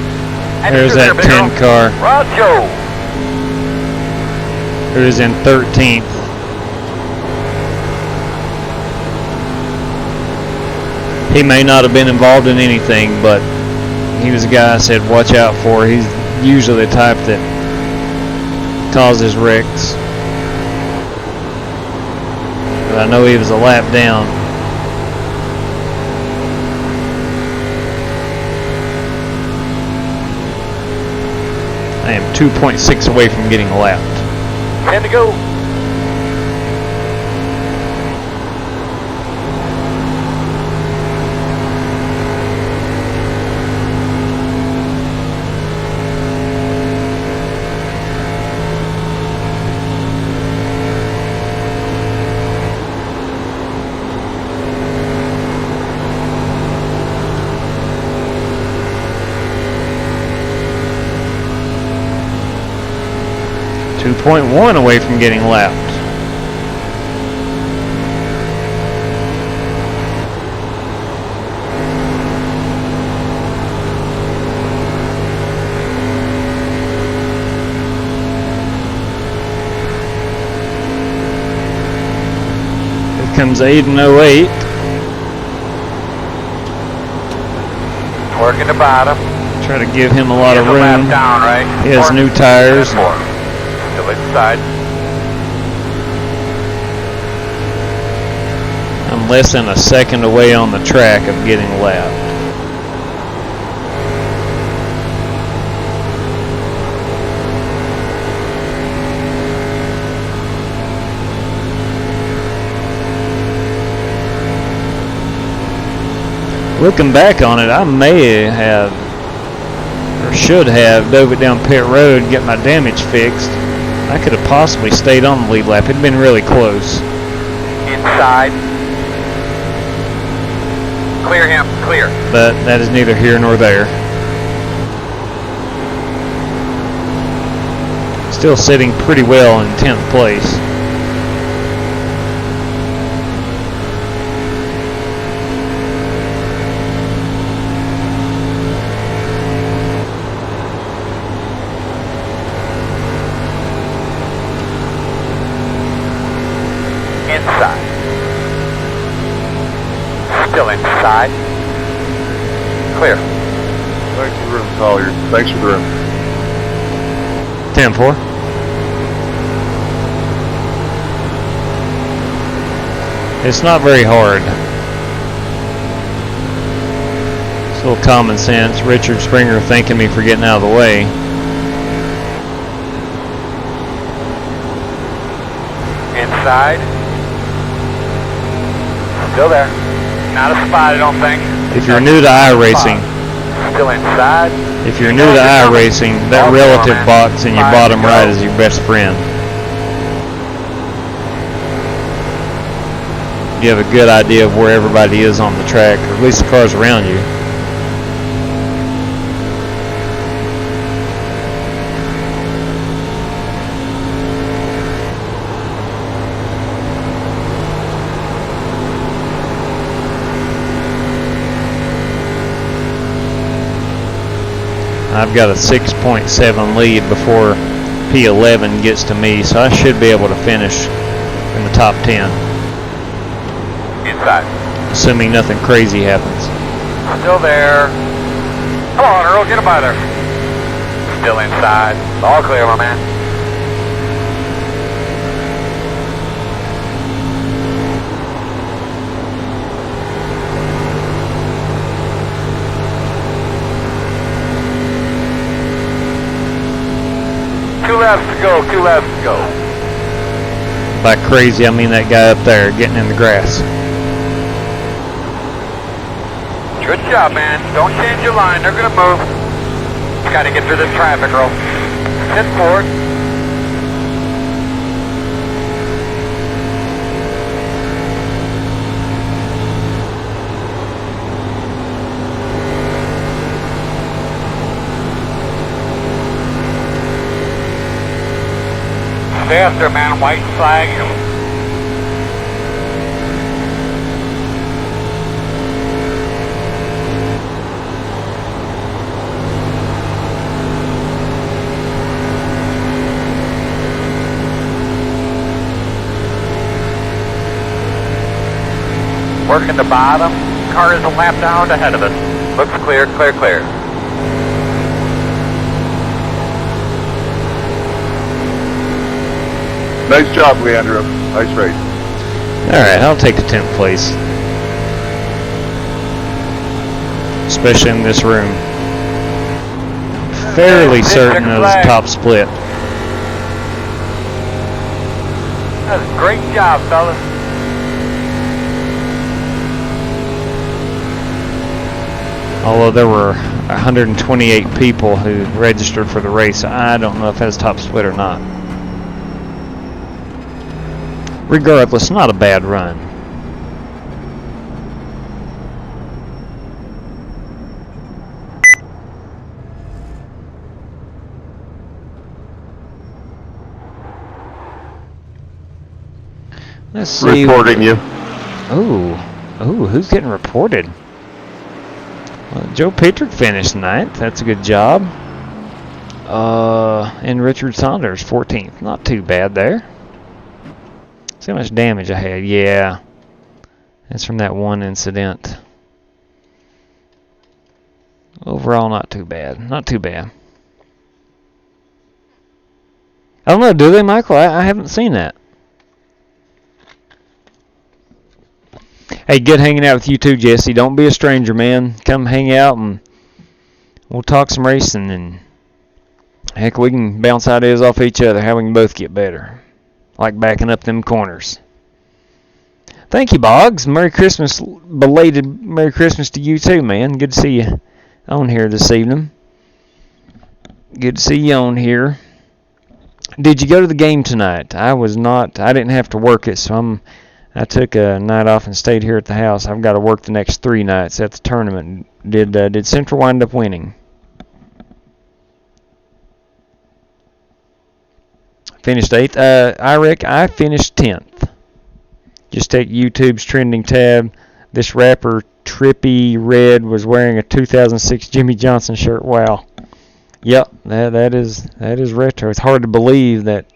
There's that 10 car. Roger. It is in 13th. He may not have been involved in anything, but he was a guy I said watch out for. He's usually the type that causes wrecks. But I know he was a lap down. I am 2.6 away from getting lapped. 10 to go. .1 away from getting lapped. Here comes Aiden 08. Working the bottom. Try to give him a lot of room. Down, right? He has new tires. Still inside. I'm less than a second away on the track of getting lapped. Looking back on it, I may have, or should have, dove it down pit road and get my damage fixed. I could have possibly stayed on the lead lap. It'd been really close. Inside. Clear him, clear. But that is neither here nor there. Still sitting pretty well in 10th place. Inside. Still inside. Clear. Thanks for the room, Collier. Thanks for the room. 10-4. It's not very hard. It's a little common sense. Richard Springer thanking me for getting out of the way. Inside. Still there. Not a spot, I don't think. If you're new to iRacing, Still inside. if you're new to iRacing, that relative box in your bottom right is your best friend. You have a good idea of where everybody is on the track, or at least the cars around you. I've got a 6.7 lead before P11 gets to me, so I should be able to finish in the top 10. Inside. Assuming nothing crazy happens. Still there. Come on, Earl, get him by there. Still inside. All clear, my man. Two laps to go, 2 laps to go. By crazy, I mean that guy up there getting in the grass. Good job, man. Don't change your line. They're going to move. Got to get through this traffic, Earl. Hit forward. Stay up there, man. White flag. Working the bottom. Car is a lap down ahead of us. Looks clear, clear, clear. Nice job, Leandro. Nice race. Alright, I'll take the 10th place. Especially in this room. Fairly certain of the top split. That's a great job, fellas. Although there were 128 people who registered for the race, I don't know if that's top split or not. Regardless, not a bad run. Let's see. Reporting you. Ooh, who's getting reported? Well, Joe Patrick finished 9th. That's a good job. And Richard Saunders 14th. Not too bad there. See how much damage I had. Yeah. That's from that one incident. Overall, not too bad. Not too bad. I don't know, do they, Michael? I haven't seen that. Hey, good hanging out with you too, Jesse. Don't be a stranger, man. Come hang out and we'll talk some racing, and heck, we can bounce ideas off each other, how we can both get better. Like backing up them corners. Thank you, Boggs. Merry Christmas, belated Merry Christmas to you too, man. Good to see you on here this evening. Good to see you on here. Did you go to the game tonight? I was not. I didn't have to work it, so I took a night off and stayed here at the house. I've got to work the next 3 nights at the tournament. Did Central wind up winning? Finished 8th. I finished 10th. Just take YouTube's trending tab. This rapper, Trippy Red, was wearing a 2006 Jimmy Johnson shirt. Wow. Yep, that is retro. It's hard to believe that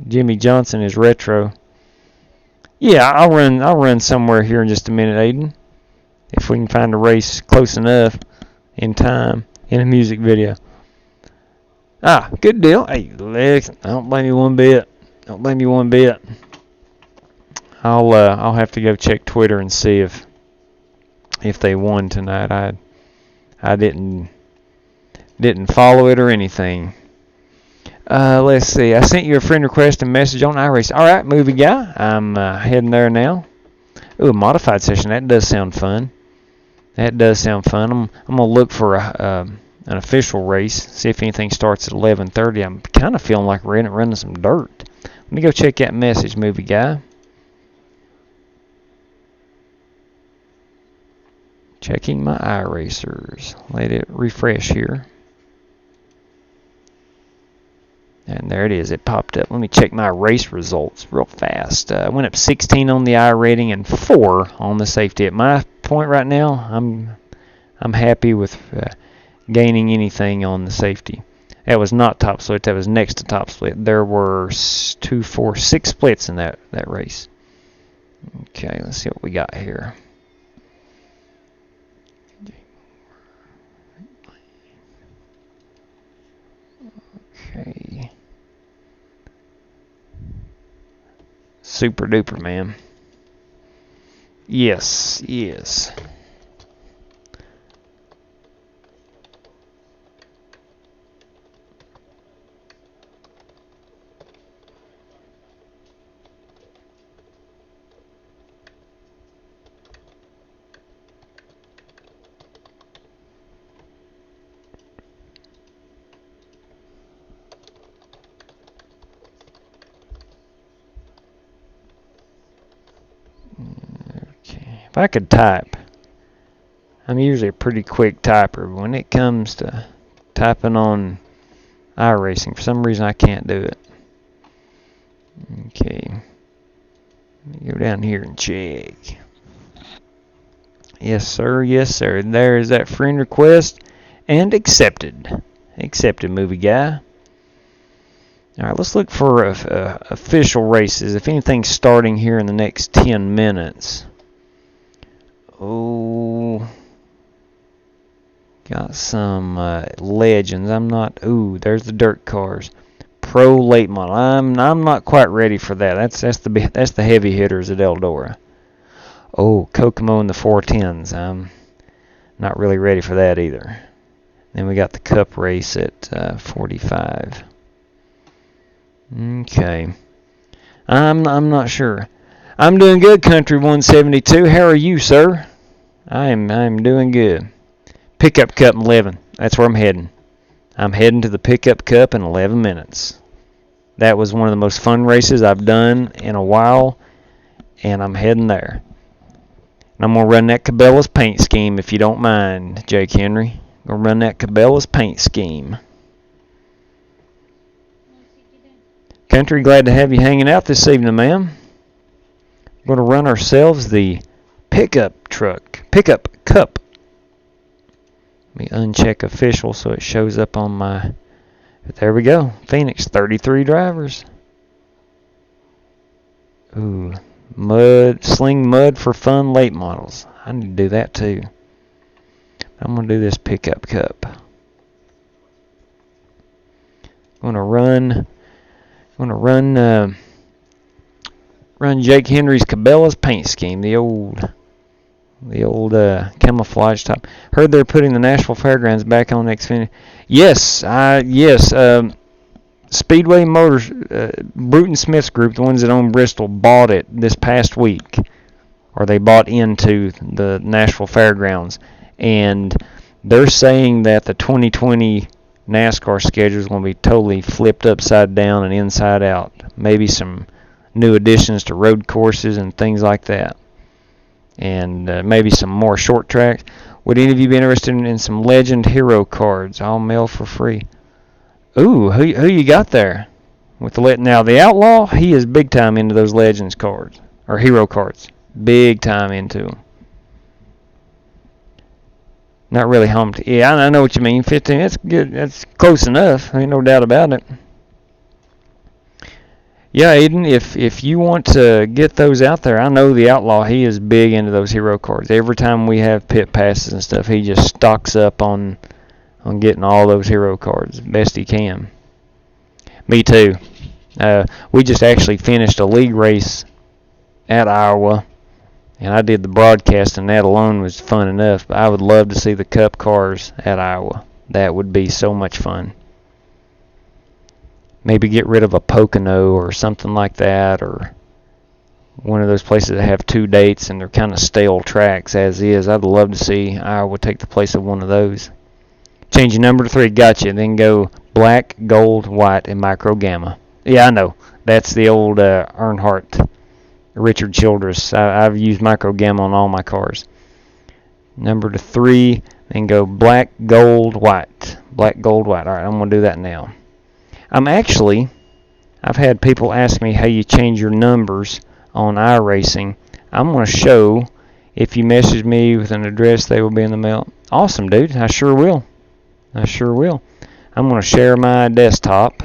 Jimmy Johnson is retro. Yeah, I'll run somewhere here in just a minute, Aiden. If we can find a race close enough in time in a music video. Ah, good deal. Hey, Lex, I don't blame you one bit. Don't blame you one bit. I'll have to go check Twitter and see if they won tonight. I didn't follow it or anything. Let's see. I sent you a friend request and message on iRacing. All right, movie guy. I'm heading there now. Ooh, a modified session. That does sound fun. That does sound fun. I'm gonna look for an official race. See if anything starts at 11:30. I'm kind of feeling like we're running some dirt. Let me go check that message, movie guy. Checking my iRacers. Let it refresh here. And there it is. It popped up. Let me check my race results real fast. I went up 16 on the iRating and 4 on the safety. At my point right now, I'm happy with gaining anything on the safety. That was not top split. That was next to top split. There were 2, 4, 6 splits in that race. Okay, let's see what we got here. Okay. Super duper, man. Yes, yes. If I could type, I'm usually a pretty quick typer, but when it comes to typing on iRacing, for some reason I can't do it. Okay, let me go down here and check. Yes sir, yes sir. There is that friend request, and accepted. Accepted, movie guy. Alright, let's look for official races, if anything's starting here in the next 10 minutes. Oh, got some legends. I'm not. Ooh, there's the dirt cars. Pro late model. I'm not quite ready for that. That's the heavy hitters at Eldora. Oh, Kokomo and the 410s. I'm not really ready for that either. Then we got the Cup race at 45. Okay. I'm not sure. I'm doing good, Country 172. How are you, sir? I'm doing good. Pickup Cup in 11. That's where I'm heading. I'm heading to the Pickup Cup in 11 minutes. That was one of the most fun races I've done in a while, and I'm heading there. And I'm going to run that Cabela's paint scheme, if you don't mind, Jake Henry. I'm going to run that Cabela's paint scheme. Country, glad to have you hanging out this evening, ma'am. We're going to run ourselves the pickup cup. Let me uncheck official so it shows up on my. There we go. Phoenix, 33 drivers. Ooh, sling mud for fun late models. I need to do that too. I'm going to do this pickup cup. I'm going to run Jake Henry's Cabela's paint scheme, the old camouflage top. Heard they're putting the Nashville Fairgrounds back on Xfinity. Yes. Speedway Motors, Bruton Smith's group, the ones that own Bristol, bought it this past week, or they bought into the Nashville Fairgrounds, and they're saying that the 2020 NASCAR schedule is going to be totally flipped upside down and inside out. Maybe some new additions to road courses and things like that, and maybe some more short tracks. Would any of you be interested in some Legend Hero cards, all mail for free? Ooh, who you got there? Now the Outlaw, he is big time into those Legends cards or Hero cards. Big time into them. Not really home to. Yeah, I know what you mean. 15. That's good. That's close enough. Ain't no doubt about it. Yeah, Aiden, if you want to get those out there, I know the Outlaw, he is big into those hero cards. Every time we have pit passes and stuff, he just stocks up on getting all those hero cards best he can. Me too. We just actually finished a league race at Iowa, and I did the broadcast, and that alone was fun enough. But I would love to see the Cup cars at Iowa. That would be so much fun. Maybe get rid of a Pocono or something like that, or one of those places that have 2 dates and they're kind of stale tracks as is. I'd love to see Iowa take the place of one of those. Change your number to 3, gotcha. Then go black, gold, white, and micro gamma. Yeah, I know. That's the old Earnhardt, Richard Childress. I've used micro gamma on all my cars. Number to 3, then go black, gold, white. Black, gold, white. All right, I'm going to do that now. I've had people ask me how you change your numbers on iRacing. I'm going to show. If you message me with an address, they will be in the mail. Awesome, dude. I sure will. I sure will. I'm going to share my desktop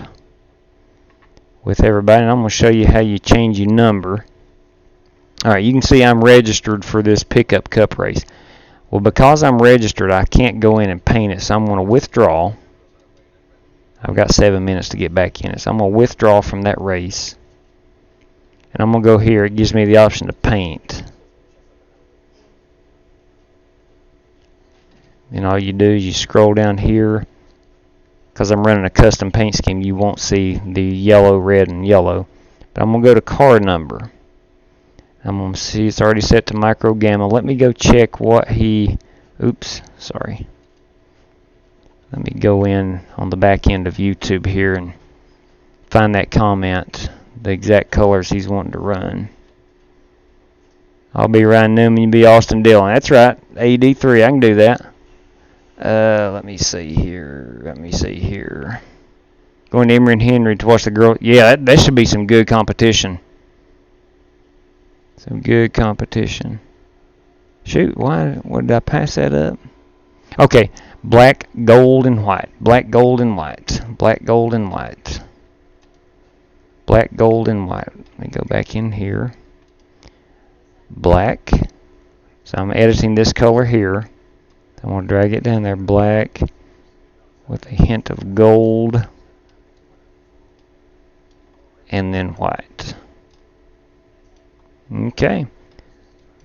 with everybody, and I'm going to show you how you change your number. Alright, you can see I'm registered for this pickup cup race. Well, because I'm registered, I can't go in and paint it, so I'm going to withdraw. I've got 7 minutes to get back in it, so I'm going to withdraw from that race. And I'm going to go here. It gives me the option to paint. And all you do is you scroll down here. Because I'm running a custom paint scheme, you won't see the yellow, red, and yellow. But I'm going to go to car number. I'm going to see it's already set to micro gamma. Let me go check what he... Oops, sorry. Let me go in on the back end of YouTube here and find that comment, the exact colors he's wanting to run. I'll be Ryan Newman, you be Austin Dillon. That's right, AD3, I can do that. Let me see here. Going to Emery and Henry to watch the girl. Yeah, that should be some good competition. Some good competition. Shoot, what did I pass that up? Okay, black, gold, and white. Black, gold, and white. Black, gold, and white. Black, gold, and white. Let me go back in here. Black. So I'm editing this color here. I'm going to drag it down there. Black with a hint of gold. And then white. Okay.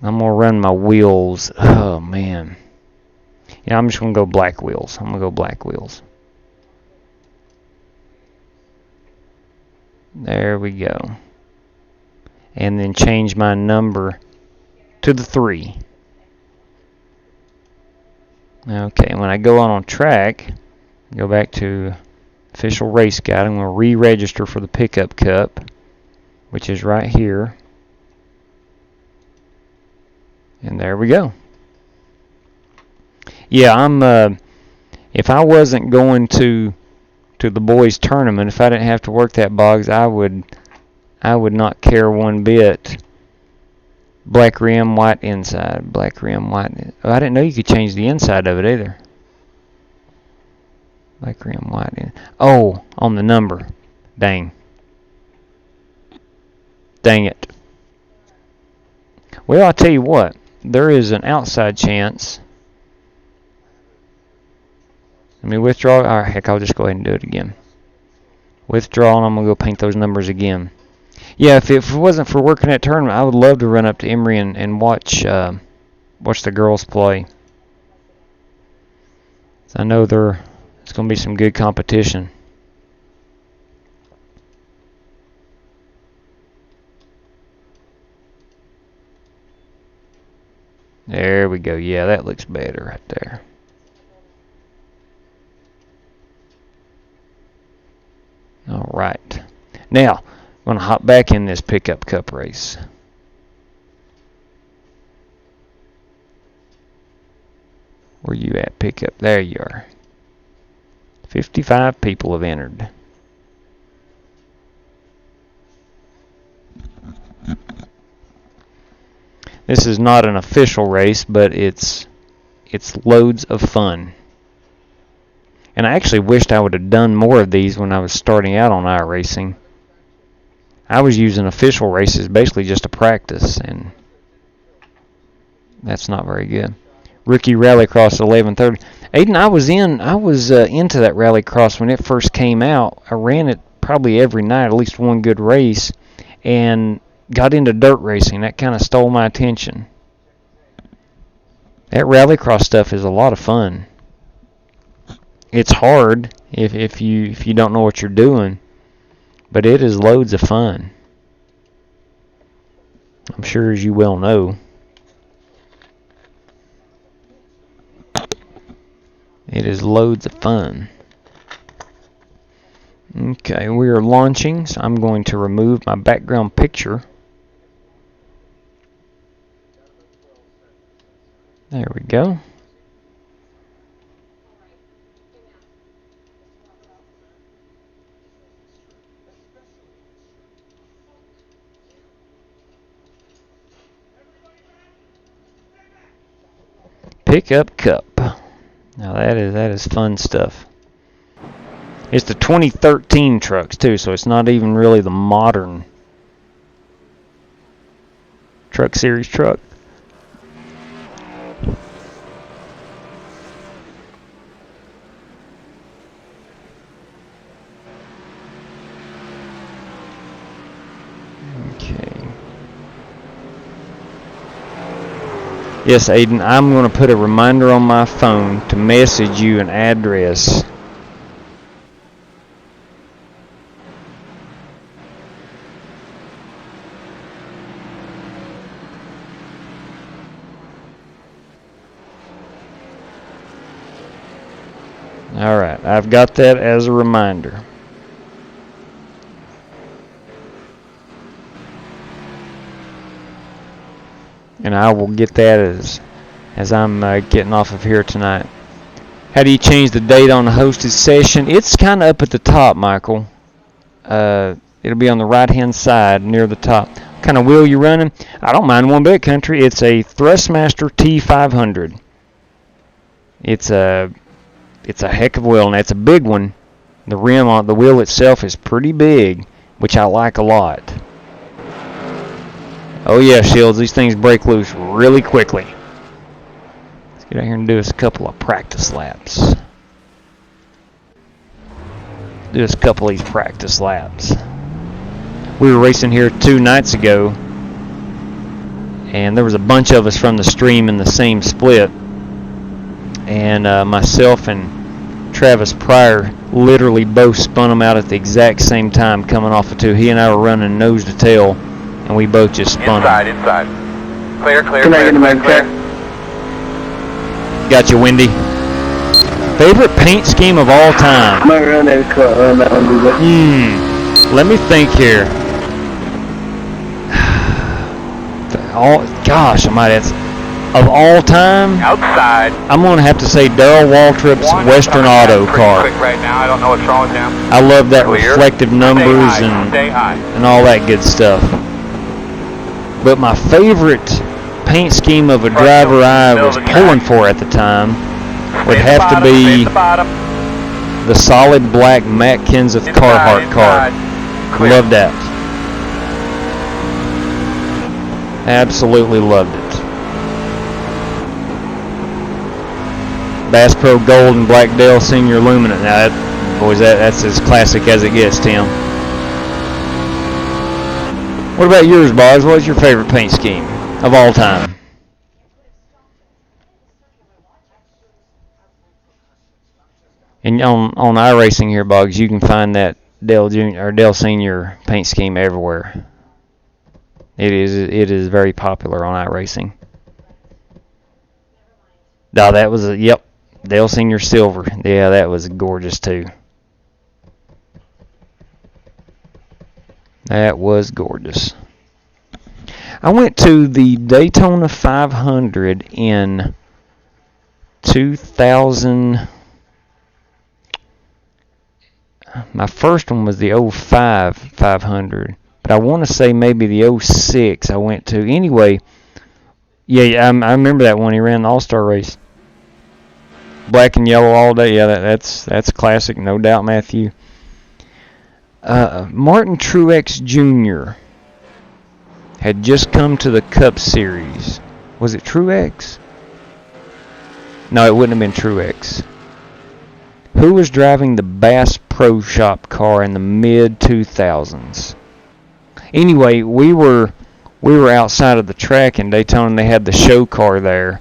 I'm going to run my wheels. Oh, man. Yeah, I'm just going to go black wheels. I'm going to go black wheels. There we go. And then change my number to the 3. Okay, when I go on track, go back to official race guide. I'm going to re-register for the pickup cup, which is right here. And there we go. Yeah, if I wasn't going to the boys tournament, if I didn't have to work that bogs, I would not care one bit. Black rim, white inside. Black rim, white. Oh, I didn't know you could change the inside of it either. Black rim, white. Oh, on the number. Dang. Dang it. Well, I'll tell you what. There is an outside chance. Let me withdraw. Alright, heck, I'll just go ahead and do it again. Withdraw, and I'm going to go paint those numbers again. Yeah, if it wasn't for working that tournament, I would love to run up to Emery and watch the girls play. I know it's going to be some good competition. There we go. Yeah, that looks better right there. All right. Now, I'm going to hop back in this pickup cup race. Where you at, pickup? There you are. 55 people have entered. This is not an official race, but it's loads of fun. And I actually wished I would have done more of these when I was starting out on iRacing. I was using official races basically just to practice, and that's not very good. Rookie Rallycross 1130. Aiden, I was into that Rallycross when it first came out. I ran it probably every night, at least one good race, and got into dirt racing. That kind of stole my attention. That Rallycross stuff is a lot of fun. It's hard if you don't know what you're doing, but it is loads of fun. I'm sure, as you well know. It is loads of fun. Okay, we are launching, so I'm going to remove my background picture. There we go. Pickup cup. Now that is fun stuff. It's the 2013 trucks too, so it's not even really the modern truck series truck. Okay. Yes, Aiden, I'm going to put a reminder on my phone to message you an address. Alright, I've got that as a reminder. And I will get that as I'm getting off of here tonight. How do you change the date on the hosted session? It's kind of up at the top, Michael. It'll be on the right-hand side near the top. What kind of wheel you running? I don't mind one bit, country. It's a Thrustmaster T500. It's a heck of a wheel, and it's a big one. The rim on the wheel itself is pretty big, which I like a lot. Oh yeah, Shields, these things break loose really quickly. Let's get out here and do us a couple of practice laps. Do us a couple of these practice laps. We were racing here 2 nights ago, and there was a bunch of us from the stream in the same split. And myself and Travis Pryor literally both spun them out at the exact same time coming off of 2. He and I were running nose to tail, and we both just spun inside, them. Inside. Clear. Got you, Wendy. Favorite paint scheme of all time? Let me think here. Gosh, I might have. Of all time, outside. I'm going to have to say Darrell Waltrip's Western Auto car. Quick right now. I don't know what's wrong with him. I love that reflective numbers Stay high. and all that good stuff. But my favorite paint scheme of a driver I was pulling for at the time would have to be the solid black Matt Kenseth Carhartt car. Love that. Absolutely loved it. Bass Pro Gold and Black Dale Senior Luminant. Now, that's as classic as it gets, Tim. What about yours, Boggs? What's your favorite paint scheme of all time? And on iRacing here, Boggs, you can find that Dale Junior or Dale Senior paint scheme everywhere. It is very popular on iRacing. No, that was yep, Dale Senior Silver. Yeah, that was gorgeous too. That was gorgeous. I went to the Daytona 500 in 2000. My first one was the 05 500, but I want to say maybe the 06 I went to. Anyway, yeah, I remember that one. He ran the All-Star race. Black and yellow all day. Yeah, that's classic, no doubt, Matthew. Martin Truex Jr. had just come to the Cup Series. Was it Truex? No, it wouldn't have been Truex. Who was driving the Bass Pro Shop car in the mid-2000s? Anyway, we were outside of the track in Daytona, and they had the show car there.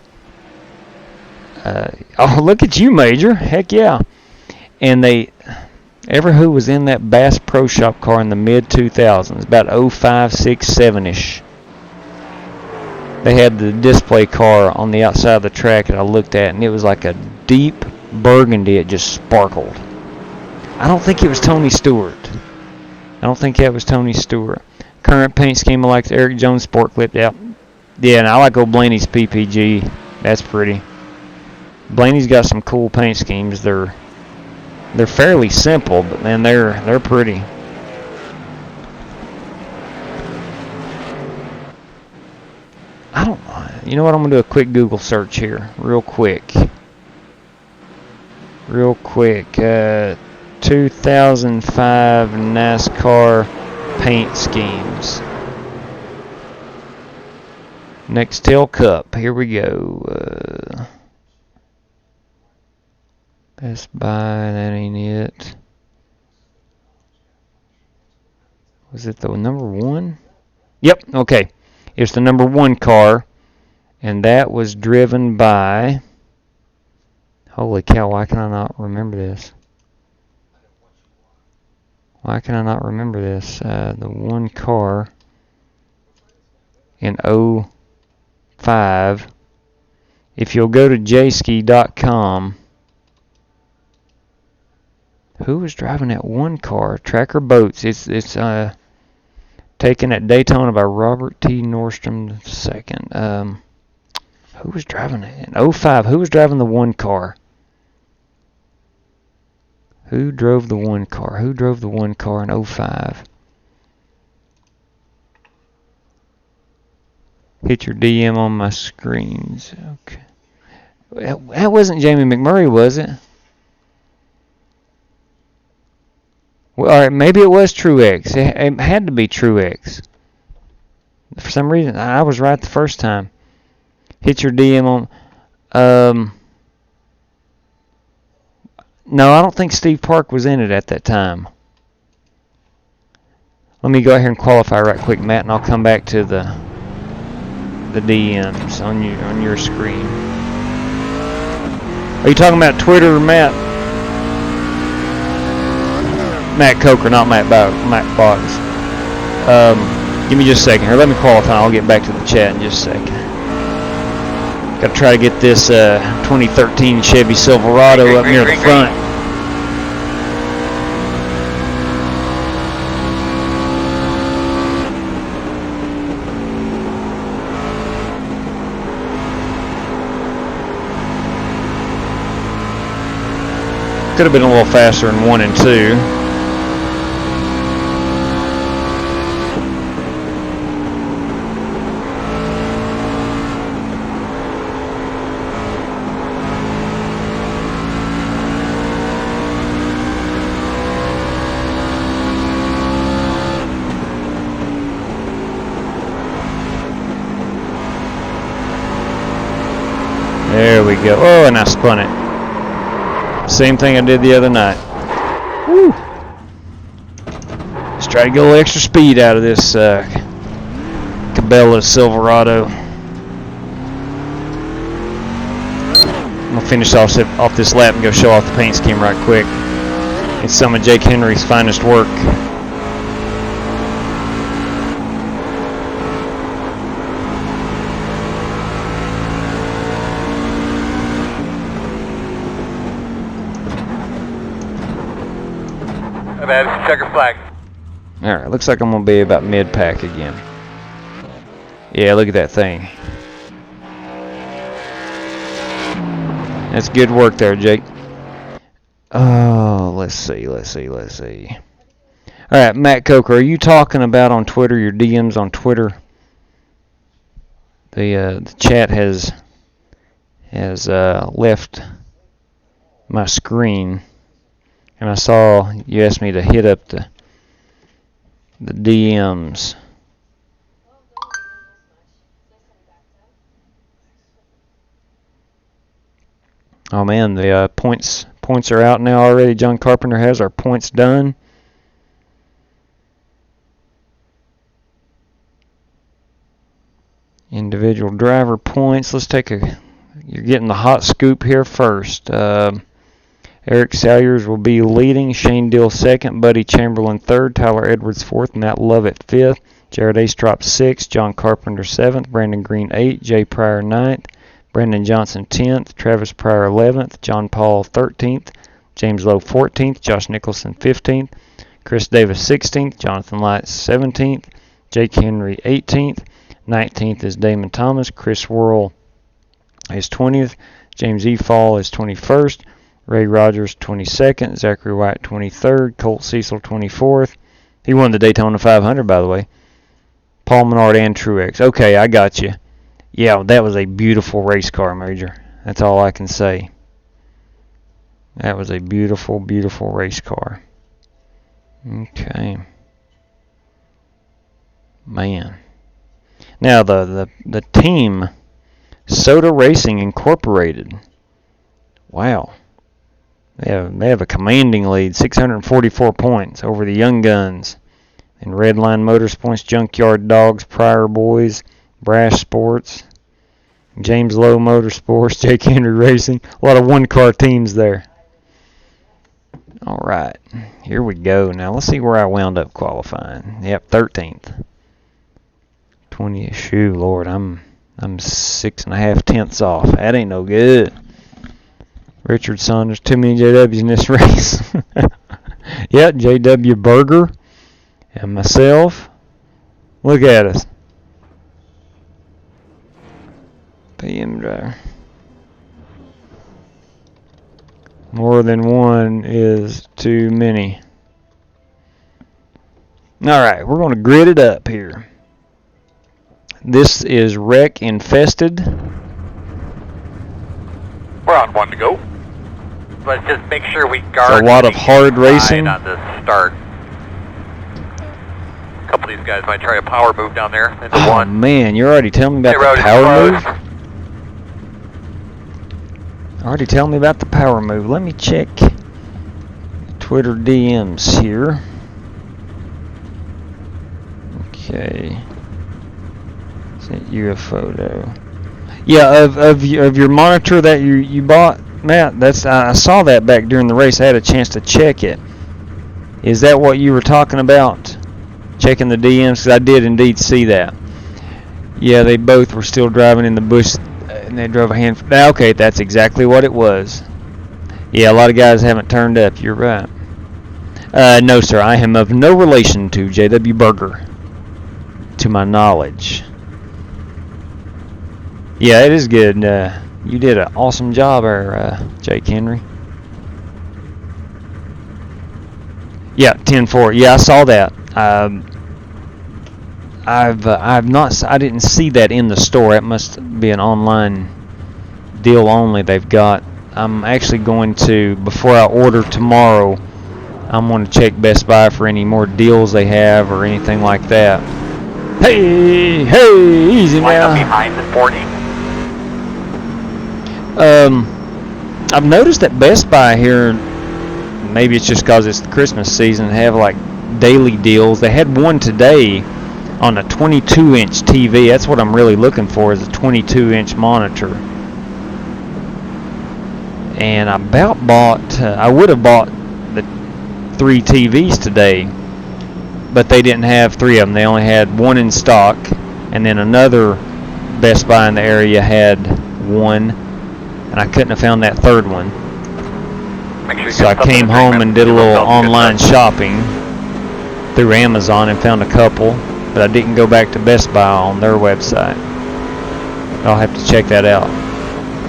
Oh, look at you, Major. Heck yeah. And who was in that Bass Pro Shop car in the mid-2000s, about 05, 6, 7-ish. They had the display car on the outside of the track that I looked at, and it was like a deep burgundy. It just sparkled. I don't think it was Tony Stewart. I don't think that was Tony Stewart. Current paint scheme, I like the Eric Jones Sport Clip. Yeah, and I like old Blaney's PPG. That's pretty. Blaney's got some cool paint schemes. They're fairly simple, but man, they're pretty. I don't. You know what? I'm gonna do a quick Google search here, real quick. real quick. 2005 NASCAR paint schemes. Nextel Cup. Here we go. Best Buy. That ain't it. Was it the number 1? Yep. Okay. It's the number 1 car, and that was driven by. Holy cow! Why can I not remember this? Why can I not remember this? The 1 car in 05. If you'll go to jski.com, who was driving that 1 car? Tracker Boats. It's taken at Daytona by Robert T. Nordstrom II. Who was driving it in 05? Who was driving the 1 car? Who drove the 1 car? Who drove the 1 car in 05? Hit your DM on my screens. Okay. That wasn't Jamie McMurray, was it? Well, all right, maybe it was Truex. It had to be Truex. For some reason, I was right the first time. Hit your DM on. No, I don't think Steve Park was in it at that time. Let me go out here and qualify right quick, Matt, and I'll come back to the DMs on your screen. Are you talking about Twitter or Matt? Matt Coker, not Matt Boggs. Give me just a second here. Let me qualify. I'll get back to the chat in just a second. Got to try to get this 2013 Chevy Silverado up near the front. Could have been a little faster in 1 and 2. There we go. Oh, and I spun it. Same thing I did the other night. Woo. Let's try to get a little extra speed out of this Cabela Silverado. I'm going to finish off this lap and go show off the paint scheme right quick. It's some of Jake Henry's finest work. Checker flag. Alright, looks like I'm going to be about mid-pack again. Yeah, look at that thing. That's good work there, Jake. Oh, let's see. Alright, Matt Coker, are you talking about on Twitter, your DMs on Twitter? The chat has left my screen. And I saw you asked me to hit up the DMs. Oh man, the points are out now already. John Carpenter has our points done. Individual driver points. Let's take you're getting the hot scoop here first. Eric Salyers will be leading, Shane Dill second, Buddy Chamberlain third, Tyler Edwards fourth, Matt Lovett fifth, Jared Astrop sixth, John Carpenter seventh, Brandon Green eighth, Jay Pryor ninth, Brandon Johnson 10th, Travis Pryor 11th, John Paul 13th, James Lowe 14th, Josh Nicholson 15th, Chris Davis 16th, Jonathan Light 17th, Jake Henry 18th, 19th is Damon Thomas, Chris Worrell is 20th, James E. Fall is 21st, Ray Rogers 22nd, Zachary White 23rd, Colt Cecil 24th. He won the Daytona 500, by the way. Paul Menard and Truex. Okay, I got you. Yeah, that was a beautiful race car, Major. That's all I can say. That was a beautiful, beautiful race car. Okay. Man. Now the team, Soda Racing Incorporated. Wow. They have a commanding lead, 644 points over the Young Guns and Redline Motorsports, Junkyard Dogs, Pryor Boys, Brash Sports, James Lowe Motorsports, Jake Henry Racing. A lot of one-car teams there. All right, here we go. Now let's see where I wound up qualifying. Yep, 13th. 20th. Shoot, Lord, I'm 6.5 tenths off. That ain't no good. Richard Saunders, too many JWs in this race. Yep, JW Berger and myself. Look at us. PM driver. More than one is too many. Alright, we're going to grid it up here. This is wreck infested. We're on one to go. Let's just make sure we guard. It's a lot of hard racing on the start. A couple of these guys might try a power move down there into one. Oh man, you're already telling me about the power move? Already telling me about the power move. Let me check Twitter DMs here. Okay. Sent you a photo. Yeah, of your monitor that you bought, Matt. That's I saw that back during the race. I had a chance to check it. Is that what you were talking about? Checking the DMs? 'Cause I did indeed see that. Yeah, they both were still driving in the bush, and they drove a hand. Okay, that's exactly what it was. Yeah, a lot of guys haven't turned up. You're right. No, sir. I am of no relation to J.W. Berger, to my knowledge. Yeah, it is good. You did an awesome job there, Jake Henry. Yeah, 10-4. Yeah, I saw that. I didn't see that in the store. It must be an online deal only they've got. I'm actually going to, before I order tomorrow, I'm going to check Best Buy for any more deals they have or anything like that. Hey, easy Line now. up behind the 40. I've noticed that Best Buy here, maybe it's just because it's the Christmas season, have like daily deals. They had one today on a 22-inch TV. That's what I'm really looking for, is a 22-inch monitor. And I would have bought the 3 TVs today, but they didn't have 3 of them. They only had one in stock, and then another Best Buy in the area had one, and I couldn't have found that third one. So I came home and did a little online shopping through Amazon and found a couple, but I didn't go back to Best Buy on their website. I'll have to check that out.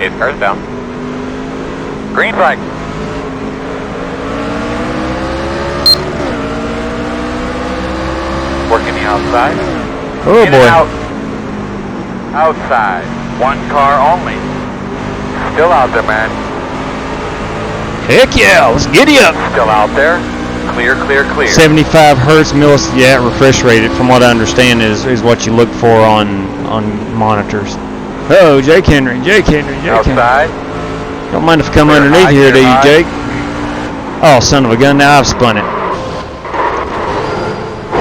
It's cars down. Green flag. Working the outside. Oh In boy. and out. Outside. One car only. Still out there, man. Heck yeah, let's giddy up. Still out there. Clear, clear, clear. 75 hertz millis. Yeah, refresh rate, from what I understand, is what you look for on monitors. Oh, Jake Henry. Outside. Don't mind if I come Clear underneath high, here, do clear you, high. Jake? Oh, son of a gun, now I've spun it.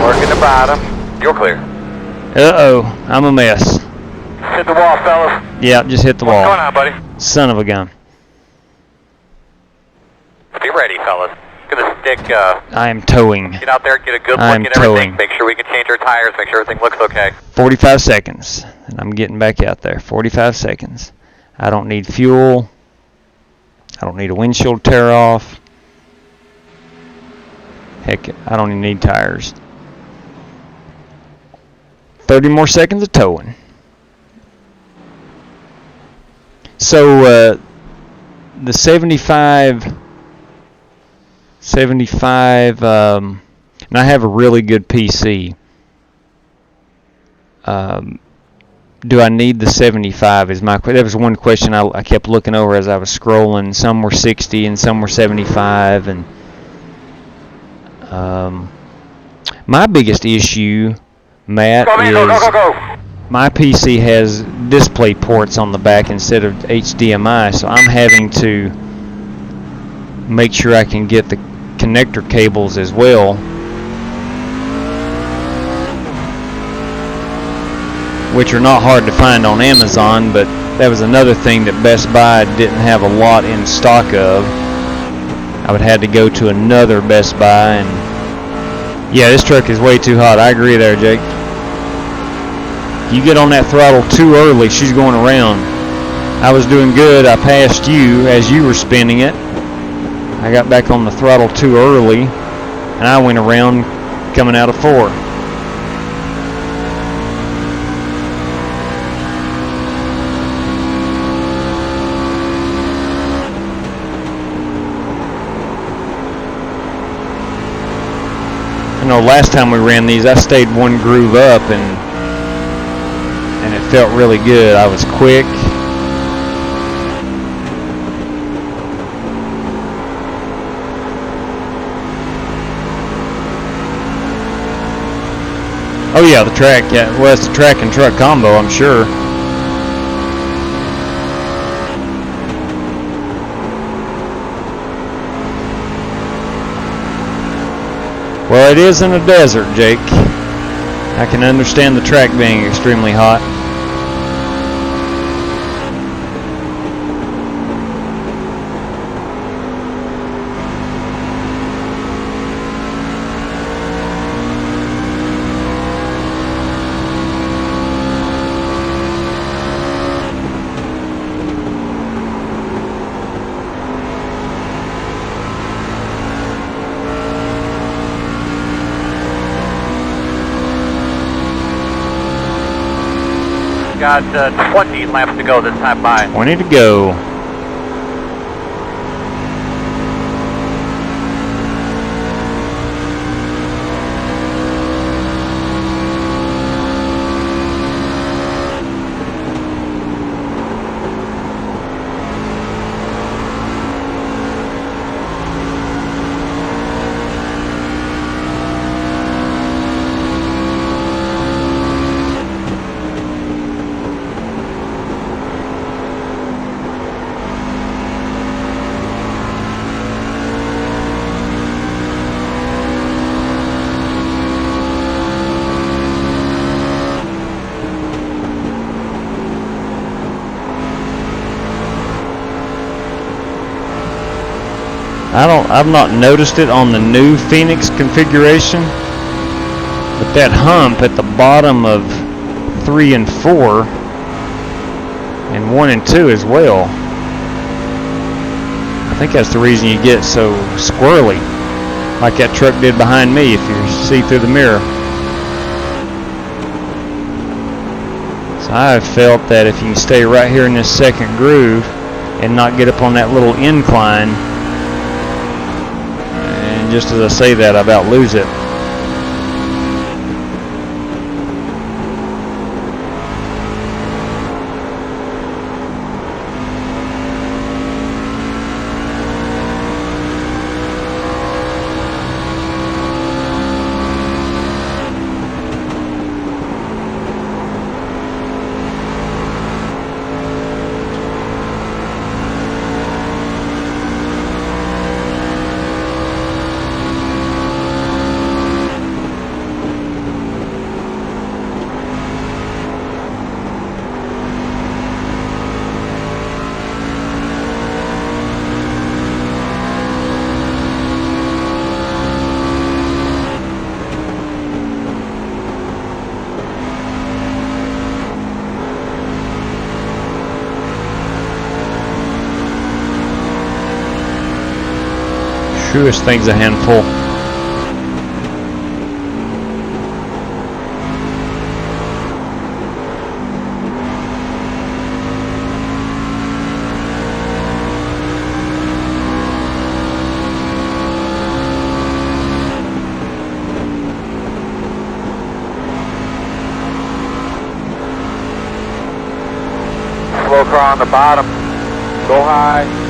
Working the bottom. You're clear. Uh-oh, I'm a mess. Hit the wall, fellas. Yeah, just hit the What's wall. going on, buddy? Son of a gun. Be ready, fellas. Gonna stick, I am towing. get out there, get a good look I'm at everything. towing. Make sure we can change our tires, make sure everything looks okay. 45 seconds, and I'm getting back out there. 45 seconds. I don't need fuel. I don't need a windshield tear off. Heck, I don't even need tires. 30 more seconds of towing. So, the 75, and I have a really good PC. do I need the 75 is my question. That was one question I kept looking over as I was scrolling. Some were 60 and some were 75. And my biggest issue, Matt, is my PC has display ports on the back instead of HDMI, so I'm having to make sure I can get the connector cables as well, which are not hard to find on Amazon, but that was another thing that Best Buy didn't have a lot in stock of. I would have to go to another Best Buy, and yeah, this truck is way too hot. I agree there, Jake. You get on that throttle too early, she's going around. I was doing good. I passed you as you were spinning it. I got back on the throttle too early, and I went around coming out of 4. I know last time we ran these, I stayed one groove up, and it felt really good. I was quick. Oh yeah, the track. Yeah, well, it's the track and truck combo, I'm sure. Well, it is in a desert, Jake. I can understand the track being extremely hot. Got 20 laps to go this time by. 20 to go. I've not noticed it on the new Phoenix configuration, but that hump at the bottom of 3 and 4 and 1 and 2 as well. I think that's the reason you get so squirrely, like that truck did behind me if you see through the mirror. So I've felt that if you stay right here in this second groove and not get up on that little incline, and just as I say that, I about lose it. Sure, this thing's a handful. slow car on the bottom. Go high.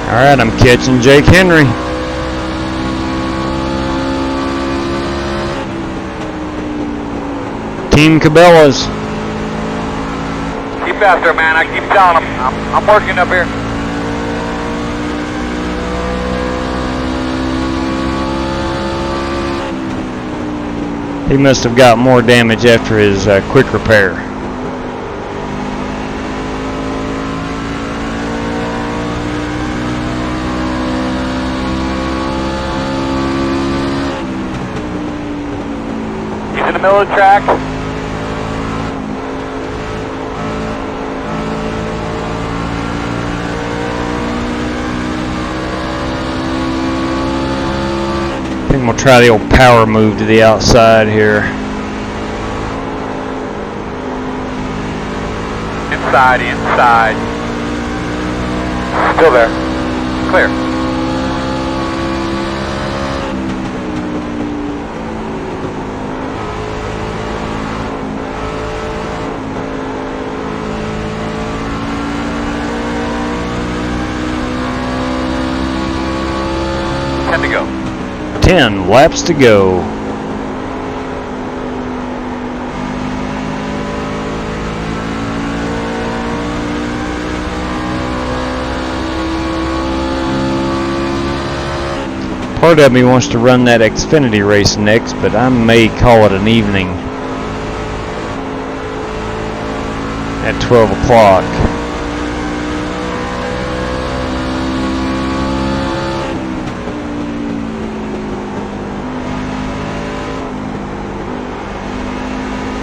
All right, I'm catching Jake Henry. Team Cabela's. Keep faster, man. I keep telling him. I'm working up here. He must have got more damage after his quick repair. He's in the middle of the track. I think we'll try the old power move to the outside here. Inside, inside. Still there. Clear. Ten to go. 10 laps to go. Part of me wants to run that Xfinity race next, but I may call it an evening at 12 o'clock.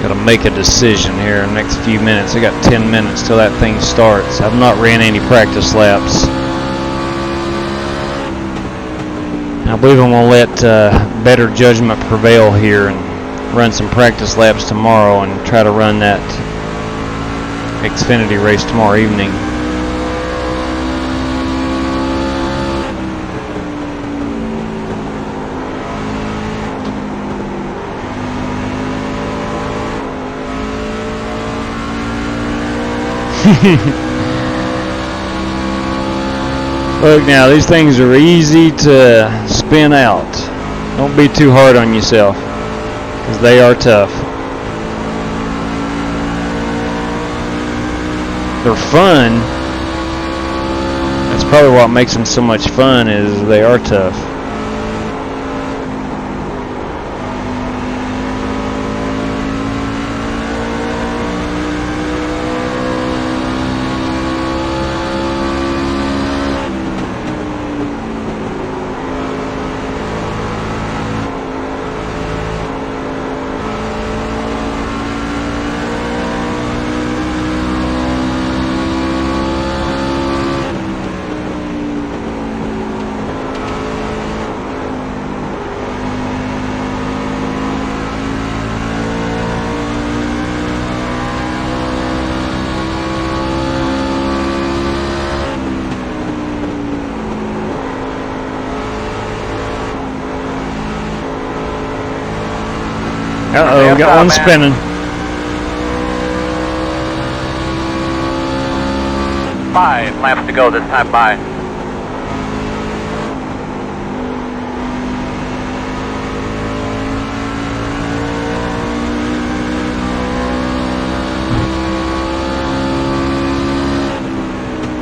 Got to make a decision here in the next few minutes. I got 10 minutes till that thing starts. I've not ran any practice laps. I believe I'm going to let better judgment prevail here and run some practice laps tomorrow and try to run that Xfinity race tomorrow evening. Look now, these things are easy to spin out. Don't be too hard on yourself, because they are tough. They're fun. That's probably what makes them so much fun, is they are tough. Uh-oh, got one spinning. 5 laps to go this time by.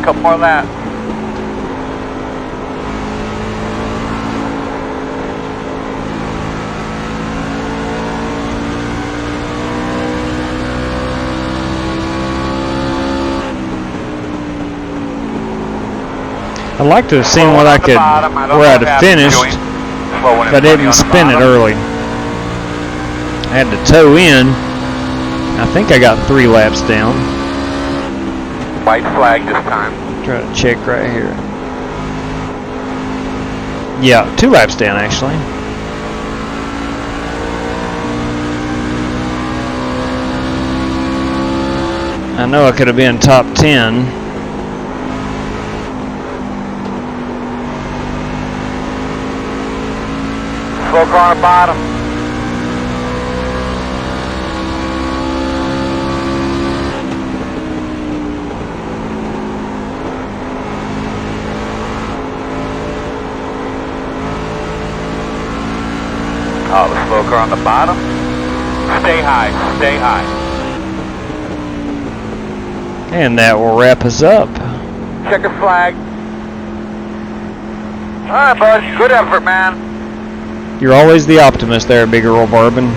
Couple more laps. I'd like to have seen what I could, where I'd have finished if I didn't spin it early. I had to tow in. I think I got 3 laps down. White flag this time. Try to check right here. Yeah, 2 laps down actually. I know I could have been top 10. Slow car on the bottom. Oh, the slow car on the bottom. Stay high, stay high. And that will wrap us up. Checker flag. Alright, bud. Good effort, man. You're always the optimist there, Big Earl Bourbon.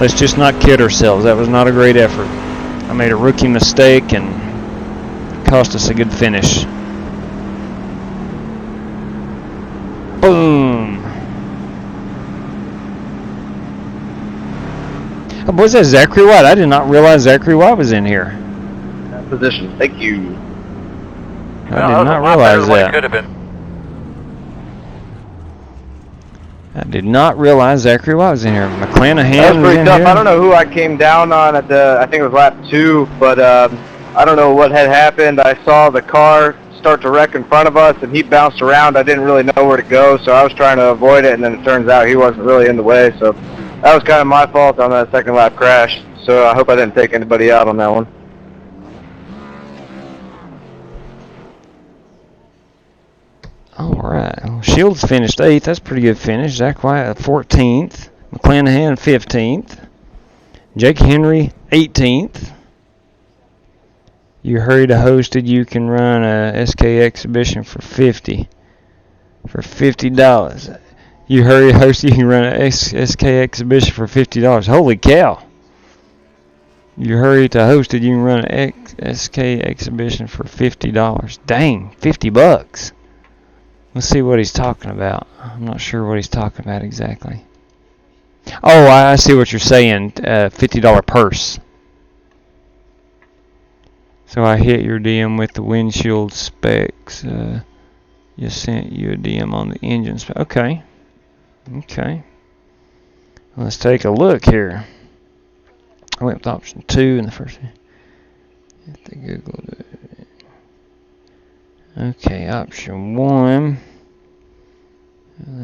Let's just not kid ourselves. That was not a great effort. I made a rookie mistake and cost us a good finish. Boom. Oh, was that Zachary White? I did not realize Zachary White was in here. Position. Thank you. I did not realize that. Could have been. I did not realize Zachary White was in here. McClanahan That was pretty in tough. here. I don't know who I came down on at the, I think it was lap 2, but I don't know what had happened. I saw the car start to wreck in front of us, and he bounced around. I didn't really know where to go, so I was trying to avoid it, and then it turns out he wasn't really in the way, so that was kind of my fault on that second lap crash. So I hope I didn't take anybody out on that one. Alright, well, Shields finished 8th. That's a pretty good finish. Zach White 14th. McClanahan 15th. Jake Henry 18th. You hurry to hosted, you can run a SK exhibition for $50. For $50. You hurry to hosted, you can run a SK exhibition for $50. Holy cow. You hurry to hosted, you can run a SK exhibition for $50. Dang, $50. Let's see what he's talking about. I'm not sure what he's talking about exactly. Oh, I see what you're saying. $50 purse. So I hit your DM with the windshield specs. Just sent you a DM on the engine spec. Okay. Okay. Let's take a look here. I went with option 2 in the first one. Hit the Google. Okay, option 1.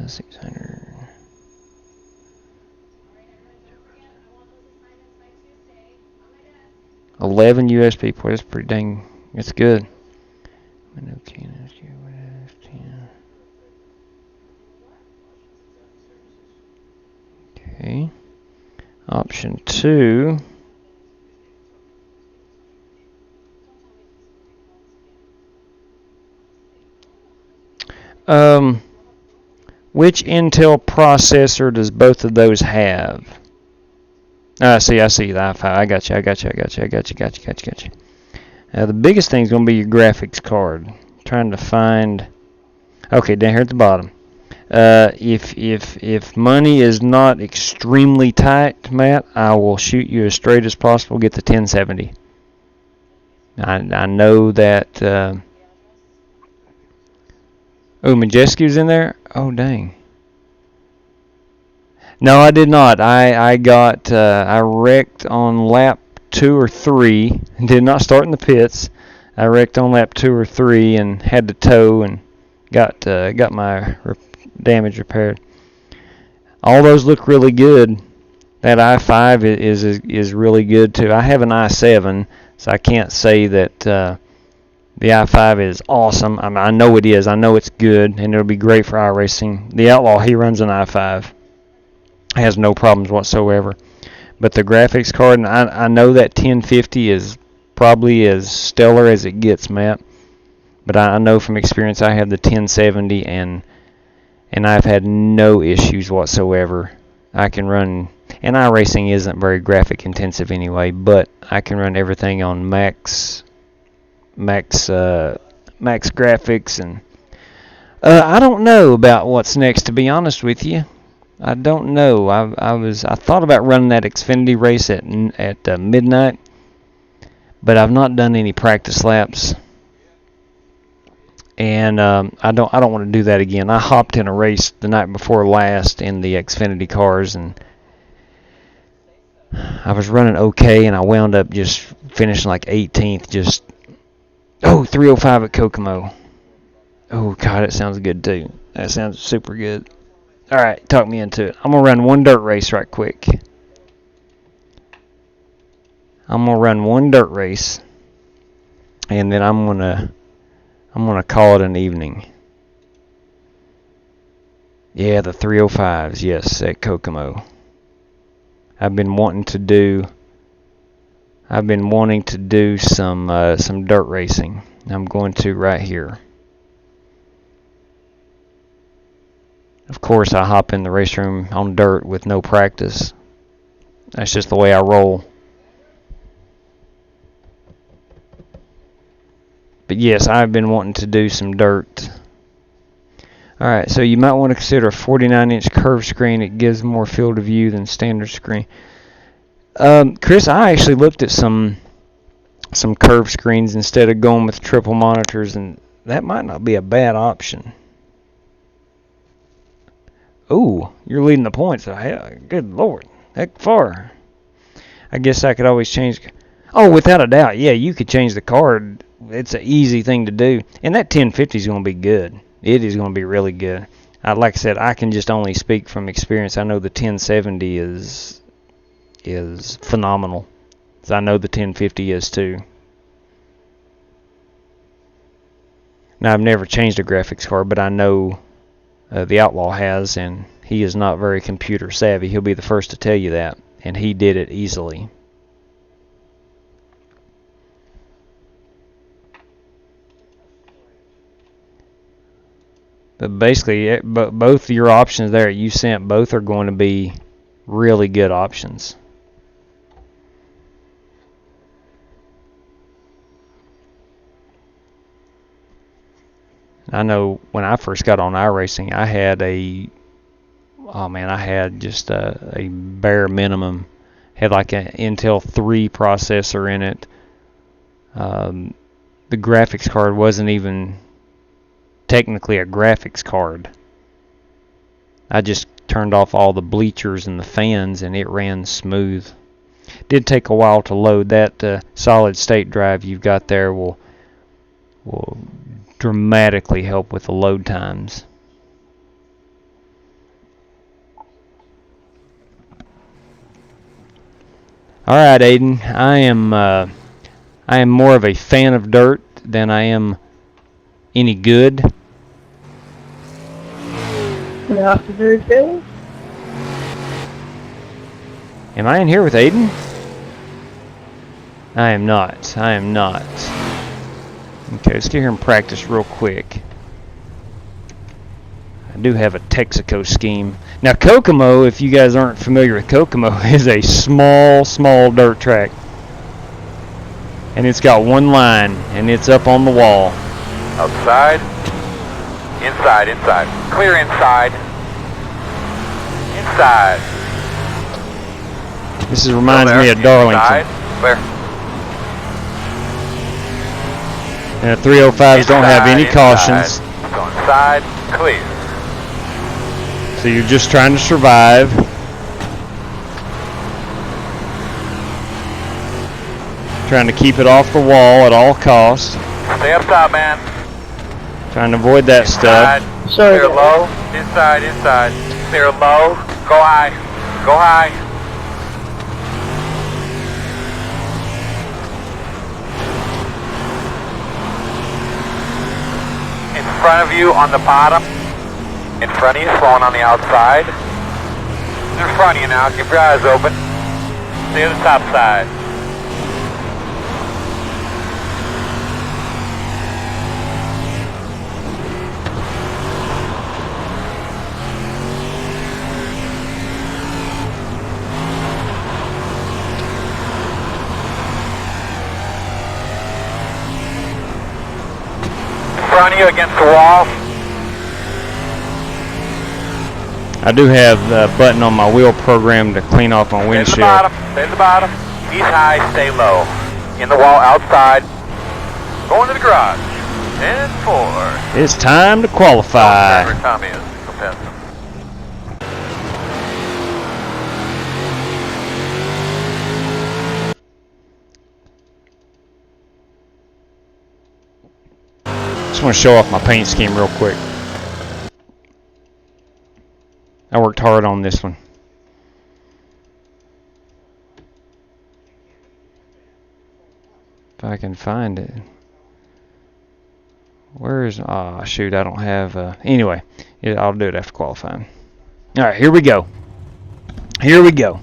600. $11 USB ports. That's pretty dang. That's good. Okay. Option 2. Which Intel processor does both of those have? I see the i5. I got you. The biggest thing is going to be your graphics card. Trying to find. Okay, down here at the bottom. If money is not extremely tight, Matt, I will shoot you as straight as possible. Get the 1070. I know that. Oh, Majeski's in there? Oh, dang. No, I did not. I wrecked on lap 2 or 3. Did not start in the pits. I wrecked on lap 2 or 3 and had to tow and got my damage repaired. All those look really good. That i5 is really good too. I have an i7, so I can't say that the i5 is awesome. I know it is. I know it's good, and it'll be great for iRacing. The Outlaw, he runs an i5. Has no problems whatsoever. But the graphics card, and I know that 1050 is probably as stellar as it gets, Matt. But I know from experience I have the 1070, and I've had no issues whatsoever I can run, and iRacing isn't very graphic intensive anyway, but I can run everything on max graphics, and I don't know about what's next, to be honest with you. I don't know. I thought about running that Xfinity race at midnight, but I've not done any practice laps, and I don't want to do that again. I hopped in a race the night before last in the Xfinity cars, and I was running okay, and I wound up just finishing like 18th. 305 at Kokomo. Oh God, it sounds good too. That sounds super good. All right, talk me into it. I'm gonna run one dirt race right quick. I'm gonna run one dirt race, and then I'm gonna call it an evening. Yeah, the 305s, yes, at Kokomo. I've been wanting to do some dirt racing. I'm going to right here. Of course, I hop in the race room on dirt with no practice. That's just the way I roll. But yes, I've been wanting to do some dirt. Alright, so you might want to consider a 49-inch curved screen. It gives more field of view than standard screen. Chris, I actually looked at some curved screens instead of going with triple monitors, and that might not be a bad option. Ooh, you're leading the points. Good Lord. Heck far. I guess I could always change. Oh, without a doubt. Yeah, you could change the card. It's an easy thing to do. And that 1050 is going to be good. It is going to be really good. Like I said, I can just only speak from experience. I know the 1070 is phenomenal. So I know the 1050 is too. Now, I've never changed a graphics card, but I know the Outlaw has, and he is not very computer savvy. He'll be the first to tell you that, and he did it easily. But basically, both your options there you sent, both are going to be really good options. I know when I first got on iRacing, I had just a bare minimum. Had like an Intel 3 processor in it. The graphics card wasn't even technically a graphics card. I just turned off all the bleachers and the fans, and it ran smooth. Did take a while to load. That solid state drive you've got there will dramatically help with the load times. All right, Aiden. I am more of a fan of dirt than I am any good. Am I in here with Aiden? I am not. Okay, let's get here and practice real quick. I do have a Texaco scheme. Now, Kokomo, if you guys aren't familiar with Kokomo, is a small dirt track. And it's got one line, and it's up on the wall. Outside. Inside. Clear inside. Inside. This reminds me of Darlington. Clear. And the 305s don't have any cautions. Go inside. Clear. So you're just trying to survive. Trying to keep it off the wall at all costs. Stay up top, man. Trying to avoid that stuff. Clear low. Inside. Clear low. Go high. In front of you on the bottom. In front of you, slowing on the outside. In front of you now, keep your eyes open. Stay to the top side. front of you against the wall. I do have the button on my wheel program to clean off my windshield. Stay at the bottom. Ease high, stay low. In the wall, outside. Going to the garage. 10-4. It's time to qualify. Where Tommy is. Go past him. Just want to show off my paint scheme real quick. I worked hard on this one. If I can find it. Where is... Ah, shoot, I don't have... anyway, yeah, I'll do it after qualifying. Alright, here we go. Here we go.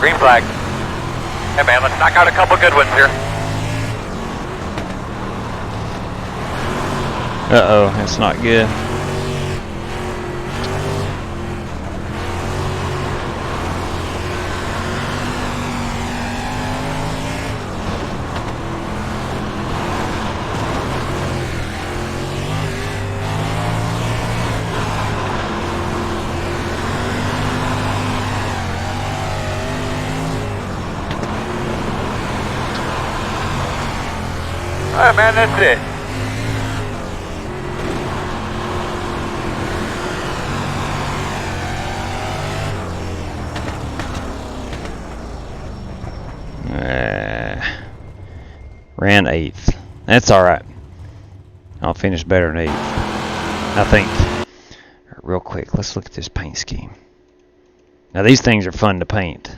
Green flag. Hey man, let's knock out a couple good ones here. Uh-oh, that's not good. Alright man, that's it. Ran 8th. That's alright. I'll finish better than 8th. I think. Real quick, let's look at this paint scheme. Now these things are fun to paint.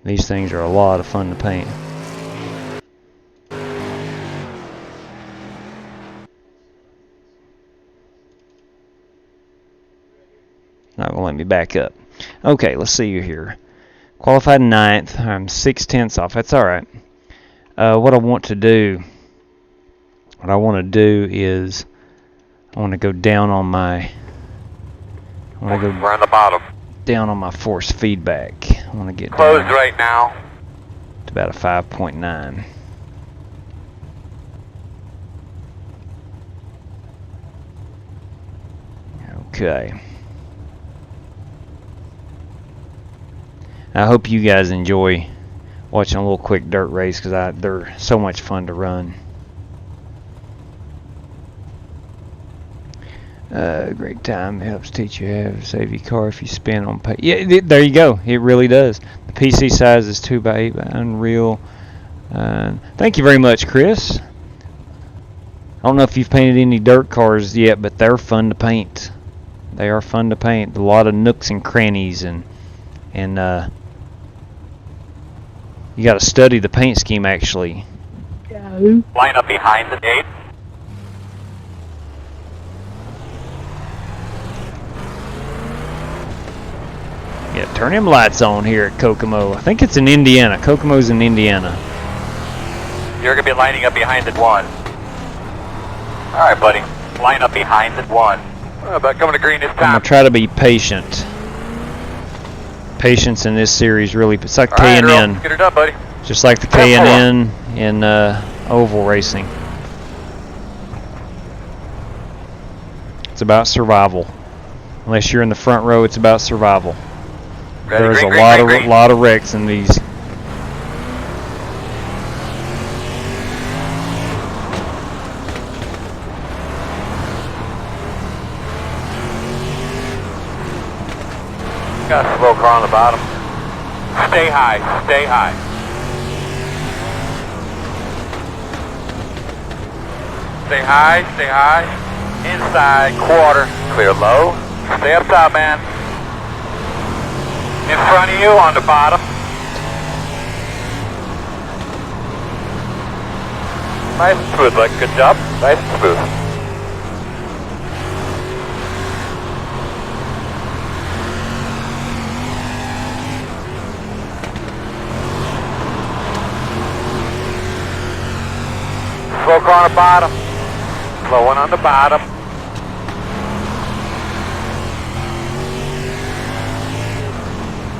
These things are a lot of fun to paint. Not gonna let me back up. Okay, let's see you here. Qualified 9th. I'm 6/10 off. That's alright. What I want to do is I want to go down on my We're on the bottom. down on my force feedback. I want to get Closed down right now. to about a 5.9. Okay. I hope you guys enjoy watching a little quick dirt race because they're so much fun to run. Great time. It helps teach you how to save your car if you spin on pay. Yeah, there you go. It really does. The PC size is 2x8 by Unreal. Thank you very much, Chris. I don't know if you've painted any dirt cars yet, but they're fun to paint. They are fun to paint. A lot of nooks and crannies and you got to study the paint scheme actually. Line up behind the gate. Yeah, turn them lights on here at Kokomo. I think it's in Indiana. Kokomo's in Indiana. You're going to be lining up behind the one. Alright, buddy. Line up behind the one. About coming to green this I'm time. going to try to be patient. Patience in this series really, it's like Alright, K&N. Get her done, buddy. Just like the K&N in oval racing. It's about survival. Unless you're in the front row, it's about survival. Ready, There's green, a green, lot of wrecks in these. Got a slow car on the bottom. Stay high, stay high. Stay high, stay high. Inside, quarter. Clear low. Stay up top, man. In front of you on the bottom. Nice and smooth, like good job. Nice and smooth. Slow car on the bottom. Slow one on the bottom.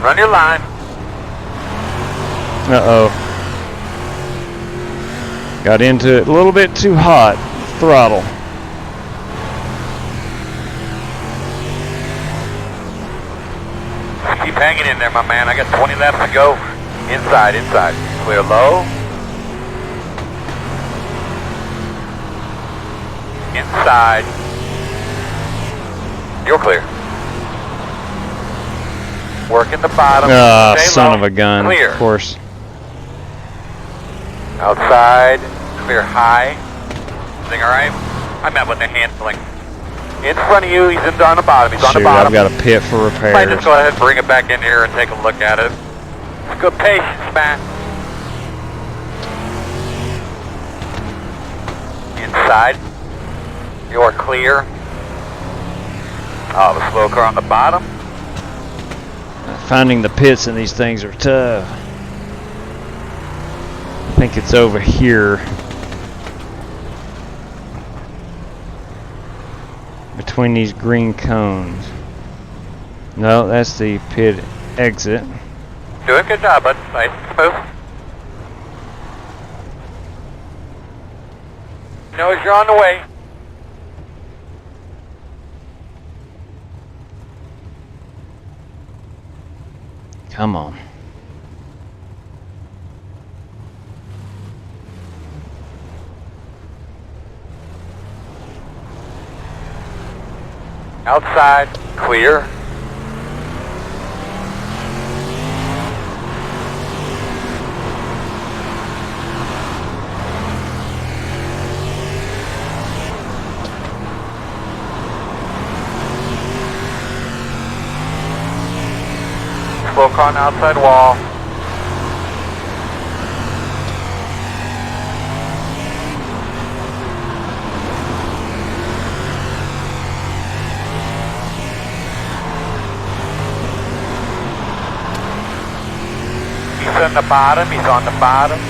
Run your line. Uh-oh. Got into it a little bit too hot. Throttle. Keep hanging in there, my man. I got 20 laps to go. Inside, inside. Clear low. Inside. You're clear. Working the bottom. Stay Son low. of a gun. Clear. Of course. Outside. Clear high. Everything alright? I'm out with the handling. In front of you, he's on the bottom. He's on the Shoot, bottom. I've got a pit for Might repairs. just go ahead and bring it back in here and take a look at it. Good patience, man. Inside. You're clear. Oh, the slow car on the bottom. Finding the pits in these things are tough. I think it's over here. Between these green cones. No, that's the pit exit. Doing a good job, bud. Nice and smooth. You know as you're on the way. Come on. Outside, clear. Slow car on the outside wall. He's on the bottom, he's on the bottom.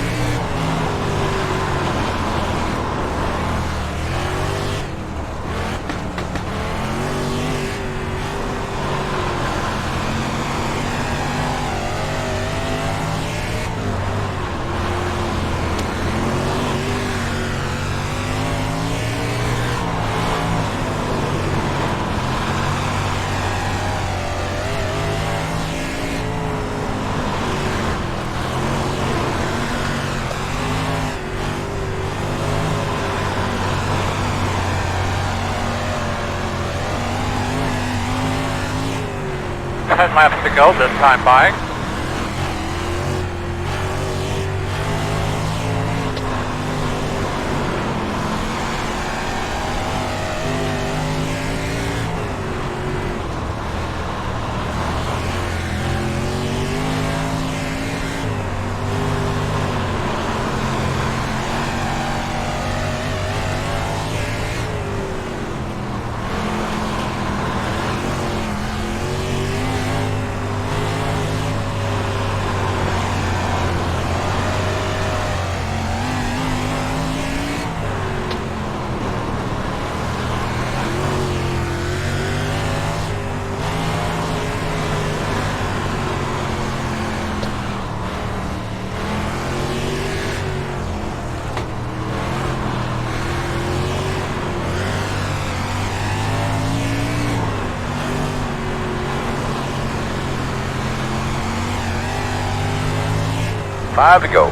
Ten laps to go this time by. Five to go.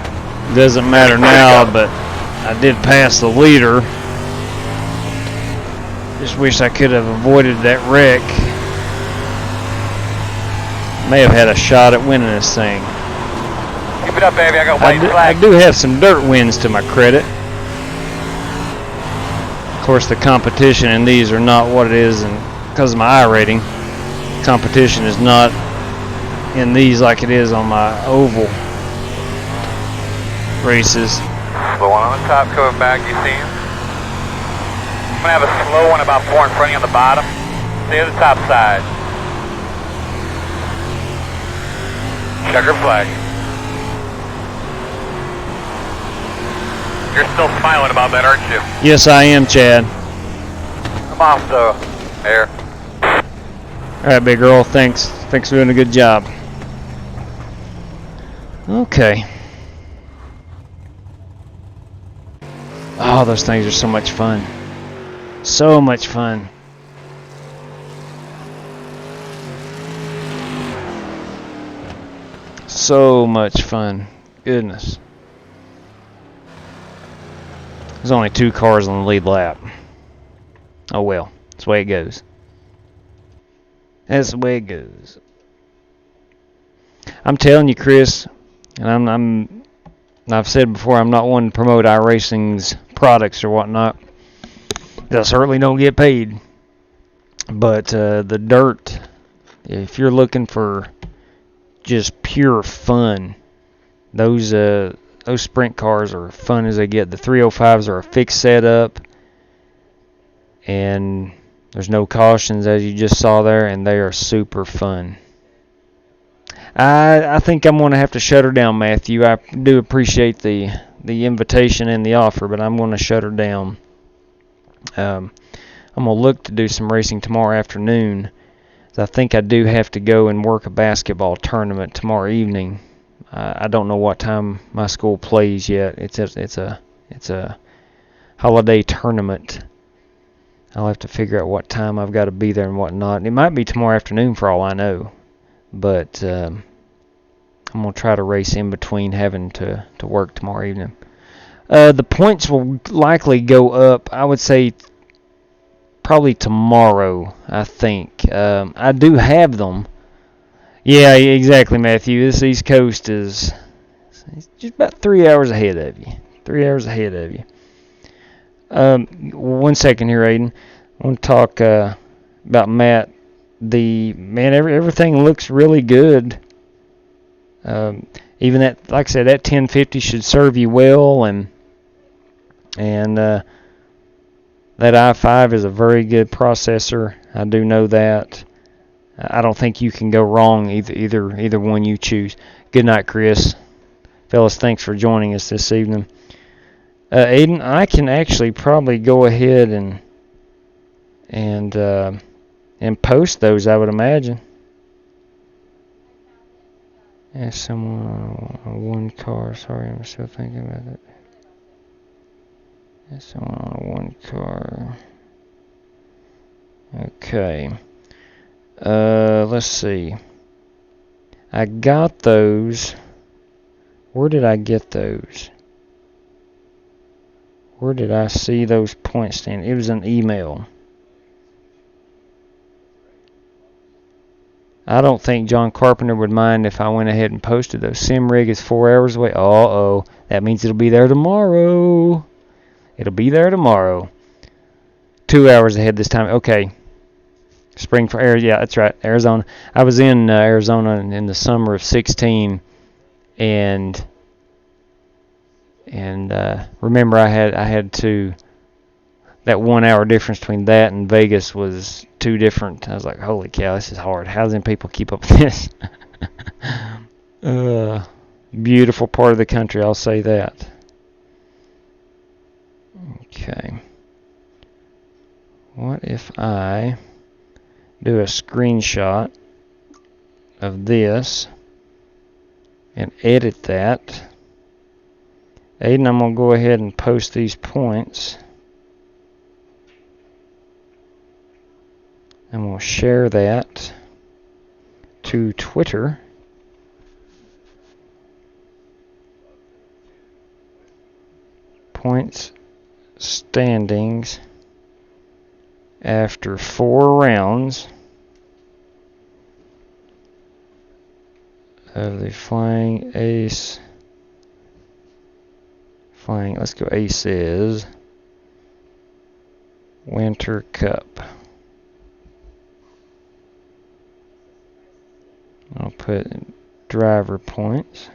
Doesn't matter now, but I did pass the leader. Just wish I could have avoided that wreck. May have had a shot at winning this thing. Keep it up, baby. I got white I flag. do have some dirt wins to my credit. Of course, the competition in these are not what it is, and because of my iRating, competition is not in these like it is on my oval races. Slow one on the top coming back, you see him? I'm gonna have a slow one about 4 in front of you on the bottom. Stay to the top side. Checker flag. You're still smiling about that, aren't you? Yes, I am, Chad. I'm off the air. All right, big girl. Thanks. Thanks for doing a good job. Okay. Oh, those things are so much fun. So much fun. So much fun. Goodness. There's only 2 cars on the lead lap. Oh well. That's the way it goes. That's the way it goes. I'm telling you, Chris, and I've said before, I'm not one to promote iRacing's products or whatnot. I certainly don't get paid. But the dirt, if you're looking for just pure fun, those sprint cars are fun as they get. The 305s are a fixed setup, and there's no cautions as you just saw there, and they are super fun. I think I'm going to have to shut her down, Matthew. I do appreciate the invitation and the offer, but I'm going to shut her down. I'm going to look to do some racing tomorrow afternoon. I think I do have to go and work a basketball tournament tomorrow evening. I don't know what time my school plays yet. It's a holiday tournament. I'll have to figure out what time I've got to be there and whatnot. It might be tomorrow afternoon for all I know, but I'm gonna try to race in between having to work tomorrow evening. The points will likely go up. I would say probably tomorrow. I think I do have them. Yeah, exactly, Matthew. This East Coast is just about 3 hours ahead of you. 3 hours ahead of you. 1 second here, Aiden. I want to talk about Matt. Everything looks really good. Even that, like I said, that 1050 should serve you well, and that i5 is a very good processor. I do know that. I don't think you can go wrong either one you choose. Good night, Chris. Fellas, thanks for joining us this evening. Aiden, I can actually probably go ahead and post those, I would imagine. Yeah, someone on one car. Sorry, I'm still thinking about it. Yeah, someone on one car. Okay. Let's see. I got those. Where did I get those? Where did I see those points stand? It was an email. I don't think John Carpenter would mind if I went ahead and posted those. Sim rig is 4 hours away. Uh-oh. That means it'll be there tomorrow. It'll be there tomorrow. 2 hours ahead this time. Okay. Spring for Arizona. Yeah, that's right. Arizona. I was in Arizona in the summer of 16, and remember I had to. That 1 hour difference between that and Vegas was too different. I was like, holy cow, this is hard. How do people keep up with this? Beautiful part of the country, I'll say that. Okay. What if I do a screenshot of this and edit that? Aiden, I'm going to go ahead and post these points. And we'll share that to Twitter. Points standings after 4 rounds of the Flying Ace. Let's go Aces Winter Cup. I'll put driver points.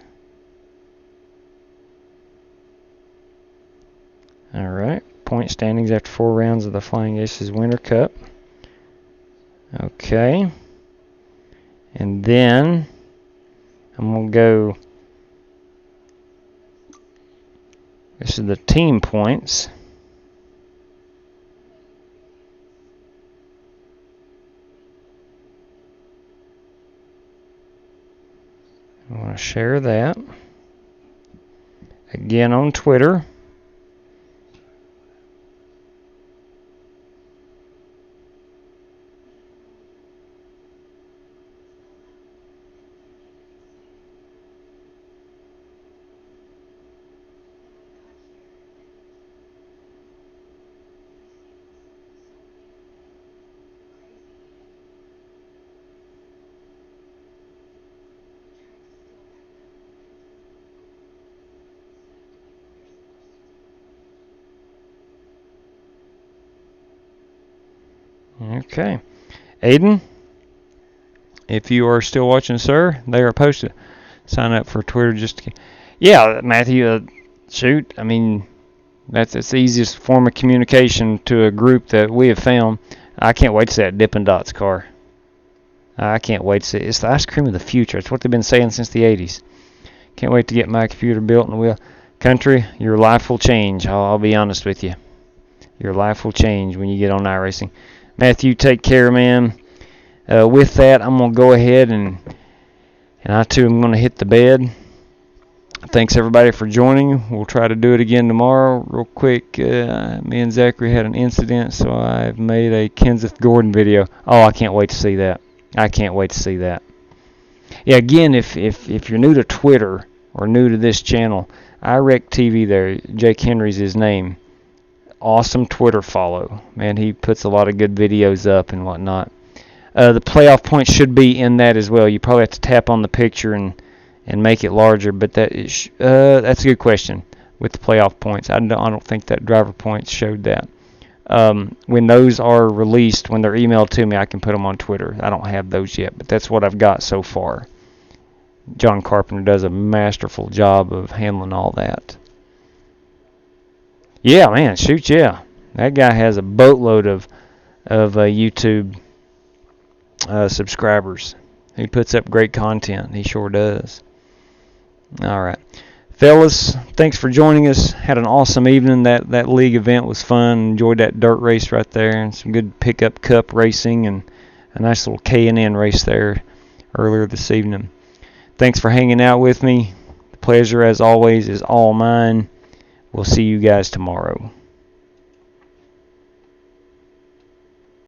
Alright, point standings after 4 rounds of the Flying Aces Winter Cup. Okay. And then I'm going to go, this is the team points. I want to share that. Again on Twitter. Okay. Aiden, if you are still watching, sir, they are posted. Sign up for Twitter just to... Yeah, Matthew, shoot. I mean, that's the easiest form of communication to a group that we have found. I can't wait to see that Dippin' Dots car. I can't wait to see it. It's the ice cream of the future. It's what they've been saying since the 80s. Can't wait to get my computer built in the wheel. Country, your life will change. I'll be honest with you. Your life will change when you get on iRacing. Matthew, take care, man. With that, I'm going to go ahead and I too am going to hit the bed. Thanks everybody for joining. We'll try to do it again tomorrow. Real quick, me and Zachary had an incident, so I've made a Kenseth Gordon video. Oh, I can't wait to see that. I can't wait to see that. Yeah, again, if you're new to Twitter or new to this channel, iRec TV there, Jake Henry's his name. Awesome Twitter follow. Man, he puts a lot of good videos up and whatnot. The playoff points should be in that as well. You probably have to tap on the picture and make it larger, but that's a good question with the playoff points. I don't think that driver points showed that. When those are released, when they're emailed to me, I can put them on Twitter. I don't have those yet, but that's what I've got so far. John Carpenter does a masterful job of handling all that. Yeah, man, shoot, yeah. That guy has a boatload of YouTube subscribers. He puts up great content. He sure does. All right. Fellas, thanks for joining us. Had an awesome evening. That league event was fun. Enjoyed that dirt race right there and some good pickup cup racing and a nice little K&N race there earlier this evening. Thanks for hanging out with me. The pleasure, as always, is all mine. We'll see you guys tomorrow.